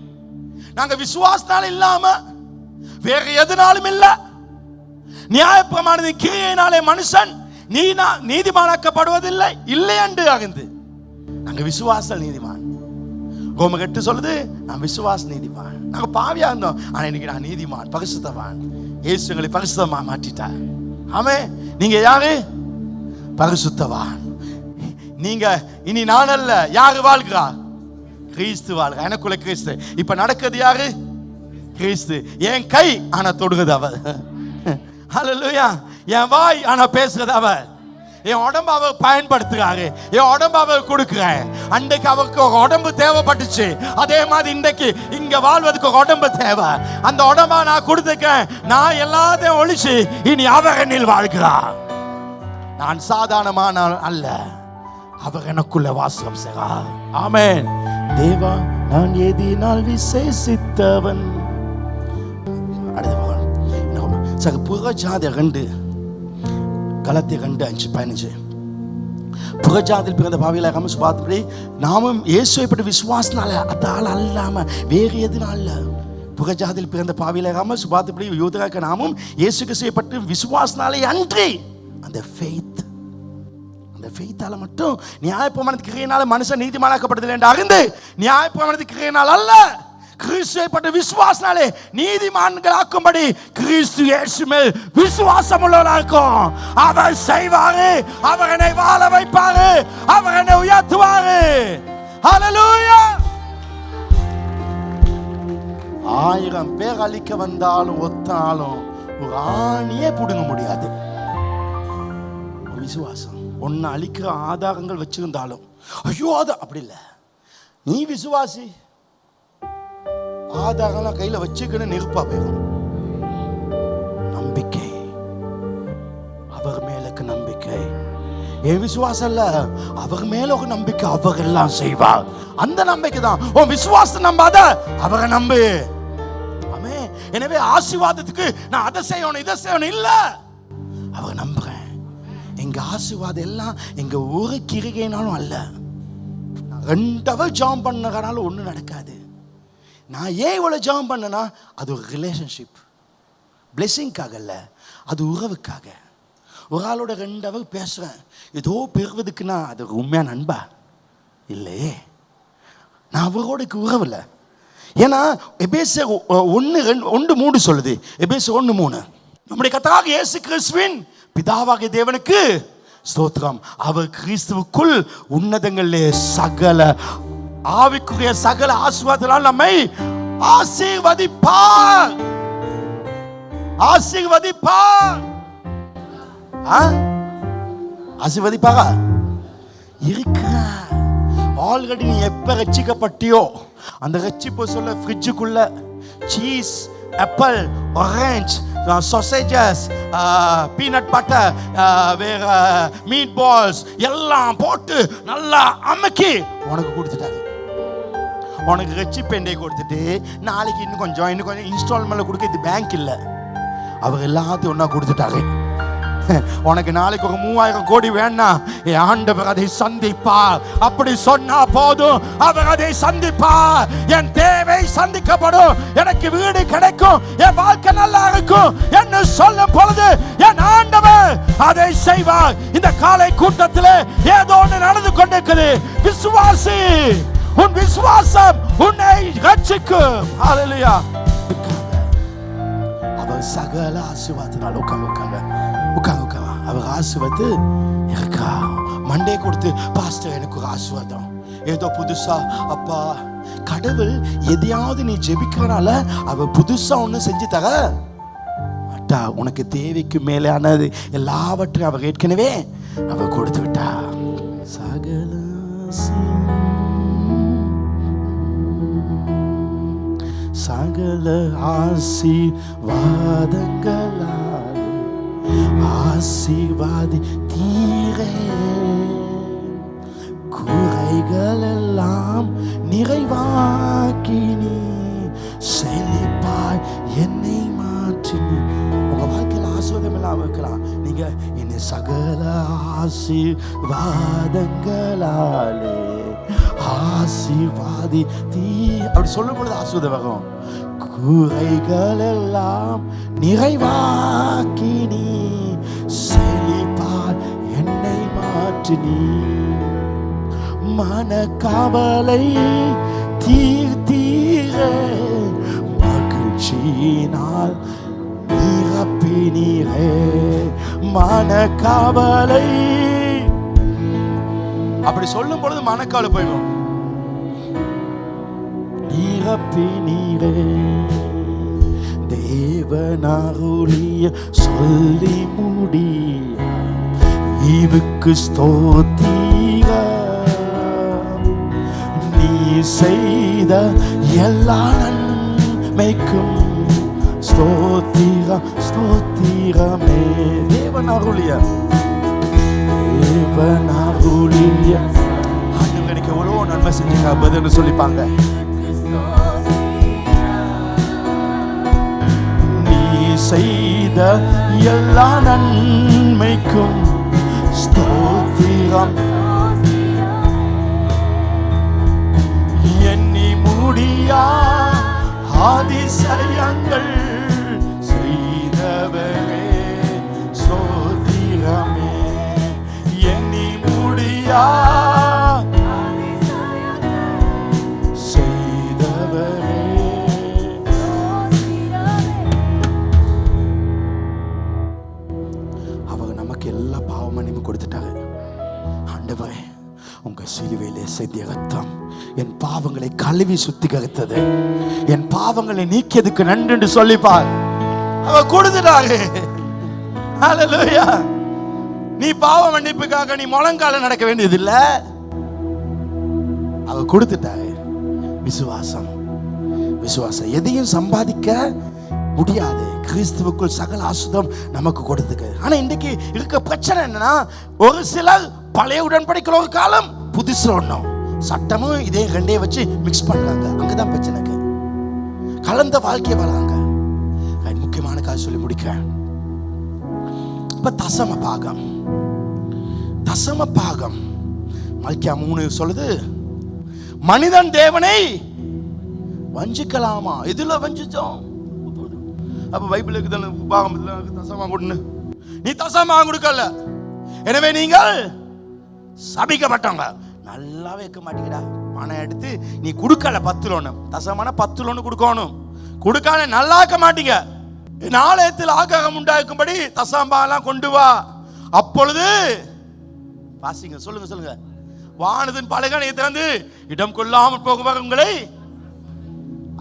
நாங்க விசுவாசத்தினால இல்லாம வேற எதனாலும் இல்ல. நியாயப்பிரமாணத்தின் கிரியையினாலே மனுஷன் நீதிமானாக்கப்படுவதில்லை இல்லை என்று அறிந்து நாங்க விசுவாச நீதிமான். ரோமர் 8 சொல்லுது, நான் விசுவாச நீதிமான். நாங்க பாவியா இருந்தோம், ஆனா இன்னைக்கு நான் நீதிமான், பரிசுத்தவான். இயேசு எங்களை பரிசுத்தமா மாற்றிட்டார். ஆமே. நீங்க யாரு? பரிசுத்தவான். நீங்க இனி நான் அல்ல, யாரு வாழ்கிறா? கிறிஸ்து வாழ்கிறா. எனக்குள்ள கிறிஸ்து. இப்ப நடக்கிறது யாரு? கிறிஸ்து. என் கை ஆனா தொடுகிறது அவர். ஹல்லேலூயா. என் வாய் ஆனா பேசுறது அவர். என் உடம்பு அவர் பயன்படுத்துறாரு. என் உடம்பு அவர் கொடுக்குறேன். அன்றைக்கு அவருக்கு ஒரு உடம்பு தேவைப்பட்டுச்சு, அதே மாதிரி இன்றைக்கு இங்க வாழ்வதற்கு ஒரு உடம்பு தேவை. அந்த உடம்பா நான் கொடுத்துருக்கேன். நான் எல்லாத்தையும் ஒழிச்சு இனி அவர் என்னில் வாழ்கிறார். நான் சாதாரணமான அல்ல, அவர் எனக்குள்ள வாசம் செய்கிறார். ஆமென். தேவா, நான் எதினால் விசேஷித்தவன். அடுத்த புறஜாதி 2 கலாத்திய 2:5-15. புறஜாதியில் பிறந்த பாவிகளாகாமல் சுபாவத்தின்படி நாமும் இயேசுவை பற்றி விசுவாசனால, அதால் அல்லாம வேறு எதுனால. புறஜாதியில் பிறந்த பாவிகளாகாமல் சுபாவத்தின்படி யூதர்களுக்கு நாமும் இயேசு கிறிஸ்துவை பற்றி விசுவாசனாலே அன்றி. அந்த ஃபெய்த்தால மட்டும் நியாயப்பிரமாணத்துக்கு கிரியையினால மனுஷன் நீதிமானாக்கப்படுதல் என்று அறிந்து, நியாயப்பிரமாணத்துக்கு கிரியையினால் அல்ல, கிறிஸ்துவை பற்றி விசுவாசனாலே நீதிமான்களாக்கும்படி கிறிஸ்து இயேசு மேல் விசுவாசம் உள்ளவராக்கும். அவர் செய்வாரு, அவர் என்னை வாழ வைப்பாரு, அவர் என்னை உயர்த்துவாரு. ஹல்லேலூயா. 1000 பேர் அழிக்க வந்தாலும் ஒத்தாலும் ஒரு ஆணியே புடுங்க முடியாது. விசுவாசம். ஒன்னு அழிக்கிற ஆதாரங்கள் வச்சிருந்தாலும் ஐயோ அது அப்படி இல்லை. நீ விசுவாசி, ஆதாரம்லாம் கையில வச்சுக்கணும், நெருப்பா போயிடும். நம்பிக்கை, அவர் மேலுக்கு நம்பிக்கை. என் விசுவாசம் இல்ல, அவர் மேல ஒரு நம்பிக்கை. அவர் எல்லாம் செய்வார். அந்த நம்பிக்கை தான். உன் விசுவாசத்தை நம்பாத, அவரை நம்பு. ஆமே. எனவே ஆசீர்வாதத்துக்கு நான் அதை செய்யணும் இதை செய்யணும் இல்ல, அவர் நம்புறேன். எங்க ஆசீர்வாதம் எல்லாம் எங்க ஒரு கிரிகைனாலும் அல்ல. 2 hour ஜாம் பண்ணனால ஒன்றும் நடக்காது. நான் ஏன் இவ்வளவு ஜாம் பண்ணனா, அது ஒரு ரிலேஷன்ஷிப், பிளெஸிங்காக இல்லை, அது உறவுக்காக. ஒரு ஆளோட 2 hour பேசுறேன், ஏதோ பெறுவதுக்குன்னா அது உண்மையான நண்பா இல்லையே. நான் அவரோட உறவு இல்லை. ஏன்னா எபேசியர் 1:3 சொல்லுது. எபேசியர் 1:3 நம்முடைய கர்த்தராகிய இயேசு கிறிஸ்துவின் பிதாவாகிய தேவனுக்கு ஸ்தோத்திரம், அவர் கிறிஸ்துவுக்குள் உன்னதங்களிலே சகல ஆவிக்குரிய சகல ஆசீர்வாதத்தால் நம்மை ஆசீர்வதிப்பார். ஆசீர்வதிப்பாரா? இருக்கிறார். ஆல்ரெடி நீ எப்ப ரட்சிக்கப்பட்டியோ அந்த ரட்சிப்பு சொல்ல ஃப்ரிட்ஜுக்குள்ள cheese, apple, orange, sausages, peanut butter, வேற மீட் பால்ஸ் எல்லாம் போட்டு நல்லா அமுக்கி உனக்கு கொடுத்துட்டாரு. உனக்கு ரட்சிப்பேண்டை கொடுத்துட்டு நாளைக்கு இன்னும் கொஞ்சம் இன்ஸ்டால்மெண்ட்ல கொடுக்க இது பேங்க் இல்லை, அவர் எல்லாத்தையும் ஒன்னா கொடுத்துட்டாரு. உனக்கு நாளைக்கு ஒரு 3000 கோடி வேணாம், என் ஆண்டவர் அதை சந்திப்பார். அப்படி சொன்னா போதும், அவர் அதை சந்திப்பார். என் தேவை சந்திக்கப்படும், எனக்கு வீடு கிடைக்கும், என் வாழ்க்கை நல்லா இருக்கும் என்று சொல்லும் பொழுது என் ஆண்டவர் அதை செய்வார். இந்த காலை கூட்டத்தில் ஏதோ ஒன்று நடந்து கொண்டிருக்குது. விசுவாசி, உன் விசுவாசம் உன்னை ரட்சிக்கும். ஹல்லேலூயா. அவர் சகல ஆசீர்வாதத்தினால் உட்காங்க. அவர் ஆசீர்வாது இருக்கா? மண்டே கொடுத்து பாஸ்டர் எனக்கு ஒரு ஆசீர்வாதம் ஏதோ புதுசா. அப்பா, கடவுள் எதையாவது நீ ஜெபிக்கிறனால அவர் புதுசா ஒண்ணு செஞ்சு தர மாட்டா. உனக்கு தேவைக்கு மேலானது எல்லாவற்றையும் அவர் ஏற்கனவே அவர் கொடுத்து விட்டா. சகல சகல ஆசீர்வாதங்களா ஆசீர்வாதி தீரே, குறைகள் எல்லாம் நிறைவாக ஆசீர்வாதங்களாலே ஆசீர்வாதி தீ. அப்படி சொல்லும் பொழுது ஆசீர்வாதம் வரும். குறைகள் எல்லாம் நிறைவாக்கி நீ செழிப்பால் என்னை மாற்றி நீ மனக்கவலை தீர்த்தீரே மகிழ்ச்சியினால் நிரப்பினீரே மனக்கவலை. அப்படி சொல்லும் பொழுது மனக்கவலை போயிடும். நிரப்பினீரே தேவனருளிய சொல்லி முடி இவுக்கு ஸ்தோத்திரம். நீ செய்த எல்லா நன்மைக்கும் ஸ்தோத்திரம் ஸ்தோத்திரமே. தேவனருளிய எனக்கு எவ்வளோ நன்மை செஞ்சீங்க பதில்னு சொல்லிப்பாங்க. நீ செய்த எல்லா நன்மைக்கும் ஸ்தோத்திரம். எண்ணி முடியா அதிசயங்கள் செய்தவரே ஸ்தோத்திரமே. எண்ணி முடியா செய்தவரே. அவங்க நமக்கு எல்லா பாவ மன்னிப்பு கொடுத்துட்டாங்க. ஆண்டவரே, உங்க சிலுவையிலே சிந்திய ரத்தம் என் பாவங்களை கழுவி சுத்திகரித்தது, என் பாவங்களை நீக்கியதுக்கு நன்றி என்று சொல்லிப்பார். அவ கொடுத்துட்டாங்க. ஹல்லேலூயா. நீ பாவ மன்னிப்புக்காக நீ முழங்கால நடக்க வேண்டியது இல்ல, அவ கொடுத்துட்டாங்க. விசுவாசம் விசுவாசம் எதையும் சம்பாதிக்க முடியாது. கிறிஸ்துவுக்குள் சகல ஆசுதம் நமக்கு கொடுத்துக்கு. ஆனா இன்றைக்கு இருக்க பிரச்சனை என்னன்னா, ஒரு சிலர் பழைய உடன்படிக்கிற ஒரு காலம், புதுசு ஒண்ணும், சட்டமும் இதே ரெண்டே வச்சு மிக்ஸ் பண்றாங்க. அங்கதான் பிரச்சனைக்கு கலந்த வாழ்க்கையை வராங்க. முக்கியமான காசு சொல்லி முடிக்கிறேன். இப்ப தசம பாகம். தசம பாகம் மல்கியா 3 சொல்லுது, மனிதன் தேவனை வஞ்சிக்கலாமா? இதுல வஞ்சிச்சோம். அப்ப பைபிளுக்கு பாகம் தசமா கொடுன்னு, நீ தசமா கொடுக்கல, எனவே நீங்கள் சபிக்கப்பட்டவங்க. நல்லா வைக்க மாட்டேங்கடா. பணம் எடுத்து நீ கொடுக்கல 10 லோனு, தசமான 10 லோனு கொடுக்கணும். கொடுக்கால நல்லாக்க மாட்டீங்க. நாளையத்தில் ஆகாரம் உண்டாக்கும்படி தசமாலாம் கொண்டு வா. அப்பொழுது வாசிங்க, சொல்லுங்க சொல்லுங்க. வானத்தின் பலகனை திறந்து இடம் கொள்ளாமல் போகுவார் உங்களை.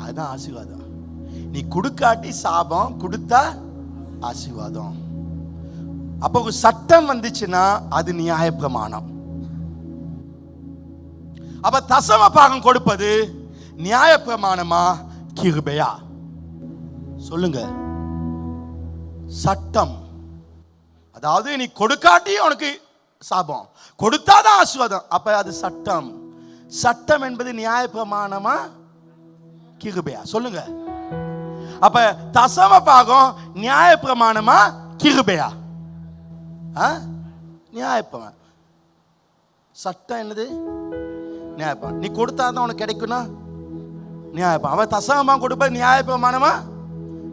அதுதான் ஆசீர்வாதம். நீ கொடுக்காட்டி சாபம், கொடுத்தா ஆசீர்வாதம். அப்போ ஒரு சட்டம் வந்துச்சுன்னா அது நியாய பிரமாணம். அப்ப தசம பாகம் கொடுப்பது நியாய பிரமாணமா கிருபையா? சொல்லுங்க. சட்டம். அதாவது நீ கொடுக்காட்டி உனக்கு சாபம், கொடுத்தாதான் ஆசீர்வாதம். அப்ப அது சட்டம். சட்டம் என்பது நியாய பிரமாணமா கிருபையா? சொல்லுங்க. அப்ப தசம பாகம் நியாய பிரமாணமா கிருபையா? நியாய பிரமாணம். சட்டம் என்னது? நியாயப்பா. நீ கொடுத்தாதான் உனக்கு கிடைக்கும்னா நியாயப்பா. அவன் தசமா கொடுப்ப நியாய பிரமாணமா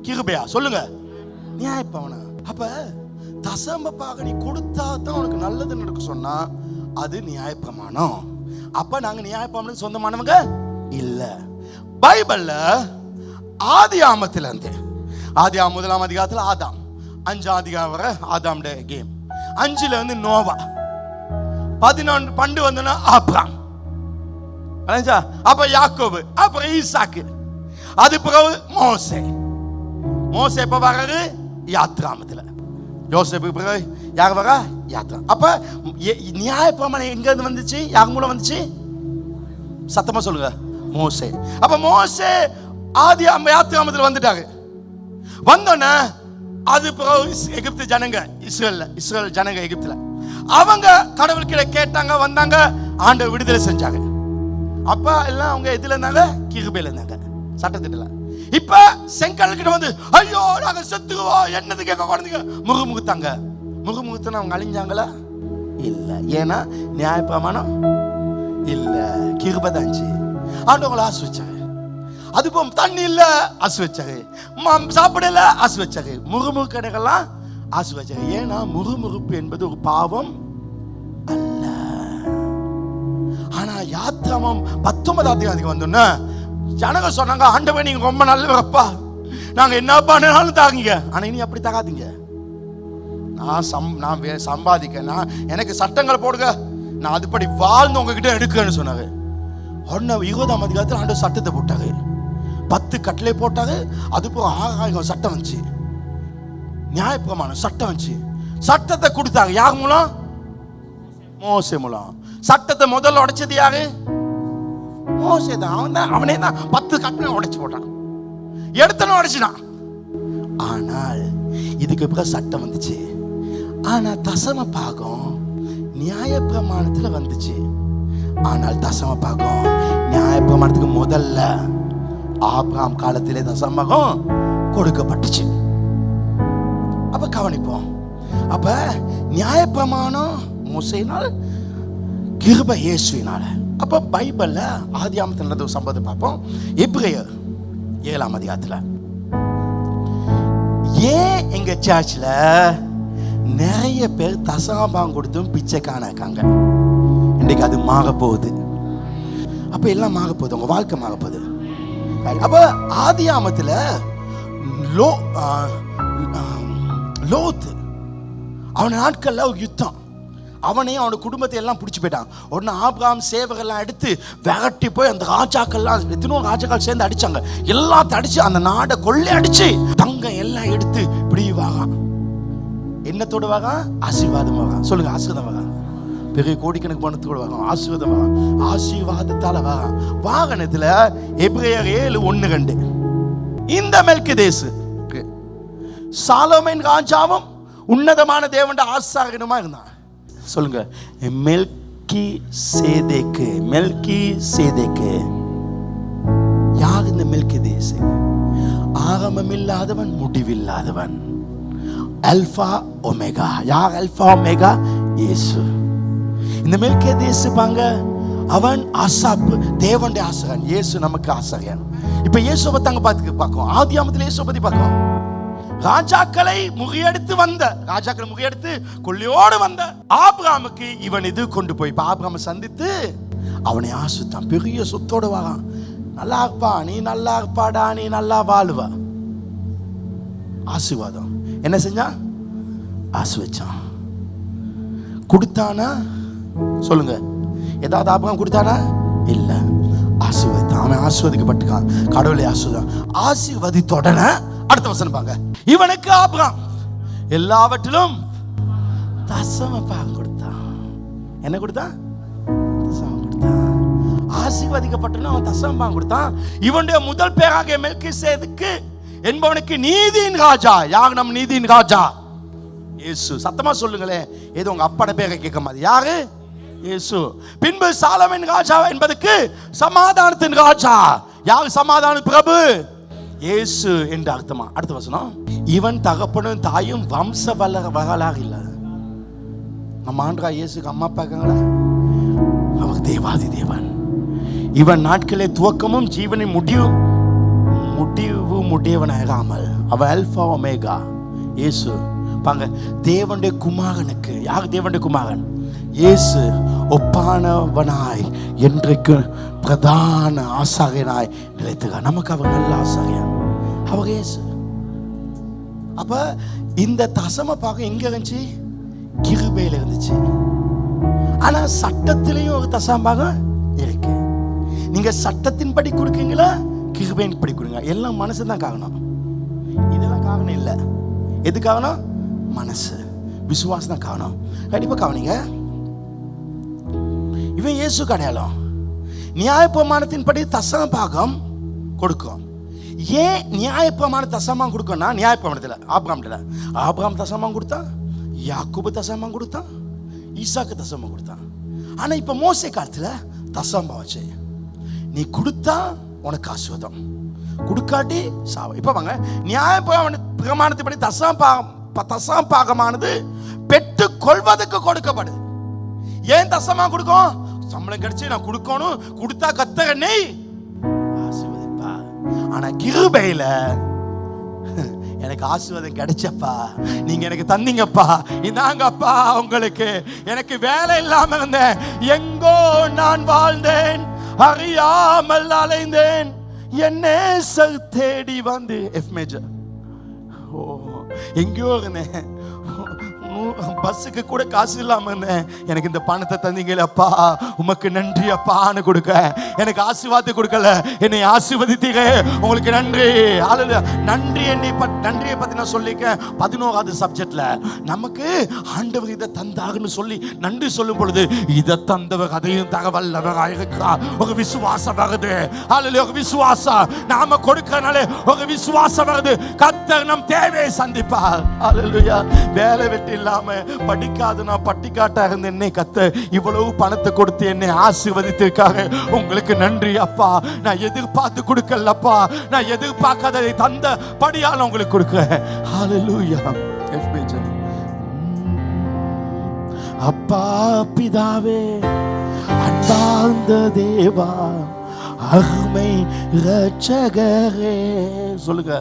கிருபையா? சொல்லுங்க. நியாயப்பவனா. அப்ப தசம பாக நீ கொடுத்தா தான் உனக்கு நல்லது நடக்க சொன்னா அது நியாய பிரமாணம். அப்ப நாங்க நியாய பிரமாணம் சொந்தமானவங்க இல்ல. பைபிள்ல ஆதி ஆமத்துல இருந்து, ஆதி 1ஆம் அதிகாரத்துல ஆதாம், 5ஆம் அதிகாரம் வரை ஆதாம் கேம், 5ல வந்து நோவா, 11 பண்டு வந்தோன்னா ஆபிரகாம், அப்ப யாக்கோபு, அப்புறம் ஈசாக்கு, அது பிறகு மோசே. மோசே எப்ப வர்றாரு? யாத்ராமத்துல. யோசேப்பு பிறகு யார் வர? யாத்ரா. அப்ப நியாய பிரமாணம் எங்க இருந்து வந்துச்சு? யார் மூலம் வந்துச்சு? சத்தமா சொல்லுங்க. மோசே. அப்ப மோசே ஆதி யாத்ராமத்துல வந்துட்டாங்க. வந்தோன்னா அது பிறகு எகிப்து ஜனங்க, இஸ்ரேல் ஜனங்க எகிப்துல, அவங்க கடவுள்கிட்ட கேட்டாங்க, வந்தாங்க, ஆண்டவர் விடுதலை செஞ்சாங்க. அப்ப எல்லாம் அவங்க எதுல இருந்தாங்க? கிருபையில இருந்தாங்க, சட்டத்திட்டல. இப்ப செங்கல் கிட்ட வந்து ஐயோ நாங்க செத்துக்குவோம், என்னது கேட்க குழந்தைங்க முகமுகுத்தாங்க. முகமுகுத்தன அவங்க அழிஞ்சாங்களா? இல்ல. ஏன்னா நியாயப்பிரமாணம் இல்ல, கிருபை தான்ச்சு. ஆண்டவங்களை ஆசிர்வச்சாரு. அதுபோ தண்ணி இல்ல ஆசிர்வச்சாரு, சாப்பிடல ஆசிர்வச்சாரு, முறுமுறு கடைகள்லாம் ஆசிர்வச்சாரு. ஏன்னா முறுமுறுப்பு என்பது ஒரு பாவம் அல்ல. ஆனா யாத்திராமம் 19 அதிகாரத்துக்கு வந்தோன்னா ஜனங்க சொன்னாங்க, ஆண்டவன் நீங்க ரொம்ப நல்லவரப்பா, நாங்க என்ன பண்ணாலும் தாங்க. ஆனா இனி அப்படி தகாதீங்க. நான் சம்பாதிக்க, நான் எனக்கு சட்டங்களை போடுங்க, நான் அதுபடி வாழ்ந்து உங்ககிட்ட எடுக்கன்னு சொன்னாரு. உடனே 20ஆம் அதிகாரத்தில் ஆண்டவர் சட்டத்தை போட்டாரு. 10 கட்டளை போட்டாரு. அதுபோல் 6000 சட்டம் வந்துச்சு. நியாயப்பிரமாணம் சட்டம் வந்துச்சு. சட்டத்தை கொடுத்தாங்க யார் மூலம்? மோசே மூலம். சட்டத்தை முதல்ல உடைச்சது யாரு? மோசே தான். அவனே தான் 10 கட்டளை உடைச்சு போட்டான், எடுத்தனும் உடைச்சினான். ஆனால் இதுக்கு பிறகு சட்டம் வந்துச்சு. ஆனா தசம பாகம் நியாயப்பிரமாணத்துல வந்துச்சு. ஆனால் தசம பாகம் நியாயப்பிரமாணத்துக்கு முதல்ல ஆபிரகாம் காலத்திலே தசமகம் கொடுக்கப்பட்டுச்சு. அப்ப கவனிப்போம். அப்ப நியாயப்பிரமாணம் மோசேயினால், கிருபை இயேசுவினால. அப்ப பைபிள்ல ஆதியாகமத்துல நடந்த ஒரு சம்பவத்தை பார்ப்போம். எபிரேயர் 7ஆம் அதிகாரத்துல. ஏன் எங்க சர்ச்ல நிறைய பேர் தசமபாகம் கொடுத்தும் பிச்சைக்கான இருக்காங்க? இன்னைக்கு அது மாற போகுது. அப்ப எல்லாம் மாற போகுது, உங்க வாழ்க்கை மாற போகுது. அப்ப ஆதியாகமத்துல லோத்து அவன நாட்கள்ல ஒரு யுத்தம், அவனையும் அவனோட குடும்பத்தை எல்லாம் பிடிச்சி போயிட்டான். உடனே ஆபிரகாம் சேவகெல்லாம் எடுத்து விரட்டி போய் அந்த ராஜாக்கள்லாம் எத்தனோ ராஜாக்கள் சேர்ந்து அடிச்சாங்க. எல்லாத்தையும் அடிச்சு அந்த நாடை கொள்ளை அடிச்சு தங்கம் எல்லாம் எடுத்து இப்படி வாங்க. என்னத்தோட வாங்க? ஆசீர்வாதம் வாங்க. சொல்லுங்க, ஆசீர்வாதம் வாங்க. பெரிய கோடிக்கணக்கு பணத்தோட வாங்க, ஆசீர்வாதம் வாங்க. ஆசீர்வாதத்தால வாங்க. வாகனத்துல எபிரேயர் 7:1-2 இந்த மெல்கிதேசு சாலோமோன் ராஜாவும் உன்னதமான தேவனுடைய ஆசாரியனுமா இருந்தான். சொல்லுங்க, மெல்கிசேதேக்கு. மெல்கிசேதேக்கு யார்? இந்த மெல்கிதேசு ஆரம்பம் இல்லாதவன், முடிவில்லாதவன், அல்பா ஒமேகா. யார் அல்பா ஒமேகா? இயேசு. இந்த மெல்கிதேசு பாங்க, அவன் ஆசாப்பு, தேவனுடைய ஆசாரியன். இயேசு நமக்கு ஆசாரியன். இப்ப இயேசுவை பத்தி பார்க்கும். ஆதியாகமத்தில் இயேசுவை பத்தி பார்க்கும். ராஜாக்களை முறியடித்து வந்த, ராஜாக்களை முறியடித்து கொள்ளையோடு வந்த ஆபிரகாமுக்கு இவன் இது கொண்டு போய் ஆபிரகாமை சந்தித்து அவனை ஆசிர்வதித்தான். பெரிய சொத்தோட வரான். நல்லா இருப்பா, நீ நல்லா இருப்பாடா, நீ நல்லா வாழுவா. ஆசீர்வாதம். என்ன செஞ்சான்? ஆசீர்வதிச்சான். கொடுத்தானா? சொல்லுங்க, ஏதாவது ஆபிரகாம் கொடுத்தானா? இல்ல. ஆசீர்வதித்தான். அவன் ஆசீர்வதிக்கப்பட்டிருக்கான். கடவுளை ஆசீர்வாதம். ஆசீர்வதித்தோடன அடுத்த வசனம் பாங்க. இவனுக்கு ஆபிரகாம் எல்லாவற்றிலும் தசம பாகம் கொடுத்தான். என்ன கொடுத்தான்? தசமம் கொடுத்தான். ஆசீர்வதிக்கப்பட்டவன் அவன் தசம பாகம் கொடுத்தான். இவனுடைய முதல் பேராகிய மெல்கிசேதேக்கு என்பவனுக்கு நீதியின் ராஜா. யார் நம் நீதியின் ராஜா? இயேசு. சத்தமா சொல்லுங்களேன், ஏதோ உங்க அப்பாட பேரை கேட்க மாதிரி. யாரு? இயேசு. பின்பு சாலோமோன் ராஜா என்பதற்கு சமாதானத்தின் ராஜா. யார் சமாதான பிரபு? இயேசு என்று அர்த்தமா. அடுத்த வசனம், இவன் தகப்பனும் தாயும் வம்ச வரலாறு இல்ல. நம்ம ஆண்டவராகிய இயேசுக்கு அம்மா அப்பா இருக்காங்களா? அவர் தேவாதி தேவன். இவன் நாட்களே துவக்கமும் ஜீவனின் முடிவு முடியவனாகாமல் அவன் அல்பா ஒமேகா. இயேசு பாங்க, தேவனுடைய குமாரனுக்கு. யார் தேவனுடைய குமாரன்? இயேசு ஒப்பானவனாய் என்றைக்கு பிரதான ஆசாரியனாய் நிலைத்துக. நமக்கு அவர் நல்ல ஆசாரியன், அவர் இயேசு. அப்ப இந்த தசம பாகம் எங்க இருந்துச்சு? கிருபையில இருந்துச்சு. ஆனா சட்டத்திலையும் ஒரு தசம பாகம் இருக்கு. நீங்க சட்டத்தின்படி கொடுக்கீங்களா, கிருபையின் படி கொடுங்க. எல்லாம் மனசு தான் காரணம். இதெல்லாம் காரணம் இல்லை. எது காரணம்? மனசு, விசுவாசம் தான் காரணம். கண்டிப்பா கவனிங்க. இவன் இயேசு அடையாளம். நியாயப்பிரமாணத்தின்படி தசம பாகம் கொடுக்கும். ஏன் நியாயப்பிரமாண தசமம் கொடுக்கணும்னா, நியாயப்பிரமாணத்தில் ஆபிரகாம் தசமம் கொடுத்தான், யாக்கோபு தசமம் கொடுத்தான், ஈசாக்கு தசமம் கொடுத்தான். ஆனா இப்ப மோசே காலத்துல தசமம் வச்சு நீ கொடுத்தா உனக்கு ஆசீர்வாதம், கொடுக்காட்டி சாவ. இப்ப வாங்க, நியாயப்பிரமாணத்தின்படி தசம பாகமானது பெற்று கொள்வதற்கு கொடுக்கப்படுது. ஏன் தசமா கொடுக்கும்? சம்பளம் கிடைச்சு நான் கொடுக்கணும், கொடுத்தா கர்த்தர் என்னை ஆசீர்வதிப்பா. ஆனா கிருபையில எனக்கு ஆசீர்வாதம் கிடைச்சப்பா, நீங்க எனக்கு தந்தீங்கப்பா, இதாங்கப்பா உங்களுக்கு. எனக்கு வேலை இல்லாம இருந்தேன், எங்கோ நான் வாழ்ந்தேன், அறியாமல் அலைந்தேன், என்னே தேடி வந்து எஃப் மேஜர். ஓ, எங்கேயோ இருந்தேன், பஸ்ஸுக்கு கூட காசு இல்லாம இருந்தேன், எனக்கு இந்த பணத்தை தந்தீங்களப்பா, உமக்கு நன்றி அப்பான்னு கொடுக்க, எனக்கு ஆசீர்வாதத்தை கொடுக்கல, என்னை ஆசீர்வதித்தீங்க, உங்களுக்கு நன்றி. நன்றி. நன்றியை பத்தி நான் சொல்லிக்க 11வது சப்ஜெக்ட்ல நமக்கு ஆண்டவர் இதை தந்தாருன்னு சொல்லி நன்றி சொல்லும் பொழுது, இதை தந்தவர் அதையும் தகவல்லவராக இருக்கிறார். ஒரு விசுவாசம் வருது. ஒரு விசுவாசம் நாம கொடுக்கறனால ஒரு விசுவாசம் வருது. கர்த்தர் நம் தேவையை சந்திப்பார். வேலை வெட்டி இல்லாம படிக்காத நான் பட்டிக்காட்டா இருந்த என்னை கர்த்தர் இவ்வளவு பணத்தை கொடுத்து என்னை ஆசீர்வதித்திருக்காங்க. உங்களுக்கு நன்றி அப்பா. நான் எதிர்பார்த்து கொடுக்கலப்பா, நான் எதிர்பார்க்காததை தந்த படியால் உங்களுக்கு கொடுக்கிறேன். ஹல்லேலூயா. அப்பா பிதாவே, அன்பார்ந்த தேவா, அருமை இரட்சகரே, சொல்லுங்க.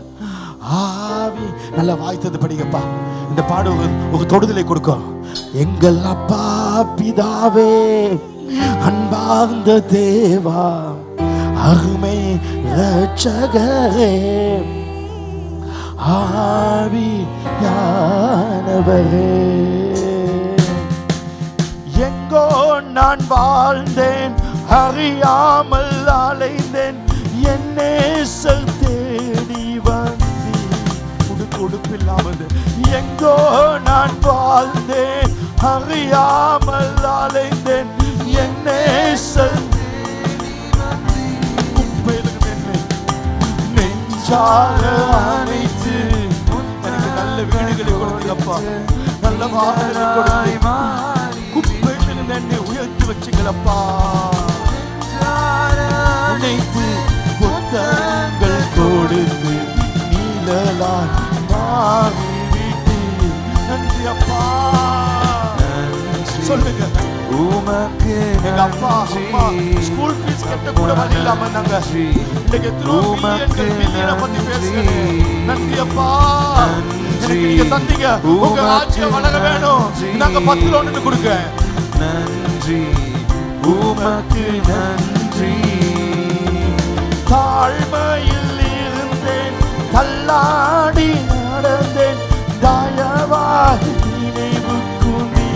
ஆவி நல்ல வாய்த்தது படிங்கப்பா. இந்த பாடு ஒரு தொடுதலை கொடுக்கும். எங்கள் அப்பா பிதாவே, அன்பார்ந்த தேவா, அருமை இரட்சகரே, ஆவியானவரே, எங்கோ நான் வாழ்ந்தேன், அறியாமல் அலைந்தேன், என்னே தேடி வந்து உடுப்பில்லாமல், எங்கோ நான் வாழ்ந்தேன், அறியாமல் அலைந்தேன், என்னே நெஞ்சார அனைத்து எனக்கு நல்ல வீடுகளை கொடுத்தப்பா, நல்ல வாகனங்களை கொடுத்து குப்பையிலிருந்து என்னை உயர்த்தி வச்சுங்களப்பா. அனைத்து புத்தகங்கள் கொடுத்து நீலலாய் மாறிவிட்டு நன்றி அப்பா. சொல்லுங்க. உமக்கு எங்க அப்பா அம்மா ஸ்கூல் ஃபீஸ் கட்ட கூட வழி இல்லாம இருந்தாங்க. இன்னைக்கு மில்லியனை பத்தி பேசுறேன். நன்றி அப்பா. எனக்கு நீங்க தந்தீங்க. உங்க ஆட்சியை வளர வேணும். நாங்க 10ல 1 கொடுங்க. நன்றி உமக்கு நன்றி. தாழ்மையில் இருந்தேன், தள்ளாடி நடந்தேன், தயவாய் நினைவுக்குனி.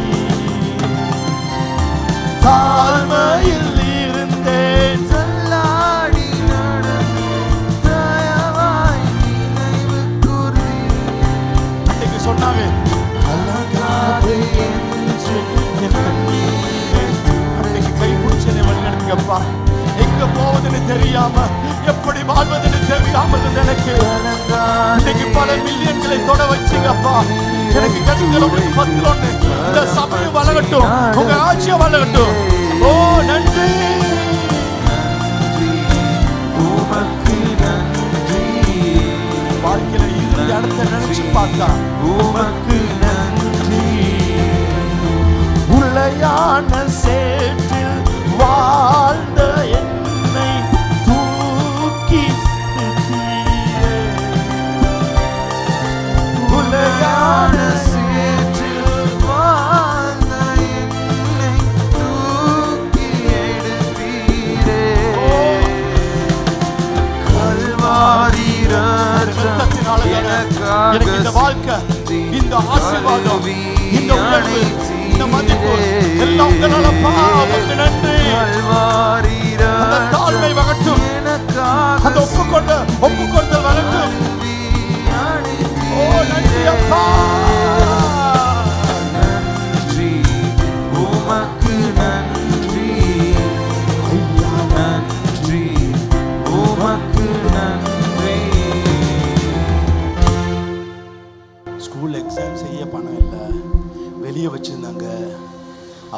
தாழ்மையில் இருந்தேன், தள்ளாடி நடந்தேன், தயவாய் நினைவுக்குனி. அன்னைக்கு சொன்னாங்க அழகாதே என்று அன்னைக்கு கை பிடிச்சனை வழி நடத்துங்கப்பா. எங்க போவதுன்னு தெரியாம, எப்படி வாழ்வதுன்னு தெரியாமல் எனக்கு இன்னைக்கு பல மில்லியன்களை தொட வச்சுங்கப்பா. எனக்கு கிடைக்கிற 10ல் 1 இந்த சபையும் வளரட்டும், உங்க ஆட்சியும் வளரட்டும். ஓ நன்றி உமக்கு நன்றி. வாழ்க்கையில இறுதி இடத்தை நினைச்சு பார்த்தா உமக்கு நன்றி. உளையான சேற்றில் வாழ்ந்த என்னை தூக்கி உலகான சேற்றில் வாழ்ந்த என்னை தூக்கி எடுத்தீரே. கல்வாரி ரத்தத்தினால எனக்கு இந்த வாழ்க்கை, இந்த ஆசீர்வாதம், இந்த உயர்வு, இந்த மதிப்பு எல்லாம் உங்களாலப்பா. உங்களுக்கு நன்றி. அந்த தாழ்மை வரட்டும், அந்த ஒப்புக்கொண்டல் வரட்டும். ஓ நன்றி அப்பா. நன்றி உமக்கு நன்றி. ஐயா நன்றி உமக்கு நன்றி. ஸ்கூல் எக்ஸாம் செய்ய பணம் இல்லை, வெளியே வச்சிருந்தாங்க.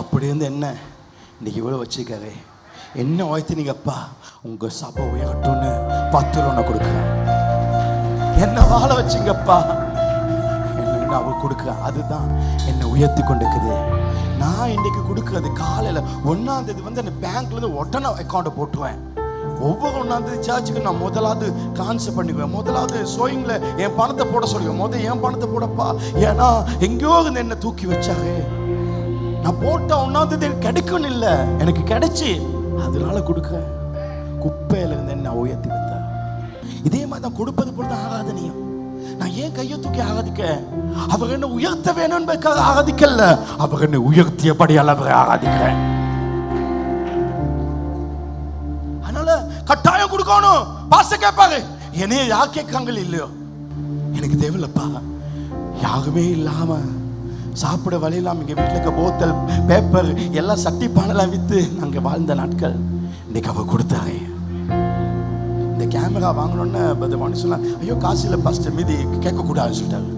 அப்படி இருந்து என்ன இன்னைக்கு இவ்வளோ வச்சுக்காரு, என்ன உயர்த்தினீங்கப்பா. உங்க சபை உயரட்டும்னு 10ல் 1 கொடுக்குறேன். என்ன வாழ வச்சுங்கப்பா, என்ன அவ கொடுக்குறேன். அதுதான் என்னை உயர்த்தி கொண்டிருக்குது. நான் நான் இன்னைக்கு கொடுக்கறது காலையில 1ஆம் தேதி வந்து அந்த பேங்க்ல இருந்து உடனே அக்கௌண்ட்டை போட்டுருவேன். ஒவ்வொரு 1ஆம் தேதி சர்ச்சுக்கு நான் முதலாவது ட்ரான்ஸ்ஃபர் பண்ணிக்குவேன். முதலாவது சோயிங்ல என் பணத்தை போட சொல்லுவேன். என் பணத்தை போடப்பா, ஏன்னா எங்கேயோ இருந்து என்ன தூக்கி வச்சாரு. நான் போட்ட 1ஆம் தேதி கிடைக்கும் இல்லை, எனக்கு கிடைச்சி அதனால கொடுக்குறேன். குப்பையில இருந்து என்ன உயர்த்தி வைத்த இதே மாதிரி தான் கொடுப்பது பொழுது ஆராதனையும். நான் ஏன் கையை தூக்கி ஆராதிக்க? அவர் என்ன உயர்த்த வேணும் என்பதற்காக ஆராதிக்கல, அவர் என்ன உயர்த்தியபடியால் அவரை ஆராதிக்கிறேன். அதனால கட்டாயம் கொடுக்கணும். பாச கேட்பாரு, என்னைய யார் கேட்காங்க இல்லையோ, எனக்கு தேவையில்லப்பா. யாருமே இல்லாம சாப்பிட வழி இல்லாம இங்க வீட்டுல இருக்க போத்தல் பேப்பர் எல்லாம் சட்டி பானெல்லாம் வித்து நாங்க வாழ்ந்த நாட்கள் இன்னைக்கு அவர் கொடுத்தாரு. இந்த கேமரா வாங்கணும்னு பதவானி சொன்னா, ஐயோ காசு இல்லை ஃபர்ஸ்ட் மீதி கேட்கக்கூடாதுன்னு சொல்லிட்டாரு.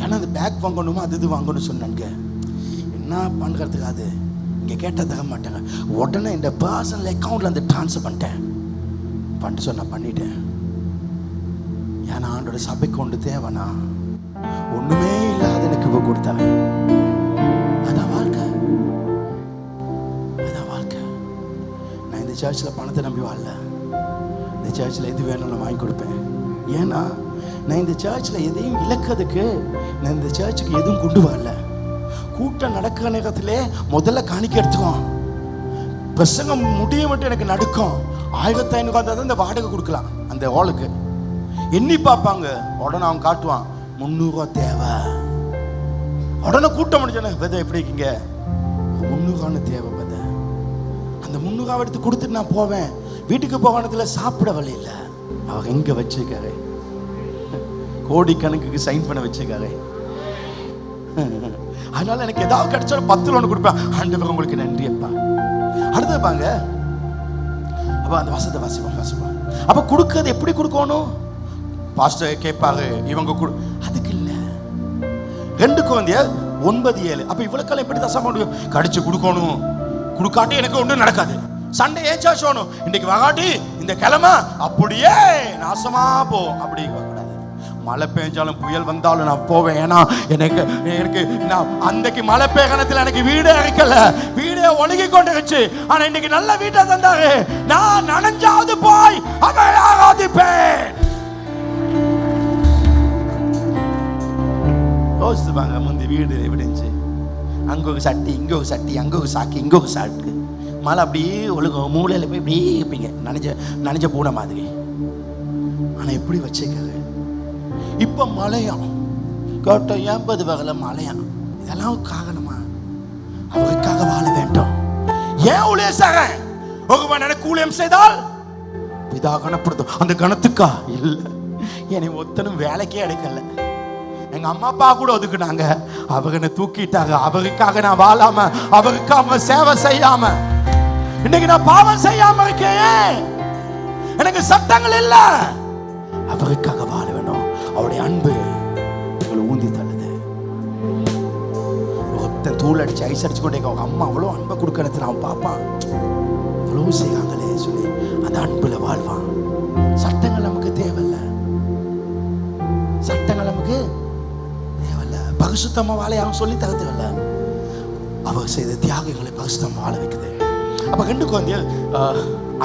ஏன்னா அந்த பேக் வாங்கணுமா அது இது வாங்கணும்னு சொன்னாங்க. என்ன பண்ணுறதுக்கு அது இங்கே கேட்டால் தர மாட்டாங்க. உடனே இந்த பர்சனல் அக்கௌண்ட்ல அந்த ட்ரான்ஸ்ஃபர் பண்ணிட்டு சொன்ன பண்ணிட்டேன். ஏன்னா ஆண்டோட சபைக்கு ஒன்று தேவைனா ஒண்ணுமே இல்லாத எனக்கு இவ கொடுத்தாங்க. அதான் வாழ்க்கை, அதான் வாழ்க்கை. நான் இந்த சர்ச்சில் பணத்தை நம்பி வாழல. இந்த சர்ச்சில் எது வேணும்னு வாங்கி கொடுப்பேன். ஏன்னா நான் இந்த சர்ச்சில் எதையும் இழக்கிறதுக்கு நான் இந்த சர்ச்சுக்கு எதுவும் கொண்டு வரல. கூட்டம் நடக்கிற நேரத்திலே முதல்ல காணிக்க எடுத்துக்கும். பிரசங்கம் முடிய மட்டும் எனக்கு நடுக்கும். 1500 தான் இந்த வாடகை கொடுக்கலாம். அந்த ஹாலுக்கு எண்ணி பார்ப்பாங்க. உடனே அவன் காட்டுவான் 300 தேவை. உடனே கூட்டம் முடிஞ்சோன்னே விதை எப்படி இருக்கீங்க, 300 தேவை விதை. அந்த 300 எடுத்து கொடுத்துட்டு நான் போவேன். வீட்டுக்கு போகானதுல சாப்பிட வழி இல்லை. அவங்க எங்க வச்சிருக்காரு, கோடிக்கணக்குக்கு சைன் பண்ண வச்சிருக்காரு. அதனால எனக்கு ஏதாவது கிடைச்சாலும் 10 ஒன்று கொடுப்பேன். ஆண்டவர் உங்களுக்கு நன்றி அப்பா. அடுத்தது பாங்க, அப்ப அந்த வசத்தை வாசிப்பான். அப்ப கொடுக்கறது எப்படி கொடுக்கணும்? பாஸ்டர் கேட்பாரு, இவங்க அதுக்கு இல்ல. 2 கொரிந்தியர் 9:7. அப்ப இவ்வளவு எப்படி தசம முடியும்? கடிச்சு கொடுக்கணும். கொடுக்காட்டி எனக்கு ஒன்றும் நடக்காது. சண்டே ஏச்சா சோணும், இன்னைக்கு வகாட்டி இந்த கிழமை அப்படியே நாசமா போ. அப்படி கூடாது. மழை பெஞ்சாலும் புயல் வந்தாலும் நான் போவேன். ஏன்னா எனக்கு நான் அன்றைக்கு மழை பெய்யணத்துல எனக்கு வீடே அரைக்கல, வீடே ஒழுகி கொண்டு வச்சு. ஆனா இன்னைக்கு நல்ல வீட்டை தந்தாரு. நான் நனைஞ்சாவது போய் அவன் ஆராதிப்பேன். யோசிச்சுப்பாங்க, முந்தி வீடு விடுச்சு, அங்க ஒரு சட்டி, இங்க ஒரு சட்டி, அங்க ஒரு சாக்கு, இங்க ஒரு சாக்கு. மழை அப்படியே ஒழுங்கும், மூளையில போய் இப்படியே இருப்பீங்க, நனைஞ்ச பூனை மாதிரி. ஆனா எப்படி வச்சுக்காரு. இப்ப மழையாம் கேட்டோம், 80 வகையில மழையாம். இதெல்லாம் காரணமா? அவருக்காக வாழ வேண்டும். ஏன் ஊழியசாக ஒருவன் எனக்கு ஊழியம் செய்தால் பிதா கணப்படுத்தும். அந்த கணத்துக்கா இல்ல, என்னை ஒத்தனும் வேலைக்கே எடுக்கல. எங்க அம்மா அப்பா கூட ஒதுக்குனாங்க, அவங்க என்ன தூக்கிட்டாங்க. அவருக்காக நான் வாழாம, அவருக்காக சேவை செய்யாம இன்னைக்கு நான் பாவம் செய்யாம இருக்கேன். எனக்கு சட்டங்கள் இல்ல. அவருக்காக வாழ வேணும். அவருடைய அன்பு எங்களை ஊந்தி தள்ளுது. ஒருத்தன் தூள் அடிச்சு ஐஸ் அடிச்சு கொண்டே அவங்க அம்மா அவ்வளோ அன்பை கொடுக்கறது அவன் பாப்பான். அவ்வளோ செய்யாங்களே சொல்லி அந்த அன்புல வாழ்வான். சட்டங்கள் நமக்கு தேவையில்லை. சட்டங்கள் நமக்கு பரிசுத்தமா வாழ அவன் சொல்லி தரத்தில்லை. அவர் செய்த தியாகங்களை பரிசுத்தமா வாழ வைக்குது. அப்ப 2 கொரிந்தியர்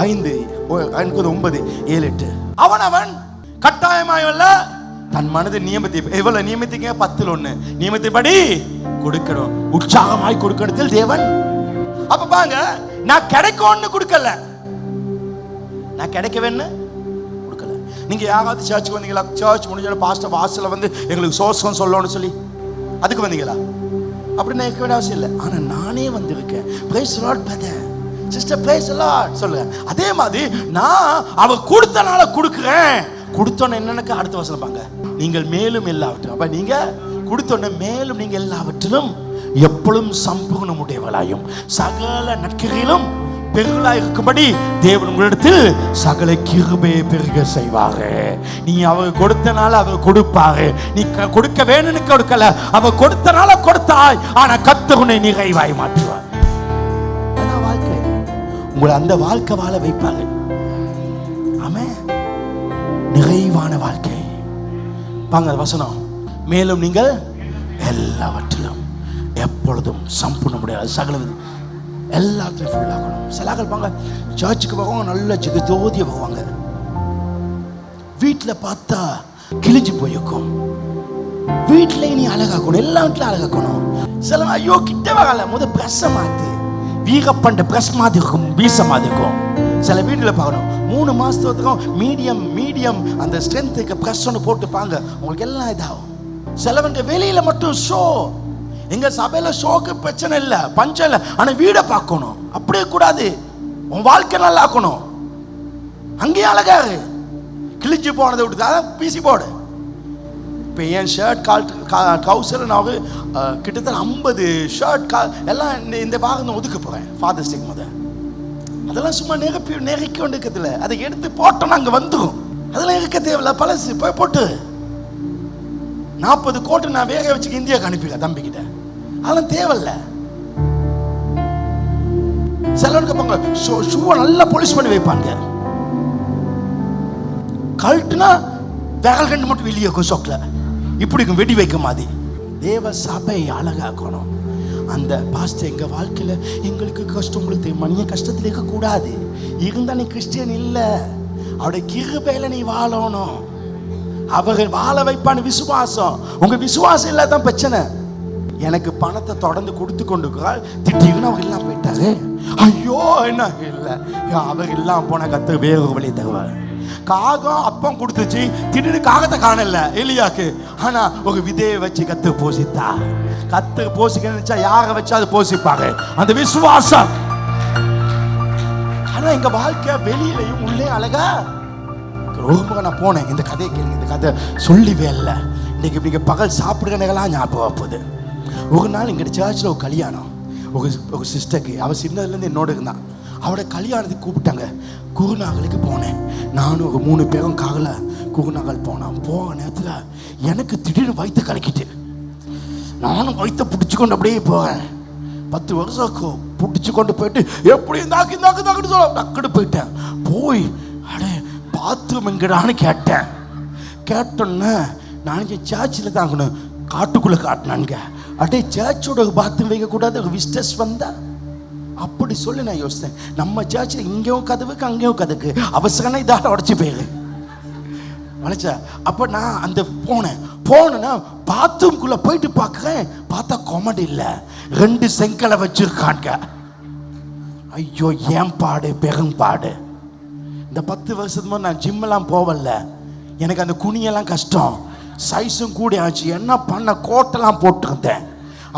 5:9-7. அவன் கட்டாயமாயல்ல தன் மனதை நியமத்தை எவ்வளவு நியமித்தீங்க? 10:1 நியமத்தின்படி கொடுக்கணும். உற்சாகமாய் கொடுக்கறதில் தேவன். அப்ப பாங்க, நான் கிடைக்கும்னு கொடுக்கல, நான் கிடைக்கவேன்னு கொடுக்கல. நீங்க யாராவது சர்ச்சுக்கு வந்தீங்களா? சர்ச் முடிஞ்சோட பாஸ்டர் வாசல்ல வந்து எங்களுக்கு சோசம் சொல்லணும்னு சொல்லி அதுக்கு வந்தீங்களா? அப்படின்னு இருக்க வேண்டிய அவசியம் இல்லை. ஆனா நானே வந்திருக்கேன். Praise the Lord brother sister, praise the Lord சொல்லுங்க. அதே மாதிரி நான் அவர் கொடுத்தனால கொடுக்குறேன். கொடுத்தோன்னு என்னன்னு அடுத்த வசனம் பாங்க, நீங்கள் மேலும் எல்லாவற்றிலும். அப்ப நீங்க கொடுத்தோன்னு மேலும் நீங்க எல்லாவற்றிலும் எப்பொழுதும் சம்பூர்ணம் உடையவளாயும் சகல நற்கிரியிலும் பெருகளாய் இருக்கும்படி தேவன் உங்களிடத்தில் சகல கிருபையை பெருக செய்வாரு. நீ அவர் கொடுத்தனால அவர் கொடுப்பாரு. நீ கொடுக்க வேணும்னு கொடுக்கல, அவர் கொடுத்தனால கொடுத்தாய். ஆனா கர்த்தர் உன்னை நிறைவாய் மாற்றுவார். அதான் வாழ்க்கை. உங்களை அந்த வாழ்க்கை வாழ வைப்பாரு. ஆமென். நிறைவான வாழ்க்கை பாங்க வசனம். மேலும் நீங்கள் எல்லாவற்றிலும் எப்பொழுதும் சம்பூர்ண முடியாது சகல எல்லாத்துலையும் ஃபுல்லாகணும். சிலாக்கள் பாங்க சர்ச்சுக்கு போவாங்க, நல்ல ஜெகதோதிய போவாங்க, வீட்டில் பார்த்தா கிழிஞ்சு போயிருக்கும். வீட்டில் நீ அழகாக்கணும், எல்லா வீட்டிலும் அழகாக்கணும். சில ஐயோ கிட்ட வரல, முதல் ப்ரெஸ்ஸை மாற்றி வீகப்பண்ட ப்ரெஸ் மாதிரி இருக்கும், வீச மாதிரி இருக்கும். சில வீட்டில் பார்க்கணும் 3 மாதத்துக்கும் மீடியம் அந்த ஸ்ட்ரென்த்துக்கு ப்ரெஸ் ஒன்று போட்டுப்பாங்க, உங்களுக்கு எல்லாம் இதாகும். சிலவங்க வெளியில் மட்டும் ஷோ. எங்கள் சபையில் ஷோக்கு பிரச்சனை இல்லை, பஞ்சம் இல்லை, ஆனால் வீடை பார்க்கணும். அப்படியே கூடாது, உன் வாழ்க்கை நல்லா ஆக்கணும். அங்கேயே அழகாரு, கிழிஞ்சு போனதை விட்டு அதான் பீசி போடு. இப்போ என் ஷர்ட் ட்ரௌசர் நான் கிட்டத்தட்ட 50 ஷர்ட் எல்லாம் இந்த வாரம் ஒதுக்க போகிறேன் ஃபாதர்ஸ் டேக்கு முதல். அதெல்லாம் சும்மா நெருக்கி கொண்டு இருக்கிறதுல அதை எடுத்து போட்டோன்னா அங்கே வந்துடும். அதெல்லாம் இருக்க தேவையில்ல, பழசு போய் போட்டு 40 கோட்டு நான் வேக வச்சுக்க இந்தியாவுக்கு அனுப்பிடுறேன் தம்பிக்கிட்ட. அதெல்லாம் தேவையில்ல. சிலருக்கு பாங்க ஷூவை நல்லா பாலிஷ் பண்ணி வைப்பாங்க, கழட்டுனா விரல் கண்டு மட்டும் வெளியே இருக்கும் சொக்கல, இப்படி இருக்கும் வெடி வைக்க மாதிரி. தேவ சபை அழகாக்கணும். அந்த பாஸ்டர் எங்கள் வாழ்க்கையில் எங்களுக்கு கஷ்டம், உங்களுக்கு மனித கஷ்டத்தில் இருக்கக்கூடாது. இருந்தா நீ கிறிஸ்டியன் இல்லை, அவருடைய கிருபையில நீ வாழணும். அவர்கள் வாழ வைப்பான விசுவாசம். உங்க விசுவாசம் இல்லாதான் பிரச்சனை. எனக்கு பணத்தை தொடர்ந்து கொடுத்து கொண்டிருக்கிறாள், திடீர்னு அவங்க எல்லாம் போயிட்டாரு. ஐயோ என்ன இல்லை, அவர் எல்லாம் போன கத்து வேறு ஒரு வழியை தருவார். காகம் அப்பம் கொடுத்துச்சு, திடீர்னு காகத்தை காணல எலியாக்கு. ஆனா ஒரு விதையை வச்சு கத்து போசித்தா. கத்து போசிக்க நினைச்சா யாரை வச்சா அது போசிப்பாங்க, அந்த விசுவாசம். ஆனா எங்க வாழ்க்கை வெளியிலையும் உள்ளே அழகா. ரொம்ப நான் போனேன், இந்த கதையை கேளுங்க, இந்த கதை சொல்லிவே இல்லை. இன்னைக்கு இப்படி பகல் சாப்பிடுறதுலாம் ஞாபகம் போகுது. ஒரு நாள் எங்க சர்ச்சில் ஒரு கல்யாணம், ஒரு சிஸ்டருக்கு, அவள் சின்னதுலேருந்து என்னோட இருந்தான். அவளோட கல்யாணத்துக்கு கூப்பிட்டாங்க. குருநாகலுக்கு போனேன். நானும் ஒரு 3 பேரும் காகல குருநாகல் போனோம். போக நேரத்தில் எனக்கு திடீர்னு வயிற்று கலக்கிட்டு, நானும் வயிற்றை பிடிச்சி கொண்டு அப்படியே போகிறேன். 10 வருஷம் பிடிச்சி கொண்டு போயிட்டு எப்படி தாக்குன்னு சொல்ல டக்குன்னு போயிட்டேன். போய் அடே பாத்ரூம் எங்கடான்னு கேட்டோன்னே நான் சர்ச்சில் தாங்கணும், காட்டுக்குள்ளே காட்டினானுங்க. அடே சர்ச்சோட பாத்ரூம் வைக்கக்கூடாது, ஒரு விசிட்டர்ஸ் வந்தா அப்படி சொல்லி நான் யோசித்தேன். நம்ம சர்ச்சில் இங்கேயும் கதவுக்கு அங்கேயும் கதவுக்கு அவசரம்னா இதால உடச்சி போயிரு வளைச்சா. அப்போ நான் அந்த போனேன்னா பாத்ரூம்குள்ளே போயிட்டு பார்க்குறேன், பார்த்தா காமெடி இல்லை, 2 செங்கலை வச்சிருக்காங்க. ஐயோ ஏன் பாடு பெரும்பாடு. இந்த 10 வருஷத்துக்கு முன்னாடி நான் ஜிம்மெல்லாம் போவல, எனக்கு அந்த குனியெல்லாம் கஷ்டம், சைஸும் கூட ஆச்சு. என்ன பண்ண கோட்டெல்லாம் போட்டிருந்தேன்.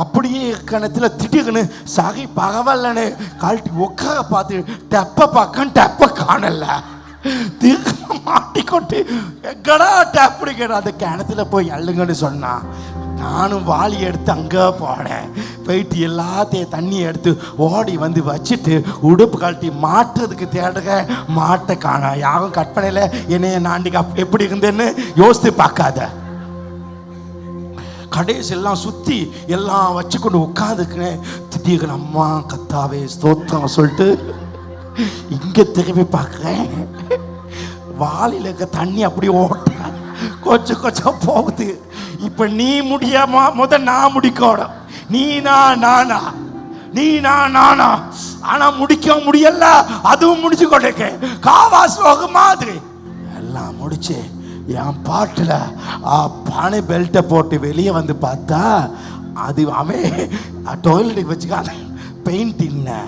அப்படியே கணத்தில் திடீர்னு சகி பரவாயில்லன்னு கழட்டி உட்கார பார்த்து டெப்பை காணல. திரும்ப மாட்டிக்கொண்டு எங்கடா டெப்படி கேட்ட அந்த கிணத்துல போய் அள்ளுங்கன்னு சொன்னான். நானும் வாளி எடுத்து அங்கே போனேன். போயிட்டு எல்லாத்தையும் தண்ணி எடுத்து ஓடி வந்து வச்சுட்டு உடுப்பு கழட்டி மாட்டுறதுக்கு தேடுற, மாட்டை காண. யாரும் கற்பனையில் என்னைய நாண்டிக்கு எப்படி இருந்தேன்னு யோசித்து பார்க்காத. கடைசி எல்லாம் சுற்றி எல்லாம் வச்சு கொண்டு உட்காந்துக்கிறேன். திடீர்னு அம்மா கத்தாவே ஸ்தோத்திரம் சொல்லிட்டு இங்கே திரும்பி பார்க்குறேன். வாளியில் இருக்க தண்ணி அப்படியே ஓட்ட கொஞ்சம் போகுது. இப்போ நீ முடியாமா, நான் முடிக்கணும். நானா ஆனால் முடிக்க முடியல. அதுவும் முடிச்சு கொண்டிருக்க காவாஸ் ஒரு மாதிரி எல்லாம் முடிச்சு என் பாட்டில் பானை பெல்ட்டை போட்டு வெளியே வந்து பார்த்தா அது அவன் டாய்லெட்டுக்கு வச்சுக்காத பெயிண்ட் இல்லை.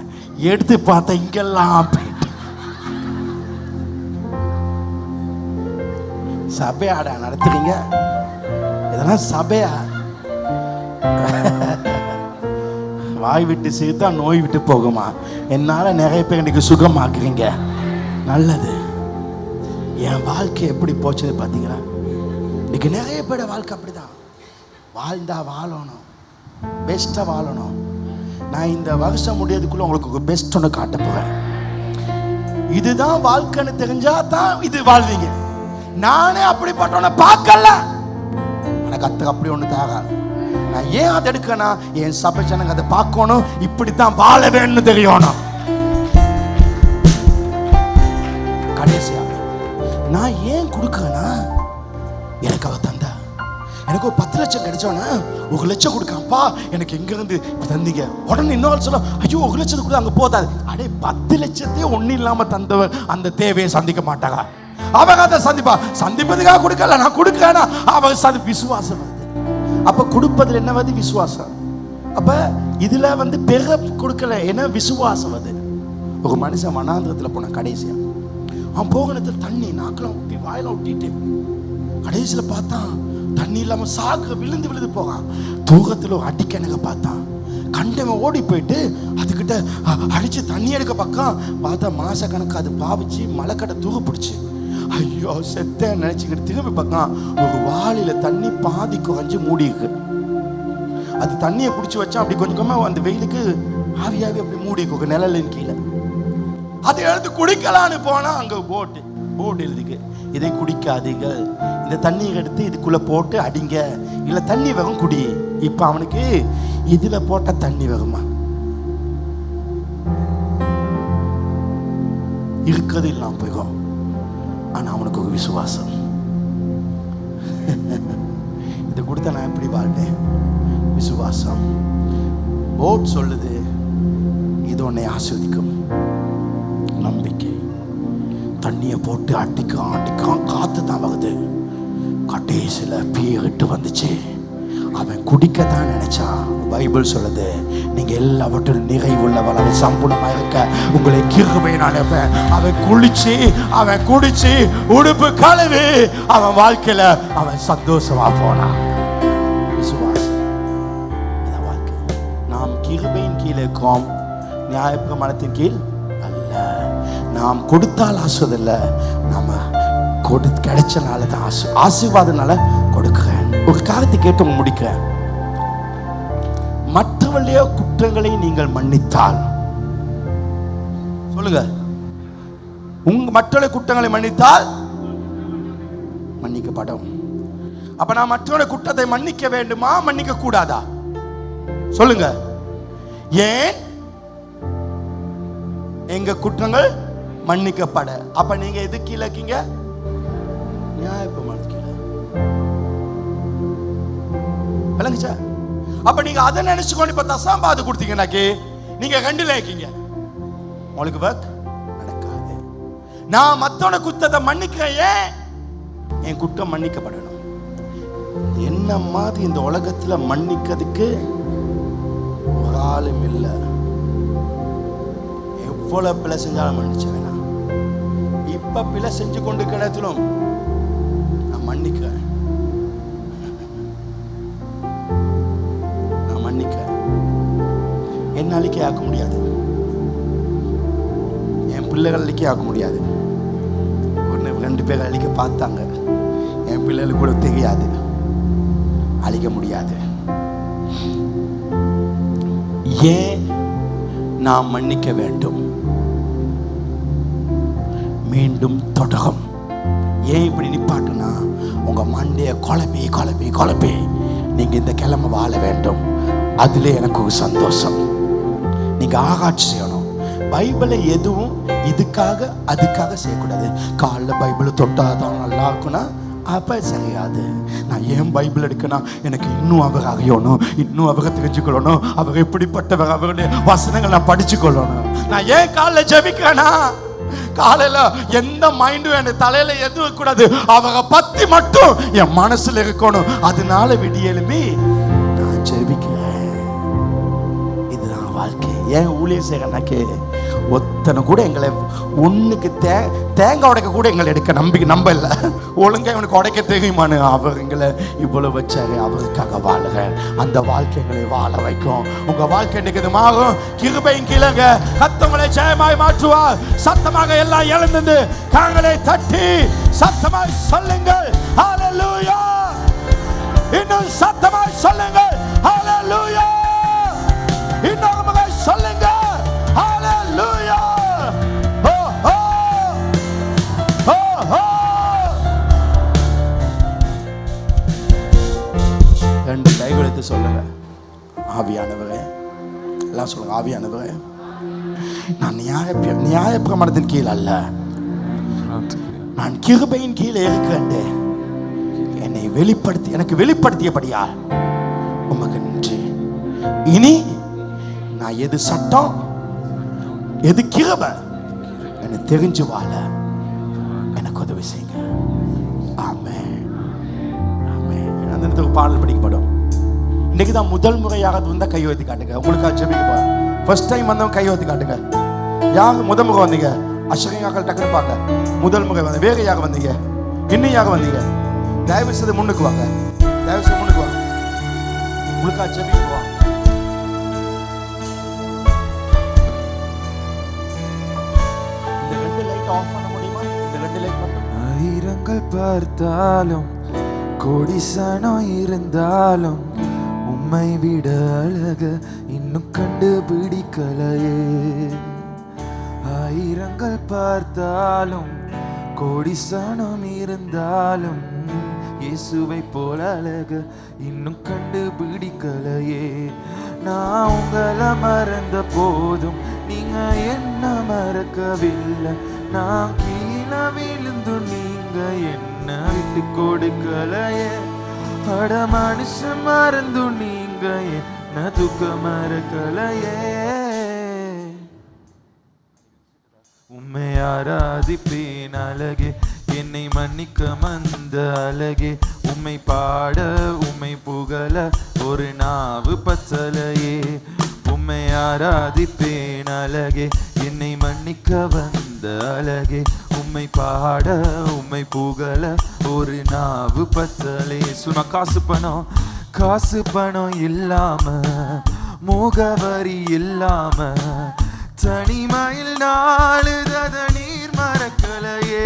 எடுத்து பார்த்தா இங்கெல்லாம் பெயிண்ட். சபையாடா நடத்துறீங்க இதெல்லாம் சபையா? வாய் விட்டு சிரித்தா நோய் விட்டு போகுமா? என்னால் நிறைய பேர் இன்னைக்கு சுகமாக்குறீங்க, நல்லது. என் வாழ்க்கை எப்படி போச்சுன்னு பார்த்தீங்களா? இன்னைக்கு நிறைய பேர் வாழ்க்கை அப்படிதான். வாழ்ந்தா வாழணும், பெஸ்ட்டாக வாழணும். நான் இந்த வருஷம் முடியறதுக்குள்ள உங்களுக்கு ஒரு பெஸ்ட் ஒன்று காட்ட போகிறேன். இதுதான் வாழ்க்கைன்னு தெரிஞ்சா தான் இது வாழ்வீங்க. நானே அப்படிப்பட்டவனை பார்க்கல, எனக்கு அத்தை அப்படி ஒன்று தாராது. நான் ஏன் அதை எடுக்கனா, என் சபை ஜனங்க அதை பார்க்கணும், இப்படித்தான் வாழ வேணும்னு தெரியணும். கடைசியா நான் ஏன் கொடுக்கனா, எனக்கு அவ தந்தா. எனக்கு அவனுக்கு ஒரு 10 லட்சம் கிடைச்சோன்னா 1 லட்சம் கொடுக்காப்பா எனக்கு எங்க இருந்து தந்தீங்க. உடனே இன்னொரு சொல்ல, ஐயோ 1 லட்சத்துக்கு கூட அங்க போதாது. அடே 10 லட்சத்தையே ஒன்னும் இல்லாம தந்தவர் அந்த தேவையை சந்திக்க மாட்டாங்க. அவங்க அதை சந்திப்பதுக்காக கொடுக்கல, நான் கொடுக்கறேன்னா அவங்க விசுவாசம் வருது. அப்ப கொடுப்பதில் என்ன வருது? விசுவாசம். அப்ப இதுல பெற கொடுக்கல, என்ன விசுவாசம் வருது. ஒரு மனுஷன் வனாந்திரத்துல போன கடைசியா அவன் போகணத்துல தண்ணி நாக்கெல்லாம் ஒட்டி வாயெல்லாம் ஒட்டிட்டு கடைசியில பார்த்தான் தண்ணி இல்லாம சாக்கு விழுந்து போகான். தூரத்துல ஒரு அடிக்கணக்க பார்த்தான். கண்டவன் ஓடி போயிட்டு அதுக்கிட்ட அடிச்சு தண்ணி எடுக்க பக்கம் பார்த்தா மாச கணக்கு அது பாவிச்சு மலைக்கடை தூர பிடிச்சு. ஐயோ செத்த நினைச்சுக்கிட்டு திரும்பி பார்க்கலாம், ஒரு வாளியில தண்ணி பாதி குறைஞ்சு மூடி இருக்கு. அது தண்ணியை பிடிச்சி வச்சா அப்படி கொஞ்சமா அந்த வெயிலுக்கு ஆவியாவி அப்படி மூடி இருக்கு நிழலின் கீழே. அதை எடுத்து குடிக்கலான்னு போனா அங்க போட்டு எழுதிக்கு, இதை குடிக்காதீர்கள், இந்த தண்ணியை எடுத்து இதுக்குள்ள போட்டு அடிங்க, இல்ல தண்ணி வரும் குடி. இப்ப அவனுக்கு இதுல போட்ட தண்ணி வருமா? இருக்கிறது இல்லாம போயிடும். ஆனா அவனுக்கு ஒரு விசுவாசம், இதை கொடுத்த நான் எப்படி வாழ்ந்தேன்? விசுவாசம். போட் சொல்லுது இது உன்னை ஆஸ்வதிக்கும். நம்பிக்கை. தண்ணியை போட்டு அடிக்கான் காத்து தான் வருது. கடைசியில பீரிட்டு வந்துச்சு. அவன் குடிக்கத்தான் நினைச்சான். பைபிள் சொல்லுது, நீங்க எல்லாவற்றிலும் நிறைவுள்ளவள் சம்பூர்ணமா இருக்க உங்களை கிருபை நினைப்பேன். அவன் குடிச்சு உடுப்பு கழுவி அவன் வாழ்க்கையில அவன் சந்தோஷமா போனான். விசுவாசம் வாழ்க்கை. நாம் கிருபையின் கீழே இருக்கோம், நியாயப்பிரமாணத்தின் கீழ் அல்ல. நாம் கொடுத்தால் ஆசுவதில்ல, நாம கிடைச்சனால தான் ஆசீர்வாதனால கொடுக்கிறேன். ஒரு காரியத்தை கேட்டு முடிக்கிறேன். மற்றவர்களுடைய குற்றங்களை நீங்கள் மன்னித்தால், சொல்லுங்க, மற்றவர்களுடைய குற்றங்களை மன்னித்தால் மன்னிக்கப்படும். அப்ப நான் மற்றவருடைய குற்றத்தை மன்னிக்க வேண்டுமா மன்னிக்க கூடாதா? சொல்லுங்க. ஏன்? எங்க குற்றங்கள் மன்னிக்கப்பட. அப்ப நீங்க எது கீழே இருக்கீங்க? நியாயப்பிரமாணத்துக்கு கீழே. விளங்குச்சா? அப்ப நீங்க அதை நினைச்சுக்கொண்டு இப்ப தசாம்பாது கொடுத்தீங்கன்னாக்கி நீங்க 2ல இருக்கீங்க. உங்களுக்கு ஒர்க் நடக்காது. நான் மத்தவன குற்றத்தை மன்னிக்கிறேன். ஏன்? என் குற்றம் மன்னிக்கப்படணும். என்ன மாதிரி இந்த உலகத்துல மன்னிக்கிறதுக்கு ஒரு ஆளும் இல்லை. எவ்வளவு பிழை செஞ்சாலும் மன்னிச்ச வேணாம். இப்ப பிழை செஞ்சு கொண்டு கிடத்திலும் நான் மன்னிக்கிறேன். என்ன அழிக்க ஆக்க முடியாது, என் பிள்ளைகள் அழிக்க ஆக்க முடியாது. 1-2 பேர் அழிக்க பார்த்தாங்க, என் பிள்ளைகளுக்கு கூட தெரியாது, அழிக்க முடியாது. ஏன் நாம் மன்னிக்க வேண்டும்? மீண்டும் தொடரும். ஏன் இப்படி நிப்பாட்டுனா, உங்க மண்டைய குழப்பி நீங்க இந்த கிழமை வாழ வேண்டும். அதுல எனக்கு ஒரு சந்தோஷம். நீங்க ஆராய்ச்சி செய்யணும். பைபிளை எதுவும் இதுக்காக அதுக்காக செய்யக்கூடாது. காலைல பைபிளை தொட்டாதான் நல்லா இருக்கும்னா அப்ப சரியாது. நான் ஏன் பைபிள் எடுக்கணும்? எனக்கு இன்னும் அவர் அறியணும், இன்னும் அவரை தெரிஞ்சுக்கொள்ளணும், அவர் எப்படிப்பட்டவர், அவருடைய வசனங்கள் நான் படிச்சு கொள்ளணும். நான் ஏன் காலைல ஜெபிக்கிறேன்னா, காலையில எந்த மைண்டும் என் தலையில எதுவும் கூடாது, அவரை பத்தி மட்டும் என் மனசுல இருக்கணும். அதனால விடிய எழுப்பி நான் ஜெபிக்கிறேன். இதுதான் வாழ்க்கை. ஏன் ஊழியர் செய்யறனாக்கே ஒத்தனை கூட எங்களை ஒண்ணுக்கு தேங்காய் உடைக்க கூட எங்களை எடுக்க நம்ப இல்லை. ஒழுங்கா இவனுக்கு உடைக்க தெரியுமானு அவர் எங்களை இவ்வளவு வச்சாரு. அவருக்காக வாழுக. அந்த வாழ்க்கை எங்களை வாழ வைக்கும். உங்க வாழ்க்கை இன்னைக்கு மாறும். கிருபையின் கீழங்க கத்தவங்களை ஜெயமாய் மாற்றுவார். சத்தமாக எல்லாம் எழுந்து காங்களை தட்டி சத்தமாய் சொல்லுங்கள் ஹல்லேலூயா. இன்னும் சத்தமாய் சொல்லுங்கள் ஹல்லேலூயா. இன்னொரு முறை சொல்லுங்க ஹல்லேலூயா. ஓ ஓ ஓ ஓ. 2 கைகளை எடுத்து சொல்லுங்க, ஆவியானவரே. எல்லாம் சொல்லுங்க, ஆவியானவரே, நான் நியாயப்பிரமாணத்தின் கீழ் அல்ல, நான் கிருபையின் கீழே இருக்கிறேன். எனக்கு வெளிப்படுத்தியபடியா உமக்கு நன்றி. இனி நான் எது சட்டம் எது கிருபை எனக்கு தெரிஞ்சு வாழ எனக்கு உதவி செய்யுங்க. ஆமென், ஆமென். அந்த நேரத்துக்கு பாடல் படிக்கப்படும். இன்னைக்கு தான் முதல் முறையாக வந்தா கை வைத்து காட்டுங்க. உங்களுக்காக ஜெபிக்க போறேன். ஃபர்ஸ்ட் டைம் வந்தவங்க கை வைத்து காட்டுங்க. யார் முதல் முறை வந்தீங்க? அஷரியாக்கள் டக்குன்னு பாங்க. முதல் முறை வந்தீங்க. வேற யார் வந்தீங்க? இன்னும் யார் வந்தீங்க? தயவு செய்து முன்னுக்கு வாங்க. தயவு செய்து முன்னுக்கு வாங்க. உங்களுக்காக ஜெபிக்க போறோம். இந்த ரெண்டு லைட் ஆஃப் பண்ண முடியுமா? இந்த ரெண்டு லைட் மட்டும். ஆயிரங்கள் பார்த்தாலும் கோடி சனம் இருந்தாலும் உம்மை விட அழக இன்னும் கண்டுபிடிக்கலையே. ஆயிரங்கள் பார்த்தாலும் கோடி சனம் இருந்தாலும் இயேசுவை போல அழக இன்னும் கண்டுபிடிக்கலையே. நான் உங்களை மறந்த போதும் நீங்க என்ன மறக்கவில்லை. நான் கீழே விழுந்து நீங்க என்ன விட்டு கொடுக்கலையே. அட மனுஷன் மறந்து நீங்க என்ன துக்க மறக்கலையே. உம்மை ஆராதிப்பேன் அழகே, என்னை மன்னிக்க வந்த அழகே. உம்மை பாட உம்மை புகழ ஒரு நாவு பத்தலையே. உம்மை ஆராதிப்பேன் அழகே, என்னை மன்னிக்க வந்த அழகே. உம்மை பாட உம்மை புகழ ஒரு நாவு பத்தலே. சும்மா காசு பணம் இல்லாம முகவரி இல்லாம தனிமையில் நாளுதத நீர் மறக்கலையே.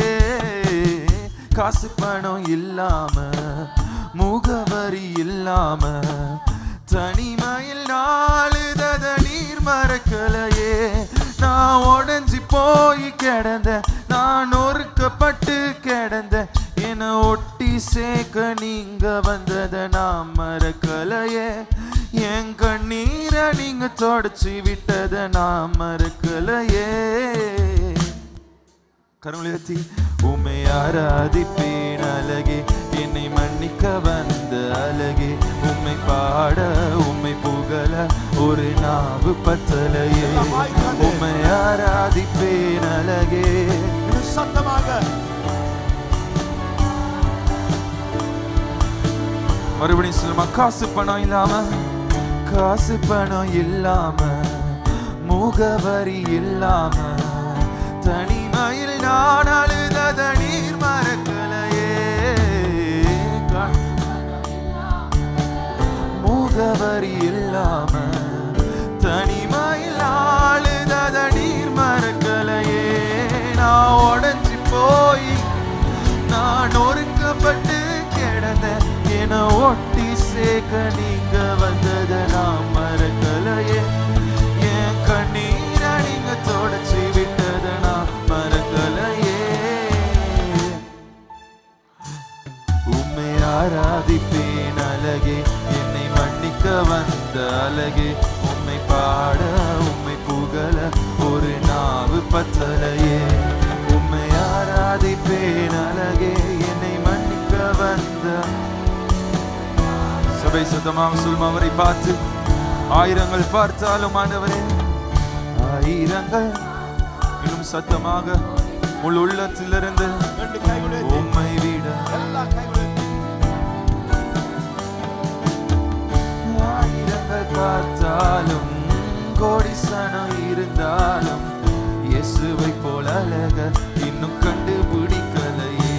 காசு பணம் இல்லாம முகவரி இல்லாம தனிமையில் நாளுதத நீர் மறக்கலையே. நான் உடைஞ்சி போய் கிடந்த, நான் நொறுக்கப்பட்டு கிடந்த, என்னை ஒட்டி சேர்க்க நீங்க வந்தத நான் மறக்கலையே. என் கண்ணீரை நீங்க தொடச்சி விட்டத நான் மறக்கலையே. கரங்களை உயர்த்தி உம்மை ஆராதிப்பேன் அழகே, என்னை மன்னிக்க வந்த அழகே. உம்மை பாட உம்மை புகழ ஒரு நாவு பத்தலையே. உம்மை ஆராதிப்பேன் அழகே. சத்தமாக மறுபடியும் சொல்லுமா. காசு பணம் இல்லாம முகவரி இல்லாம தனிமையில் நான் அழுதத நீர் மறக்கலையே. முகவரி இல்லாம தனிமையில் அழுதத நீர் மறக்கலையே. நான் உடைஞ்சி போய் நான் நொறுக்கப்பட்டு கிடந்த, என்னை ஒட்டி சேர்க்க நீங்க வந்தத நான் மறக்கலையே. என் கண்ணீரை நீங்க தொடச்சி விட்டத நான் மறக்கலையே. உம்மை ஆராதிப்பேன் அழகே, என்னை மன்னிக்க வந்த அழகே. உம்மை பாட உம்மை புகழ ஒரு நாவு பத்தலையே. உம்மை ஆராதிப்பேன் அழகே, என்னை மன்னிக்க வந்த. சபை சத்தமாக சொல்லும் அவரை பார்த்து. ஆயிரங்கள் பார்த்தாலும் ஆண்டவரே, ஆயிரங்கள் இன்னும் சத்தமாக முழு உள்ளத்திலிருந்து உம்மை விட. ஆயிரங்கள் பார்த்தாலும் கோடி சனம் இருந்தாலும் இயேசுவை போல அழக இன்னும் கண்டுபிடிக்கலையே.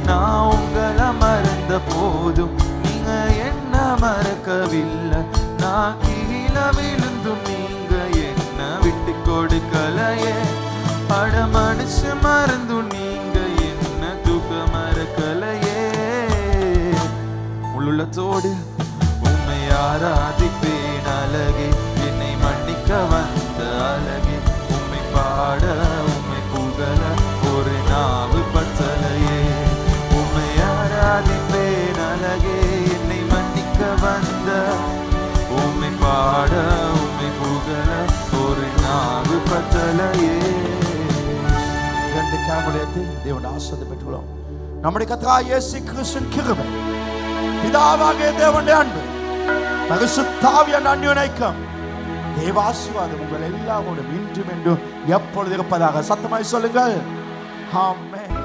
நான் உங்களை மறந்த போதும் நீங்க என்ன மறக்கவில்லை. நான் கீழே விழுந்தும் நீங்க என்ன விட்டு கொடுக்கலையே. அட மனுஷன் மறந்தும் நீங்க என்ன தூக்க மறக்கலையே. உள்ளத்தோடு உம்மை ஆராதிப்பேன் அழகே, என்னை மன்னிக்க வந்த அழகே. உம்மை பாட உம்மை புகழ ஒரு நாவு பத்தலையே. உம்மை ஆராதிப்பேன் அழகே, என்னை மன்னிக்க வந்த. உம்மை பாட உம்மை புகழ ஒரு நாவு பத்தலையே. ரெண்டு கேமரா எடுத்து தேவன் ஆசீர்வாதம் பெற்றுக்கொள்ளும். நம்முடைய கர்த்தராகிய இயேசு கிறிஸ்துவின் கிருபை, பிதாவாகிய தேவனுடைய அன்பு, பரிசுத்த ஆவியின் அந்யோன்யம், தேவ ஆசீர்வாதம் உங்கள் எல்லாரோடும் இன்றும் என்றும் எப்பொழுது இருப்பதாக சத்தமாய் சொல்லுங்கள். ஆமென்.